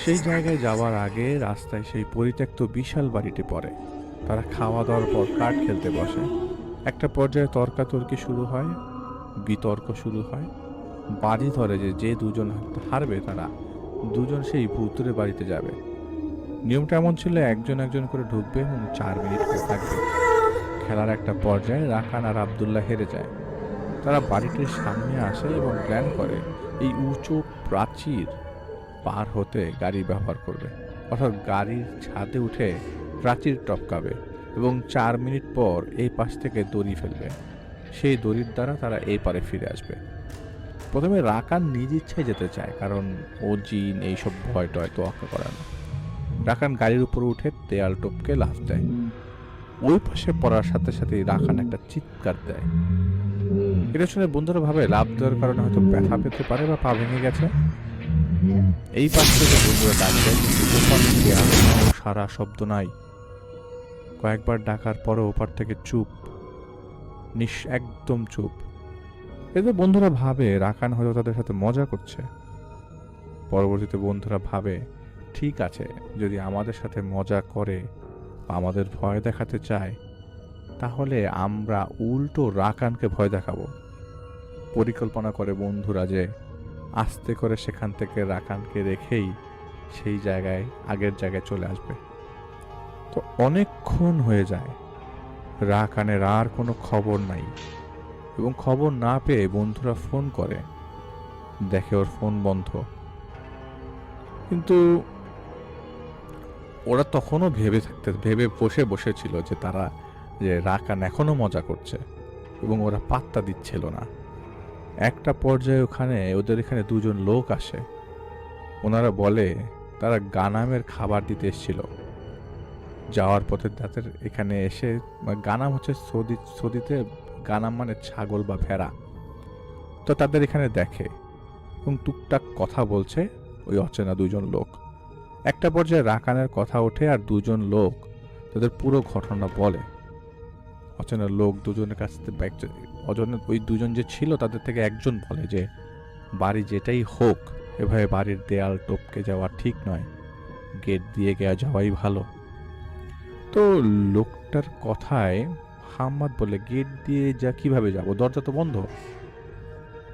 সেই জায়গায় যাওয়ার আগে রাস্তায় সেই পরিত্যক্ত বিশাল বাড়িটি পড়ে। তারা খাওয়া দাওয়ার পর কার্ড খেলতে বসে। একটা পর্যায়ে তর্কাতর্কি শুরু হয়, বিতর্ক শুরু হয়। বাজি ধরে যে দুজন হারবে তারা দুজন সেই ভূতুরে বাড়িতে যাবে। নিয়মটা এমন ছিল, একজন একজন করে ঢুকবে এবং 4 মিনিট করে থাকবে। খেলার একটা পর্যায়ে রাকান আর আবদুল্লাহ হেরে যায়। তারা বাড়িটির সামনে আসে এবং প্ল্যান করে এই উঁচু প্রাচীর পার হতে গাড়ি ব্যবহার করবে, অর্থাৎ গাড়ির ছাদে উঠে প্রাচীর টপকাবে এবং 4 মিনিট পর এই পাশ থেকে দড়ি ফেলবে। সেই দড়ির দ্বারা তারা এই পারে ফিরে আসবে। প্রথমে রাকান নিজ ইচ্ছায় যেতে চায়, কারণ ও জিন এইসব ভয় টয় তোয়াক্কা করে না। রাকান গাড়ির উপর উঠে দেয়াল টপকে লাফ দেয়। ওই পাশে পড়ার সাথে সাথেই রাকান একটা চিৎকার দেয়। এটা শুনে বন্ধুরা ভাবে লাফ দেওয়ার কারণে হয়তো ব্যথা পেতে পারে বা পা ভেঙে গেছে। এই পাশ থেকে বন্ধুরা ডাক দেয়, কিন্তু ওপার থেকে আর কোনো সারা শব্দ নাই। কয়েকবার ডাকার পরও ওপার থেকে চুপ, একদম চুপ। এতে বন্ধুরা ভাবে রাকান হয়তো তাদের সাথে মজা করছে। পরবর্তীতে বন্ধুরা ভাবে ঠিক আছে, যদি আমাদের সাথে মজা করে বা আমাদের ভয় দেখাতে চায় তাহলে আমরা উল্টো রাকানকে ভয় দেখাবো। পরিকল্পনা করে বন্ধুরা যে আস্তে করে সেখান থেকে রাকানকে রেখেই সেই জায়গায় আগের জায়গায় চলে আসবে। তো অনেকক্ষণ হয়ে যায়, রাকানের আর কোনো খবর নাই, এবং খবর না পেয়ে বন্ধুরা ফোন করে, দেখে ওর ফোন বন্ধ। কিন্তু ওরা তখনও ভেবে বসেছিল যে রাকান এখনো মজা করছে, এবং ওরা পাত্তা দিচ্ছিল না। একটা পর্যায়ে ওদের এখানে 2 জন লোক আসে। ওনারা বলে তারা গানামের খাবার দিতে এসেছিল। যাওয়ার পথে তাদের এখানে এসে, গানাম হচ্ছে সৌদিতে গানাম মানে ছাগল বা ভেড়া, তো তাদের এখানে দেখে এবং টুকটাক কথা বলছে ওই অচেনা 2 জন লোক। একটা পর্যায়ে রাকানের কথা ওঠে আর 2 জন লোক তাদের পুরো ঘটনা বলে। অচেনা লোক 2 জনের কাছ থেকে ওই 2 জন যে ছিল তাদের থেকে একজন বলে যে বাড়ি যেটাই হোক এভাবে বাড়ির দেয়াল টপকে যাওয়া ঠিক নয়, গেট দিয়ে যাওয়াই ভালো। তো লোকটার কথায় হাম্মাদ বলে, গেট দিয়ে যা কিভাবে যাব, দরজা তো বন্ধ।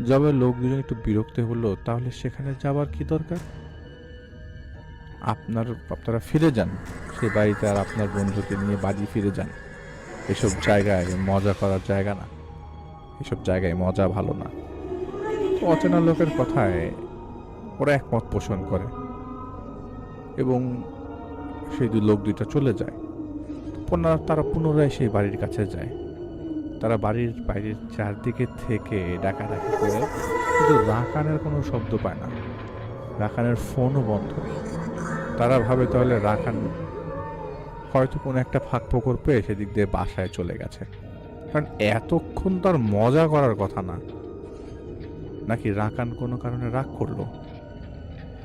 যাবে লোক দুজন একটু বিরক্ত হলো, তাহলে সেখানে যাবার কি দরকার, আপনারা ফিরে যান সে বাড়িতে, আর আপনার বন্ধুকে নিয়ে বাড়ি ফিরে যান। এসব জায়গায় মজা করার জায়গা না, এসব জায়গায় মজা ভালো না। তো অচেনা লোকের কথায় ওরা একমত পোষণ করে এবং সেই লোক দুইটা চলে যায়। তারা পুনরায় সেই বাড়ির কাছে যায়। তারা বাড়ির বাইরের চারদিকে থেকে ডাকাডাকি করে, কিন্তু রাকানের কোনো শব্দ পায় না, রাকানের ফোনও বন্ধ। তারা ভাবে তাহলে রাকান হয়তো কোনো একটা ফাঁক ফোকর পেয়ে সেদিক দিয়ে বাসায় চলে গেছে, কারণ এতক্ষণ তার মজা করার কথা না। নাকি রাকান কোনো কারণে রাগ করলো,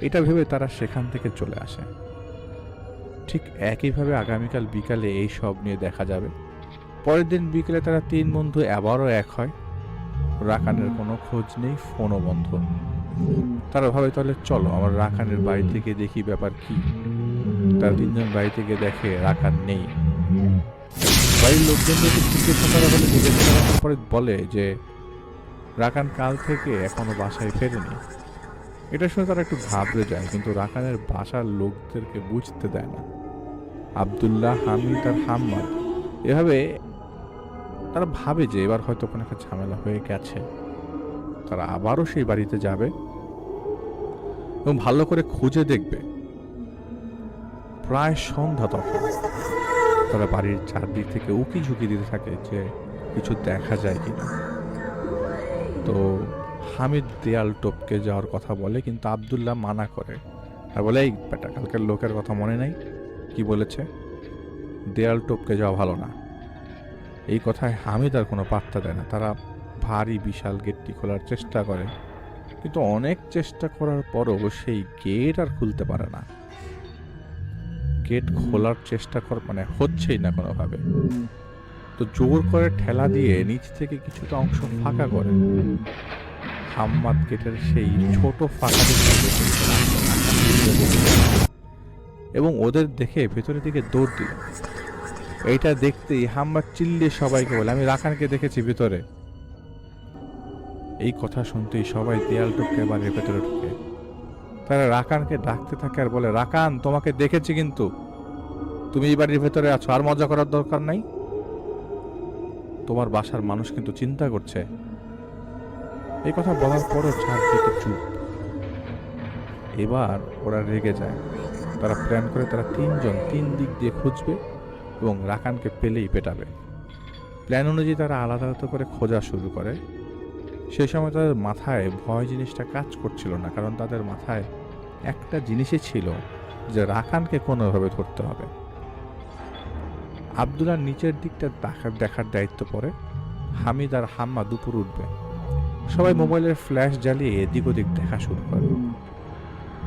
এটা ভেবে তারা সেখান থেকে চলে আসে। ঠিক একইভাবে আগামীকাল বিকালে এই সব নিয়ে দেখা যাবে। পরের দিন বিকেলে তারা তিন বন্ধু আবারও এক হয়। রাকানের কোনো খোঁজ নেই, ফোনও বন্ধ। তারা ভাবে তাহলে চলো আমার রাকানের বাড়ি থেকে দেখি ব্যাপার কি। তারা তিনজন বাড়ি থেকে দেখে রাকান নেই। বাড়ির লোকজনদেরকে জিজ্ঞাসা করা হলে জিজ্ঞাসা করার পরে বলে যে রাকান কাল থেকে এখনো বাসায় ফেরেনি। এটা শুনে তারা একটু ঘাবড়ে যায়, কিন্তু রাকানের বাসার লোকদেরকে বুঝতে দেয় না। আব্দুল্লাহ, হামিদ আর হাম্মাদ এভাবে তারা ভাবে যে এবার হয়তো কোনো একটা ঝামেলা হয়ে গেছে। তারা আবারও সেই বাড়িতে যাবে এবং ভালো করে খুঁজে দেখবে। প্রায় সন্ধ্যা তখন। তারা বাড়ির চারদিক থেকে উকি ঝুঁকি দিতে থাকে যে কিছু দেখা যায় কিনা। তো হামিদ দেয়াল টপকে যাওয়ার কথা বলে, কিন্তু আব্দুল্লাহ মানা করে আর বলে, এই বেটা কালকের লোকের কথা মনে নাই, কি বলেছে, দেয়াল টপকে যাওয়া ভালো না। এই কথায় হামিদ আর কোনো পাত্তা দেয় না। তারা ভারী বিশাল গেটটি খোলার চেষ্টা করে, কিন্তু অনেক চেষ্টা করার পরও সেই গেট আর খুলতে পারে না। গেট খোলার চেষ্টা হচ্ছেই না কোনোভাবে। তো জোর করে ঠেলা দিয়ে নিচ থেকে কিছুটা অংশ ফাঁকা করে। হাম্মাদ গেটের সেই ছোট ফাঁকা এবং ওদের দেখে ভেতরের দিকে দৌড় দিল। এইটা দেখতেই হাম্মাদ চিল্লিয়ে সবাইকে বলে, আমি রাকানকে দেখেছি ভিতরে। এই কথা শুনতেই সবাই দেয়াল টপকে বাড়ির ভেতরে ঢুকে। তারা রাকানকে ডাকতে থাকে আর বলে, রাকান তোমাকে দেখেছি, কিন্তু তুমি এই বাড়ির ভেতরে আছো, আর মজা করার দরকার নাই। তোমার বাসার মানুষ কিন্তু চিন্তা করছে। এই কথা বলার পরও চারদিকে চুপ। এবার ওরা রেগে যায়। তারা প্ল্যান করে তারা তিনজন তিন দিক দিয়ে খুঁজবে এবং রাকানকে পেলেই পেটাবে। প্ল্যান অনুযায়ী তারা আলাদা আলাদা করে খোঁজা শুরু করে। সেই সময় তাদের মাথায় ভয় জিনিসটা কাজ করছিল না, কারণ তাদের মাথায় একটা জিনিসই ছিল যে রাকানকে কোনোভাবে ধরতে হবে। আব্দুল্লাহ নিচের দিকটা দেখার দায়িত্ব পড়ে। হামিদ আর হাম্মা দুপুর উঠবে। সবাই মোবাইলের ফ্ল্যাশ জ্বালিয়ে এদিক ওদিক দেখা শুরু করে।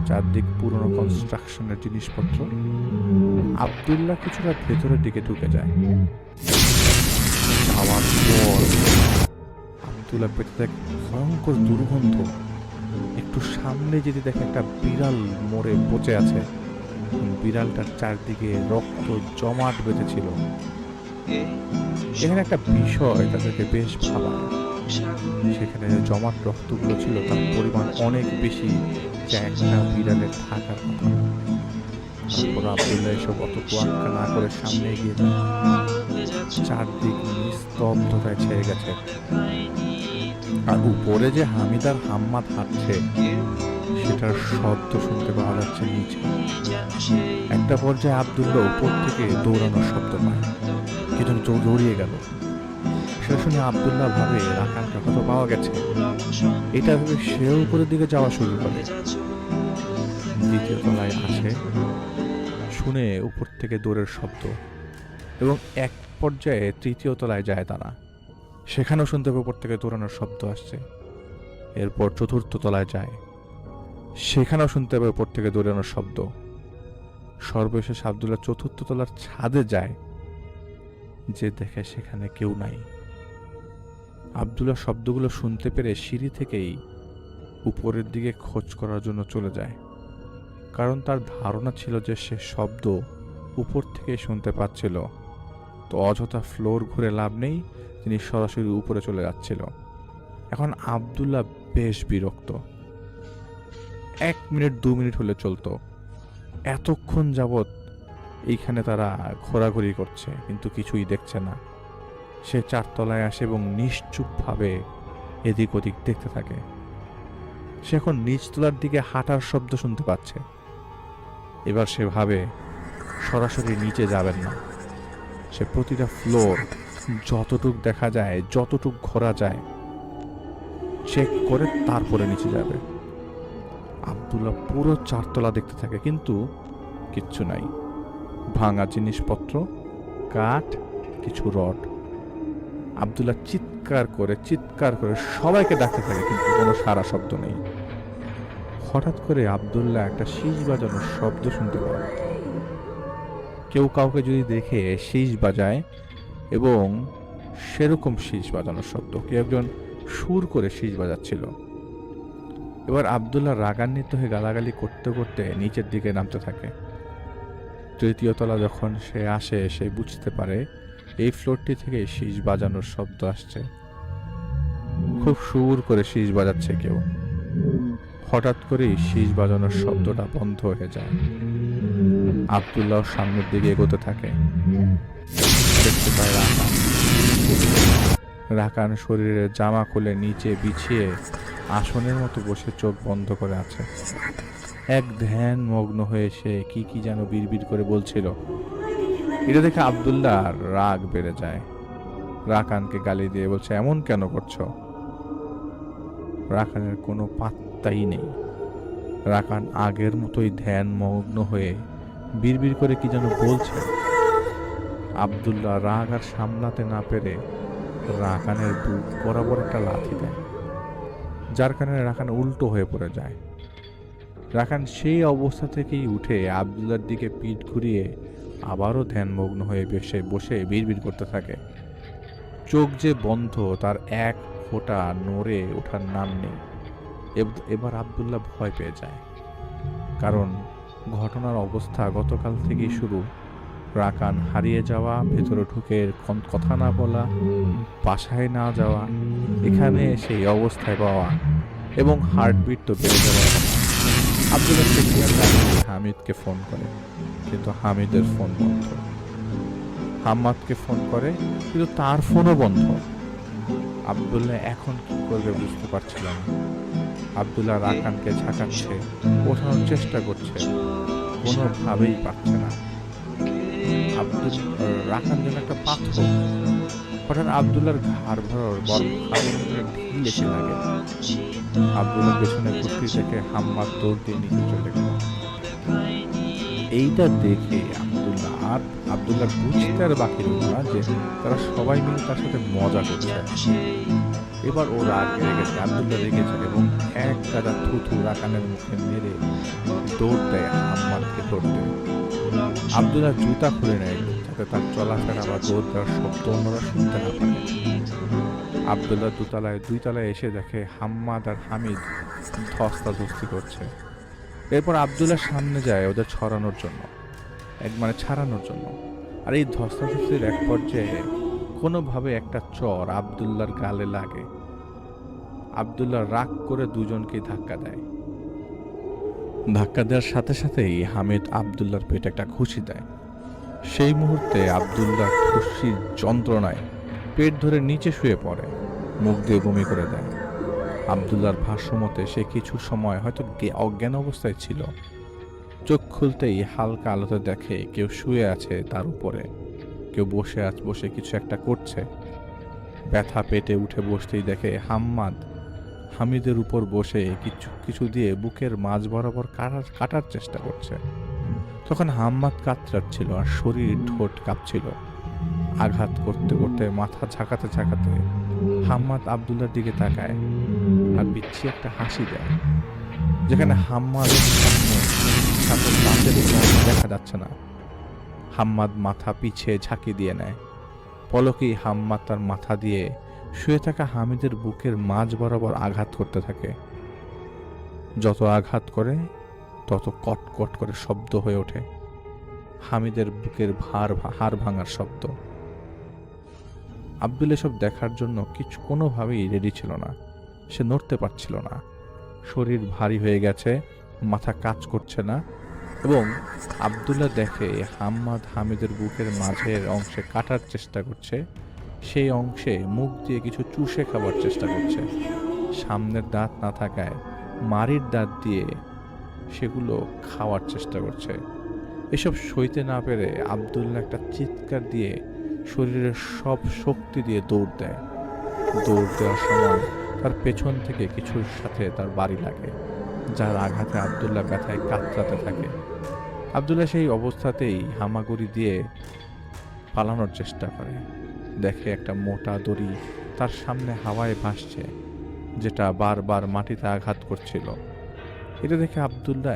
চারদিক পুরনো কনস্ট্রাকশনের জিনিসপত্র। আব্দুল্লাহ কিছুটা ভেতরের দিকে ঢুকে যায়। যাওয়ার পর আব্দুল্লাহ পেতে দেখে ভয়ঙ্কর দুর্গন্ধ। একটু সামনে যদি দেখে একটা বিড়াল মরে পচে আছে। বিড়ালটার চারদিকে রক্ত জমাট বেঁধেছিল। এখানে একটা বিষয় তাদেরকে বেশ ভাবায়। সেখানে জমাট রক্তগুলো ছিল তার পরিমাণ অনেক বেশি, যা একটা বিড়ালের থাকার কথা না। তারপর আব্দুল্লাহ এসব অত তোয়াক্কা না করে সামনে এগিয়ে যায়। চারদিক নিস্তব্ধতায় ছেয়ে গেছে, আর উপরে যে হামিদ আর হাম্মাদ হাঁটছে সেটার শব্দ শুনতে পাওয়া যাচ্ছে নিচে। একটা পর্যায়ে আব্দুল্লাহ উপর থেকে দৌড়ানোর শব্দ পায়, কিন্তু দৌড়িয়ে গেল। সেটা শুনে আব্দুল্লাহ ভাবে রাকানটা কত পাওয়া গেছে। এটা ভেবে সেও উপরের দিকে যাওয়া শুরু করে। দ্বিতীয় তলায় আসে, শুনে উপর থেকে দৌড়ের শব্দ, এবং এক পর্যায়ে তৃতীয় তলায় যায় তারা। সেখানেও শুনতে হবে উপর থেকে দৌড়ানোর শব্দ আসছে। এরপর চতুর্থ তলায় যায়, সেখানেও শুনতে হবে উপর থেকে দৌড়ানোর শব্দ। সর্বশেষ আব্দুল্লাহ চতুর্থ তলার ছাদে যায়, যে দেখে সেখানে কেউ নাই। আব্দুল্লাহ শব্দগুলো শুনতে পেরে সিঁড়ি থেকেই উপরের দিকে খোঁজ করার জন্য চলে যায়, কারণ তার ধারণা ছিল যে সে শব্দ উপর থেকে শুনতে পাচ্ছিল। তো অযথা ফ্লোর ঘুরে লাভ নেই, তিনি সরাসরি উপরে চলে যাচ্ছিল। এখন আব্দুল্লাহ বেশ বিরক্ত। 1 মিনিট 2 মিনিট হলে চলতো, এতক্ষণ যাবৎ এইখানে তারা ঘোরাঘুরি করছে কিন্তু কিছুই দেখছে না। সে 4 তলায় আসে এবং নিশ্চুপভাবে এদিক ওদিক দেখতে থাকে। সে এখন নিচতলার দিকে হাঁটার শব্দ শুনতে পাচ্ছে। এবার সে ভাবে সরাসরি নিচে যাবেন না, সে প্রতিটা ফ্লোর যতটুক দেখা যায়, যতটুক ঘোরা যায় চেক করে তারপরে নিচে যাবে। আব্দুল্লাহ পুরো 4 তলা দেখতে থাকে কিন্তু কিচ্ছু নাই, ভাঙা জিনিসপত্র, কাঠ, কিছু রড। আব্দুল্লাহ চিৎকার করে সবাইকে ডাকতে থাকে কিন্তু কোনো সারা শব্দ নেই। হঠাৎ করে আব্দুল্লাহ একটা শীষ বাজানোর শব্দ শুনতে পায়। কেউ কাউকে যদি দেখে শীষ বাজায় এবং সেরকম শীষ বাজানোর শব্দ, কেউ একজন সুর করে শীষ বাজাচ্ছিল। এবার আব্দুল্লাহ রাগান্বিত হয়ে গালাগালি করতে করতে নিচের দিকে নামতে থাকে। 3য় তলা যখন সে আসে, সে বুঝতে পারে এই ফ্লোরটি থেকে শীষ বাজানোর শব্দ আসছে, খুব সুর করে শীষ বাজাচ্ছে কেউ। হঠাৎ করেই শীষ বাজানোর শব্দটা বন্ধ হয়ে যায়। আব্দুল্লাহ সামনের দিকে এগোতে থাকে। দেখতে পায় রাকান শরীরের জামা খুলে নিচে বিছিয়ে আসনের মতো বসে চোখ বন্ধ করে আছে। এক ধ্যান মগ্ন হয়ে সে কি যেন বিড়বিড় করে বলছিল। এটা দেখে আব্দুল্লাহ রাগ বেড়ে যায়। রাকানকে গালি দিয়ে বলছে, এমন কেন করছো? রাকানের কোনো পাত্তাই নেই। রাকান আগের মতোই ধ্যান মগ্ন হয়ে বিড়বিড় করে কি যেন বলছে। আব্দুল্লাহ রাগ আর সামলাতে না পেরে রাকানের বুক বরাবর একটা লাথি দেয়, যার কারণে রাকান উল্টো হয়ে পড়ে যায়। রাকান সেই অবস্থা থেকেই উঠে আব্দুল্লাহর দিকে পিঠ ঘুরিয়ে আবারও ধ্যানমগ্ন হয়ে বসে বিড়বিড় করতে থাকে। চোখ যে বন্ধ, তার এক ফোঁটা নড়ে ওঠার নাম নেই। এবার আব্দুল্লাহ ভয় পেয়ে যায়, কারণ ঘটনার অবস্থা গতকাল থেকেই শুরু। রাকান হারিয়ে যাওয়া, ভেতরে ঢুকে কথা না বলা, বাসায় না যাওয়া, এখানে সেই অবস্থায় পাওয়া এবং হার্টবিট তো বেড়ে যাওয়া। আব্দুল্লাহ হামিদকে ফোন করে কিন্তু হামিদের ফোন বন্ধ। হাম্মাদকে ফোন করে কিন্তু তার ফোনও বন্ধ। আব্দুল্লাহ এখন কি করবে বুঝতে পারছিল না। আব্দুল্লাহ রাকানকে ঝাঁকাচ্ছে, ওঠানোর চেষ্টা করছে, কোনোভাবেই পারছে না। রাকান যেন একটা পাথর। হঠাৎ আব্দুল্লাহর ঘাড় ভরার ঢিল এসে লাগে। আব্দুল্লাহ পেছনে ঘুরতে থেকে হাম্মাদ দৌড় দিয়ে নিচে চলে গেল। এইটা দেখে আব্দুল্লাহ বুঝতে আর বাকি রইল না যে তারা সবাই মিলে তার সাথে মজা করছে। এবার ও রাগ রেগেছে, আব্দুল্লাহ রেগেছে এবং এক গাদা থুথু রাকানের মুখে মেরে দৌড় দেয় হাম্মাদকে ধরতে। আব্দুল্লাহ জুতা খুলে নেয় যাতে তার চলাফেরা বা দৌড় দেওয়ার শব্দ অন্যরা শুনতে না পারে। আব্দুল্লাহ 2 তলায় এসে দেখে হাম্মাদ আর হামিদ ধস্তাধস্তি করছে। এরপর আব্দুল্লাহ সামনে যায় ওদের ছাড়ানোর জন্য। আর এই ধস্তাধস্তির এক পর্যায়ে কোনোভাবে একটা চর আব্দুল্লাহর গালে লাগে। আব্দুল্লাহ রাগ করে দুজনকেই ধাক্কা দেয়। ধাক্কা দেওয়ার সাথে সাথেই হামিদ আব্দুল্লাহর পেটে একটা ঘুষি দেয়। সেই মুহূর্তে আব্দুল্লাহ ঘুষির যন্ত্রণায় পেট ধরে নিচে শুয়ে পড়ে, মুখ দিয়ে বমি করে দেয়। আব্দুল্লাহর ভাষ্যমতে সে কিছু সময় হয়তো অজ্ঞান অবস্থায় ছিল। চোখ খুলতেই হালকা আলোতে দেখে কেউ শুয়ে আছে তার উপরে, কেউ বসে কিছু একটা করছে। ব্যথা পেটে উঠে বসতেই দেখে হামিদের উপর বসে কিছু দিয়ে বুকের মাঝ বরাবর কাটার চেষ্টা করছে। তখন হাম্মাদ কাতরাচ্ছিল আর শরীর ঠোঁট কাঁপছিল। আঘাত করতে করতে মাথা ঝাঁকাতে হাম্মাদ আব্দুল্লাহর দিকে তাকায় আর বিচ্ছি একটা হাসি দেয়, যেখানে হাম্মাদের সাথে দাঁতের দেখা যাচ্ছে না। হাম্মাদ মাথা পিছিয়ে ঝাঁকি দিয়ে নেয়। পলকেই হাম্মাদ তার মাথা দিয়ে শুয়ে থাকা হামিদের বুকের মাঝ বরাবর আঘাত করতে থাকে। যত আঘাত করে তত কটকট করে শব্দ হয়ে ওঠে, হামিদের বুকের হাড় ভাঙার শব্দ। আব্দুল এসব দেখার জন্য কোনোভাবেই রেডি ছিল না। সে নড়তে পারছিল না, শরীর ভারী হয়ে গেছে, মাথা কাজ করছে না। এবং আব্দুল্লাহ দেখে হাম্মাদ হামিদের বুকের মাঝের অংশে কাটার চেষ্টা করছে, সেই অংশে মুখ দিয়ে কিছু চুষে খাবার চেষ্টা করছে। সামনের দাঁত না থাকায় মাড়ির দাঁত দিয়ে সেগুলো খাওয়ার চেষ্টা করছে। এসব সইতে না পেরে আব্দুল্লাহ একটা চিৎকার দিয়ে শরীরের সব শক্তি দিয়ে দৌড় দেয়। দৌড় দেওয়ার সময় তার পেছন থেকে কিছুর সাথে তার বাড়ি লাগে, যার আঘাতে আব্দুল্লাহ ব্যথায় কাতরাতে থাকে। আব্দুল্লাহ সেই অবস্থাতেই হামাগুড়ি দিয়ে পালানোর চেষ্টা করে। দেখে একটা মোটা দড়ি তার সামনে হাওয়ায় ভাসছে, যেটা বারবার মাটিতে আঘাত করছিল। এটা দেখে আব্দুল্লাহ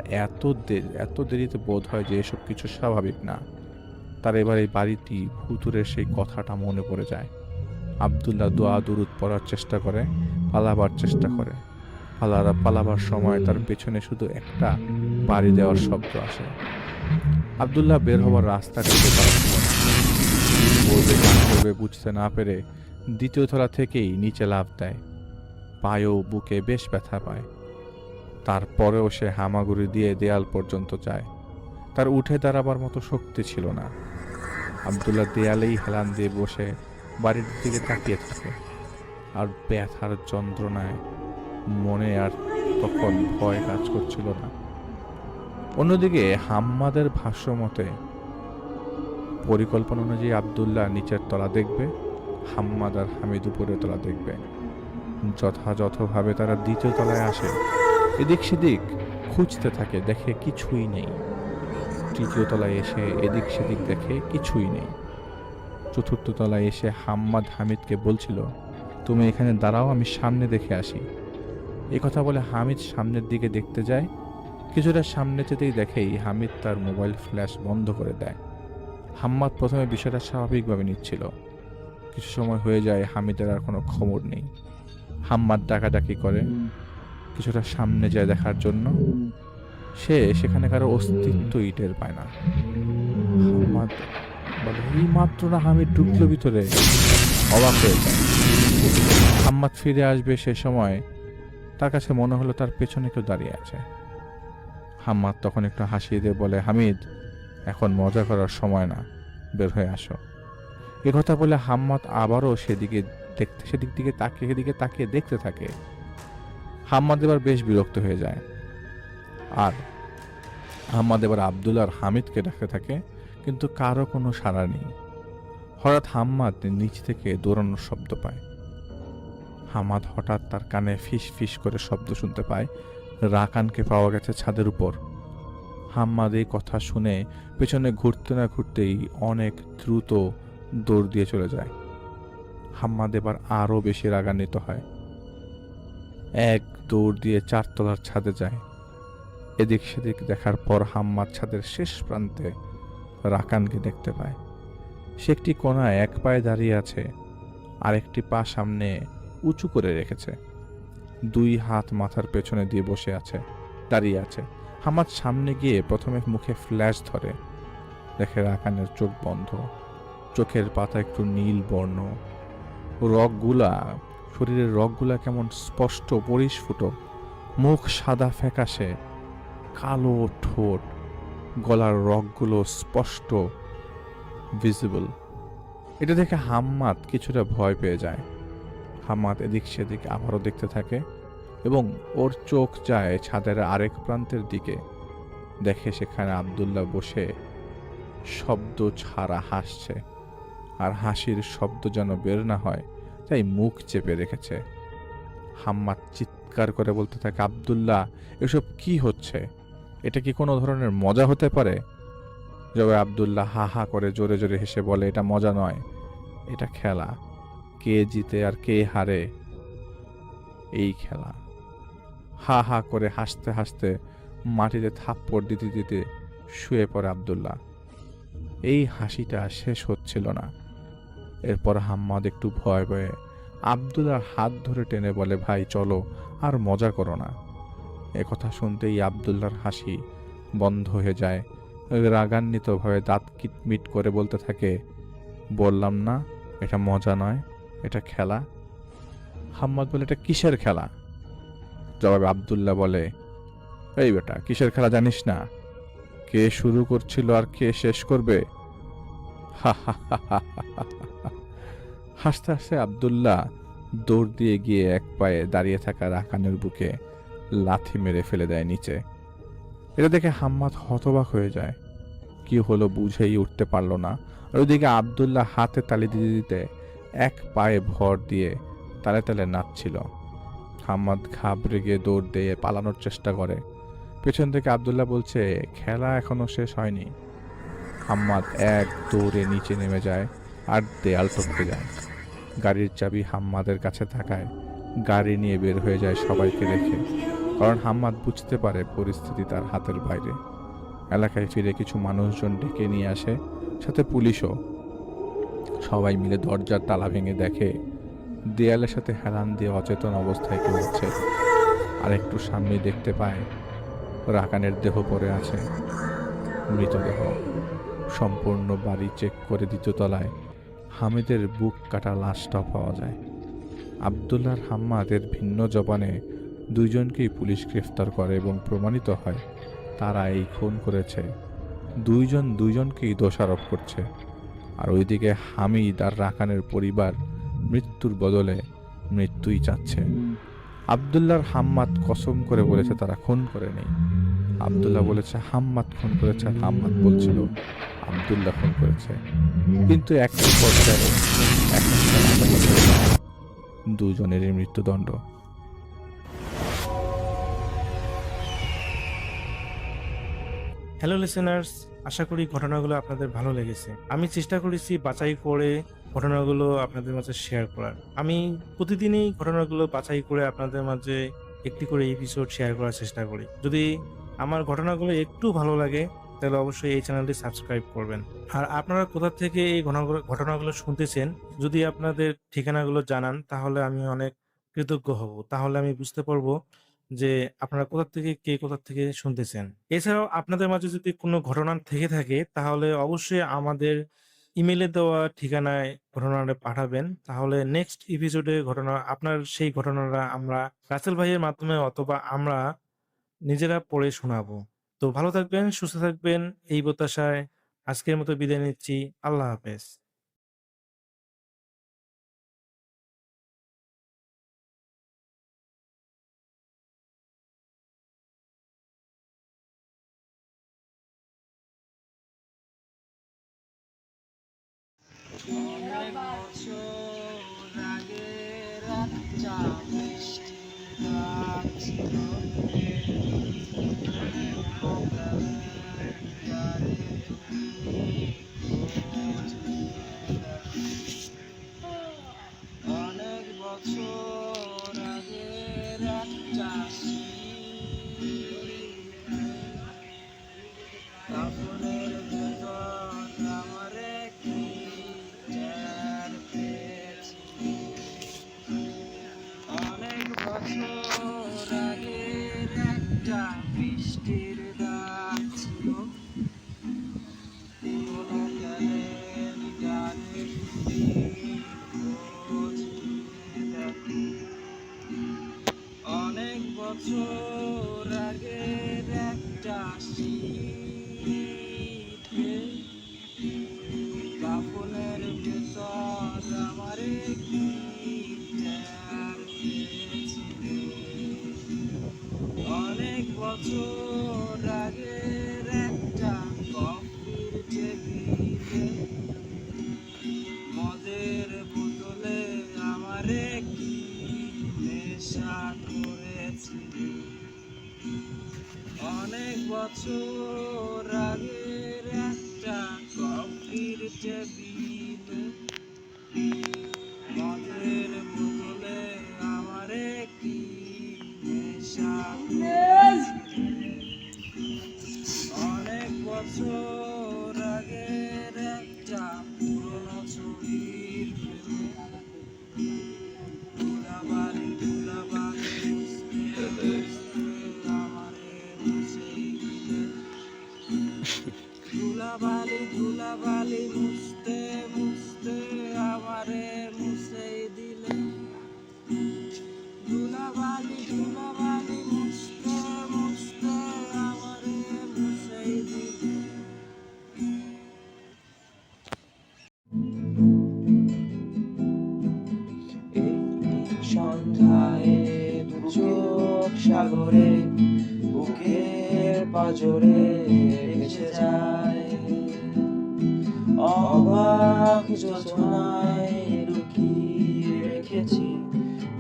এত দেরিতে বোধ হয় যে এসব কিছু স্বাভাবিক না। তার এবার এই বাড়িটি ভুতুরের সেই কথাটা মনে পড়ে যায়। আব্দুল্লাহ দোয়া দুরুদ পড়ার চেষ্টা করে, পালাবার চেষ্টা করে। পালাবার সময় তার পেছনে শুধু একটা বাড়ি দেওয়ার শব্দ আসে। আব্দুল্লাহ বের হবার রাস্তা খুঁজে পাচ্ছিল না। করবে বুঝতে না পেরে দ্বিতীয় তলা থেকেই নিচে লাফ দেয়। পায়েও বুকে বেশ ব্যথা পায়। তারপরেও সে হামাগুড়ি দিয়ে দেয়াল পর্যন্ত যায়। তার উঠে দাঁড়াবার মতো শক্তি ছিল না। আব্দুল্লাহ দেয়ালেই হেলান দিয়ে বসে বাড়ির দিকে তাকিয়ে থাকে, আর ব্যথার যন্ত্রণায় মনে আর তখন ভয় কাজ করছিল না। অন্যদিকে হাম্মাদের ভাষ্য মতে পরিকল্পনা অনুযায়ী আব্দুল্লাহ নিচের তলা দেখবে, হাম্মাদ আর হামিদ উপরের তলা দেখবে। যথাযথভাবে তারা দ্বিতীয় তলায় আসে। এদিক সেদিক খুঁজতে থাকে, দেখে কিছুই নেই। তৃতীয় তলায় এসে এদিক সেদিক দেখে কিছুই নেই। চতুর্থ তলায় এসে হাম্মাদ হামিদকে বলছিল, তুমি এখানে দাঁড়াও, আমি সামনে দেখে আসি। এই কথা বলে হামিদ সামনের দিকে দেখতে যায়। কিছুটা সামনে যেতেই দেখেই হামিদ তার মোবাইল ফ্ল্যাশ বন্ধ করে দেয়। হাম্মাদ প্রথমে বিষয়টা স্বাভাবিকভাবে নিচ্ছিল। কিছু সময় হয়ে যায়, হামিদের আর কোনো খবর নেই। হাম্মাদ ডাকাডাকি করে, কিছুটা সামনে যায় দেখার জন্য। সে সেখানে কারো অস্তিত্বই টের পায় না। হাম্মাদ বলে, এই মাত্র না হামিদ ঢুকলো ভিতরে। অবাক হয়ে যায়। হাম্মাদ ফিরে আসবে সে সময় তার কাছে মনে হলো তার পেছনে কেউ দাঁড়িয়ে আছে। হাম্মাদ তখন একটু হাসিয়ে দিয়ে বলে, হামিদ, এখন মজা করার সময় না, বের হয়ে আসো। কথা বলে হাম্মাদ আবারও সেদিক দিকে তাকিয়ে দেখতে থাকে। হাম্মাদ এবার বেশ বিরক্ত হয়ে যায়, আর হাম্মাদ এবার আব্দুল্লাহ আর হামিদকে ডাকতে থাকে, কিন্তু কারো কোনো সাড়া নেই। হঠাৎ হাম্মাদ নিচ থেকে দৌড়ানোর শব্দ পায়। হাম্মাদ হঠাৎ তার কানে ফিস ফিস করে শব্দ শুনতে পায়। রাকানকে পাওয়া গেছে ছাদের উপর। হাম্মাদ এই কথা শুনে পেছনে ঘুরতে না ঘুরতেই অনেক দ্রুত দৌড় দিয়ে চলে যায়। হাম্মাদ এবার আরো বেশি রাগান্বিত হয়। এক দৌড় দিয়ে 4 তলার ছাদে যায়। এদিক সেদিক দেখার পর হাম্মাদ ছাদের শেষ প্রান্তে রাকানকে দেখতে পায়। সে একটি কোণায় এক পায়ে দাঁড়িয়ে আছে, আরেকটি পা সামনে উঁচু করে রেখেছে। 2 হাত মাথার পেছনে দিয়ে দাঁড়িয়ে আছে। হাম্মাদ সামনে গিয়ে প্রথমে মুখে ফ্ল্যাশ ধরে, দেখে রাকানের চোখ বন্ধ, চোখের পাতা একটু নীল বর্ণ, শরীরের রগগুলা কেমন স্পষ্ট পরিস্ফুট, মুখ সাদা ফ্যাকাশে, কালো ঠোঁট, গলার রগগুলো স্পষ্ট ভিজিবল। এটা দেখে হাম্মাদ কিছুটা ভয় পেয়ে যায়। হাম্মাদ এদিক সেদিক আবারও দেখতে থাকে এবং ওর চোখ যায় ছাদের আরেক প্রান্তের দিকে। দেখে সেখানে আব্দুল্লাহ বসে শব্দ ছাড়া হাসছে, আর হাসির শব্দ যেন বের না হয় তাই মুখ চেপে রেখেছে। হাম্মাদ চিৎকার করে বলতে থাকে, আব্দুল্লাহ, এসব কি হচ্ছে? এটা কি কোনো ধরনের মজা হতে পারে? তবে আব্দুল্লাহ হা হা করে জোরে জোরে হেসে বলে, এটা মজা নয়, এটা খেলা। কে জিতে আর কে হারে এই খেলা। হা হা করে হাসতে হাসতে মাটিতে থাপ্পড় দিতে দিতে শুয়ে পড়ে আব্দুল্লাহ। এই হাসিটা শেষ হচ্ছিল না। এরপর হাম্মাদ একটু ভয় ভয়ে আব্দুল্লাহর হাত ধরে টেনে বলে, ভাই চলো, আর মজা করো না। একথা শুনতেই আব্দুল্লাহর হাসি বন্ধ হয়ে যায়। রাগান্বিতভাবে দাঁত কিটমিট করে বলতে থাকে, বললাম না এটা মজা নয়। এটা খেলা? হাম্মাদ বলে, এটা কিসের খেলা? জবাবে আব্দুল্লাহ বলে, এই বেটা, কিসের খেলা জানিস না? কে শুরু করছিল আর কে শেষ করবে? হাসতে হাসতে আব্দুল্লাহ দৌড় দিয়ে গিয়ে এক পায়ে দাঁড়িয়ে থাকা রাকানের বুকে লাথি মেরে ফেলে দেয় নিচে। এটা দেখে হাম্মাদ হতবাক হয়ে যায়, কি হলো বুঝেই উঠতে পারল না। আর ওইদিকে আব্দুল্লাহ হাতে তালি দিতে দিতে এক পায়ে ভর দিয়ে তালে তালে নাচছিল। হাম্মাদ ঘাবড়ে গিয়ে দৌড় দিয়ে পালানোর চেষ্টা করে। পেছন থেকে আব্দুল্লাহ বলছে, খেলা এখনো শেষ হয়নি। হাম্মাদ এক দৌড়ে নিচে নেমে যায় আর দেয়াল টপকে যায়। গাড়ির চাবি হাম্মাদের কাছে থাকায় গাড়ি নিয়ে বের হয়ে যায় সবাইকে রেখে, কারণ হাম্মাদ বুঝতে পারে পরিস্থিতি তার হাতের বাইরে। এলাকায় ফিরে কিছু মানুষজন ডেকে নিয়ে আসে, সাথে পুলিশও। সবাই মিলে দরজার তালা ভেঙে দেখে দেয়ালের সাথে হেলান দিয়ে অচেতন অবস্থায় কেউ আছে। আর একটু সামনে দেখতে পায় রাকানের দেহ পড়ে আছে, মৃতদেহ। সম্পূর্ণ বাড়ি চেক করে দ্বিতীয় তলায় হামিদের বুক কাটা লাশটা পাওয়া যায়। আব্দুল্লাহর হাম্মাদের ভিন্ন জবানে দুইজনকেই পুলিশ গ্রেফতার করে এবং প্রমাণিত হয় তারা এই খুন করেছে। দুইজন দুইজনকেই দোষারোপ করছে। আর ওইদিকে হামিদ আর রাকানের পরিবার মৃত্যুর বদলে মৃত্যুই চাচ্ছে। আব্দুল্লাহর হাম্মাদ কসম করে বলেছে তারা খুন করেনি। আব্দুল্লাহ বলেছে হাম্মাদ খুন করেছে, আর হাম্মাদ বলছিল আব্দুল্লাহ খুন করেছে। কিন্তু একই পর্যায়ে দুজনেরই মৃত্যুদণ্ড। হ্যালো লিসেনার্স, আশা করি ঘটনাগুলো আপনাদের ভালো লেগেছে। আমি চেষ্টা করেছি বাছাই করে ঘটনাগুলো আপনাদের মাঝে শেয়ার করার। আমি প্রতিদিনই ঘটনাগুলো বাছাই করে আপনাদের মাঝে একটি করে এপিসোড শেয়ার করার চেষ্টা করি। যদি আমার ঘটনাগুলো একটু ভালো লাগে তাহলে অবশ্যই এই চ্যানেলটি সাবস্ক্রাইব করবেন। আর আপনারা কোথা থেকে এই ঘটনাগুলো শুনতেছেন, যদি আপনাদের ঠিকানাগুলো জানান তাহলে আমি অনেক কৃতজ্ঞ হব। তাহলে আমি বুঝতে পারবো যে আপনারা কোথা থেকে শুনতেছেন। এছাড়াও আপনাদের মাঝে যদি কোনো ঘটনা থেকে থাকে তাহলে অবশ্যই আমাদের ইমেলে দেওয়া ঠিকানায় ঘটনাটা পাঠাবেন। তাহলে নেক্সট এপিসোডে আপনার সেই ঘটনাটা আমরা রাসেল ভাইয়ের মাধ্যমে অথবা আমরা নিজেরা পড়ে শোনাবো। তো ভালো থাকবেন, সুস্থ থাকবেন, এই প্রত্যাশায় আজকের মতো বিদায় নিচ্ছি। আল্লাহ হাফেজ। অনেক বছর আগের একটা কাপড়ের ভেতর আমার কি টের পেয়েছি। অনেক বছর আগের একটা বৃষ্টির রাত ছিল। পুরোনো কালের গানে খোঁজ দেখি। অনেক বছর আগের একটা শীতে কাপড়ের ভেতর আমার কি টের পেয়েছি। অনেক বছর আগের একটা কফির টেবিলে মদের বোতলে আমার কি নেশা করেছি। অনেক বছর আগের একটা কফির টেবিলে মদের বোতলে আমার কি নেশা করেছি। অনেক বছর আগের একটা পুরনো ছবির প্রেমে ধুলাবালি মুছতে মুছতে আমারে মুছেই দিলে। ধুলাবালি মুছতে মুছতে আমারে মুছেই ধরে বুকের পাজরে ভেসে যায়। অবাক যোজনায় লুকিয়ে রেখেছি,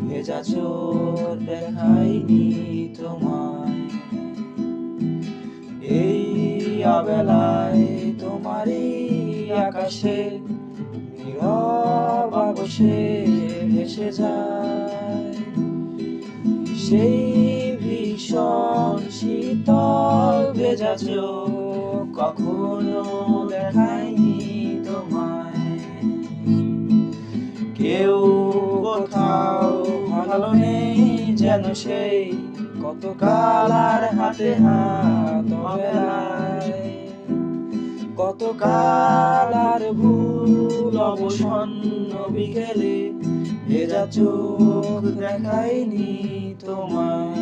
ভেজা চোখ দেখাইনি তোমায়। এই অবেলায় তোমারই আকাশে নীরব আকাশে ভেসে যায় সেই ভীষণ শীতল ভেজা চোখ, কখনো দেখায়নি তোমায়। কেউ কোথাও ভালো নেই যেন সেই কতকাল আর হাতে হাত অবেলায়, কতকাল আর ভুল অবসন্ন বিকেলে ভেজা চোখ দেখায়নি তোমায়।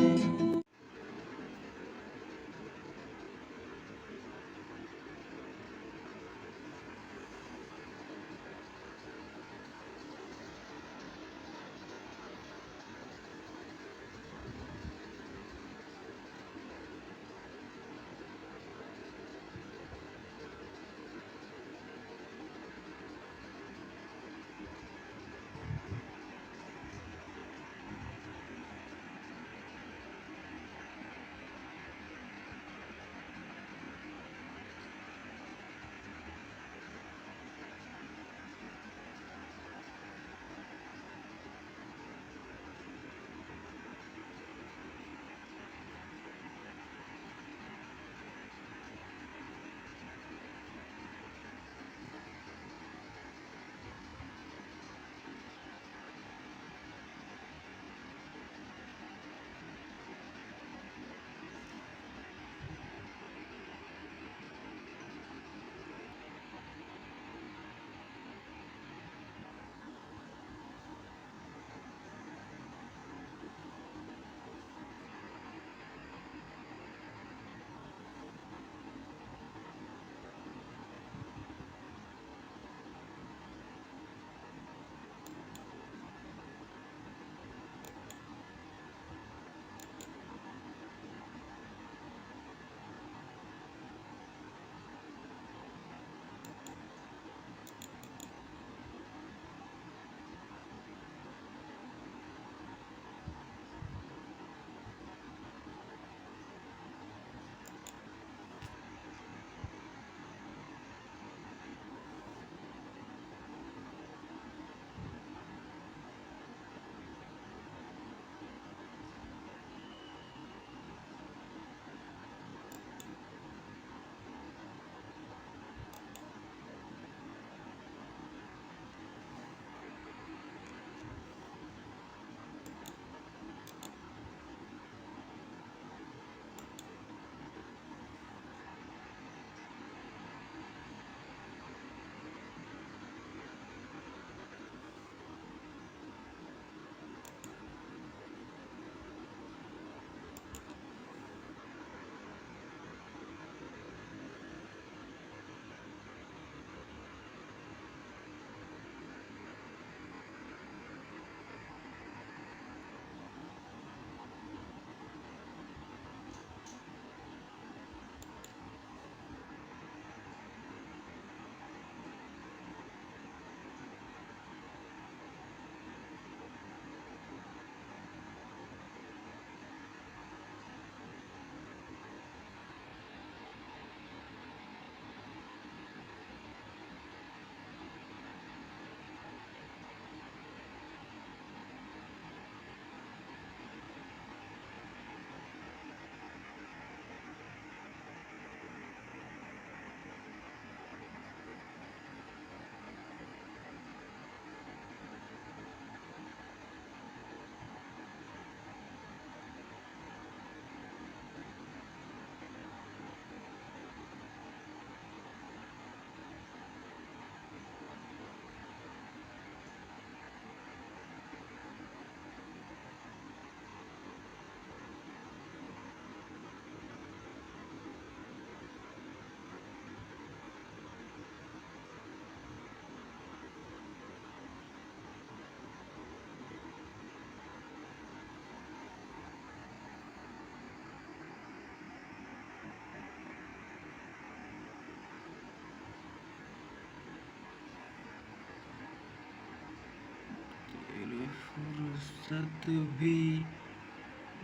फुर्सत भी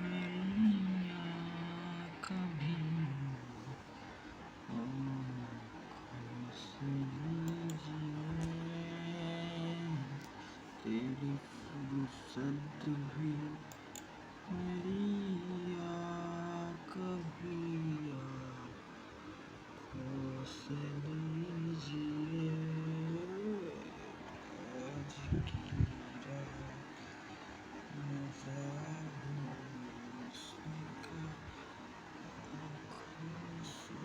मेरी आँखों भी आँखों से लीजिए तेरी फुर्सत भी मेरी आँखों भी आँखों से लीजिए आज की रात मज़ा हुस्न का आँखों से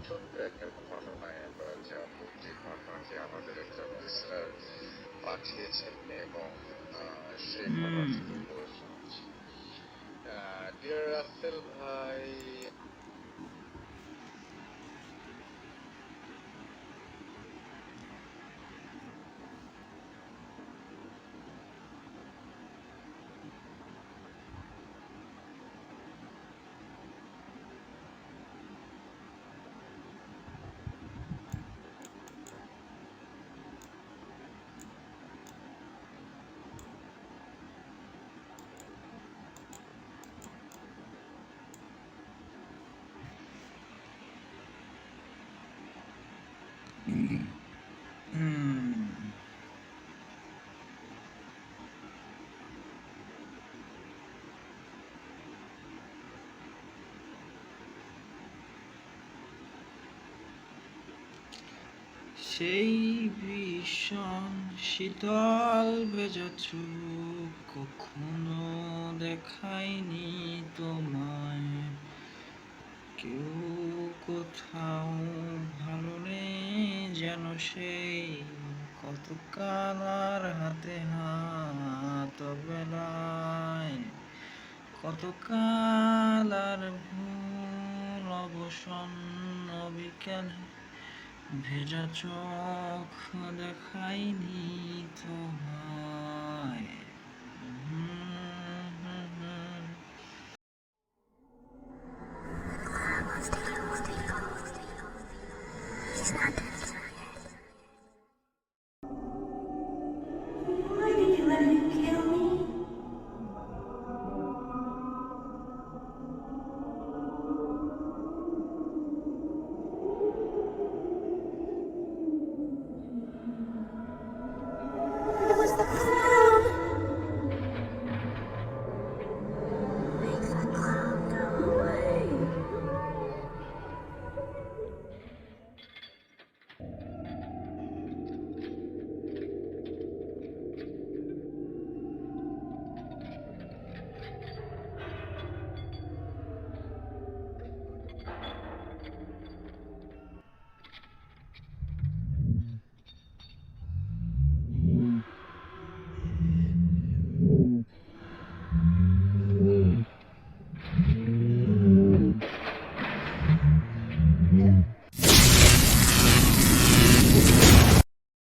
ছোট্ট একটা ঘটনায় আমরা যে ঘটনাটি আমাদের একটা লিসনার পাঠিয়েছেন এবং সেই ঘটনাটি বলে শোনাচ্ছি। ডিয়ার রাসেল ভাই, সেই ভীষণ শীতল ভেজা চোখ কখনো দেখায়নি তোমায় কেউ কোথাও ভালো নেই যেন সেই কতকাল আর হাতে হাত বেলায় কতকাল আর ভুল অবসন্ন বিকালে ভেজা চোখ দেখায়নি তোমায় He's not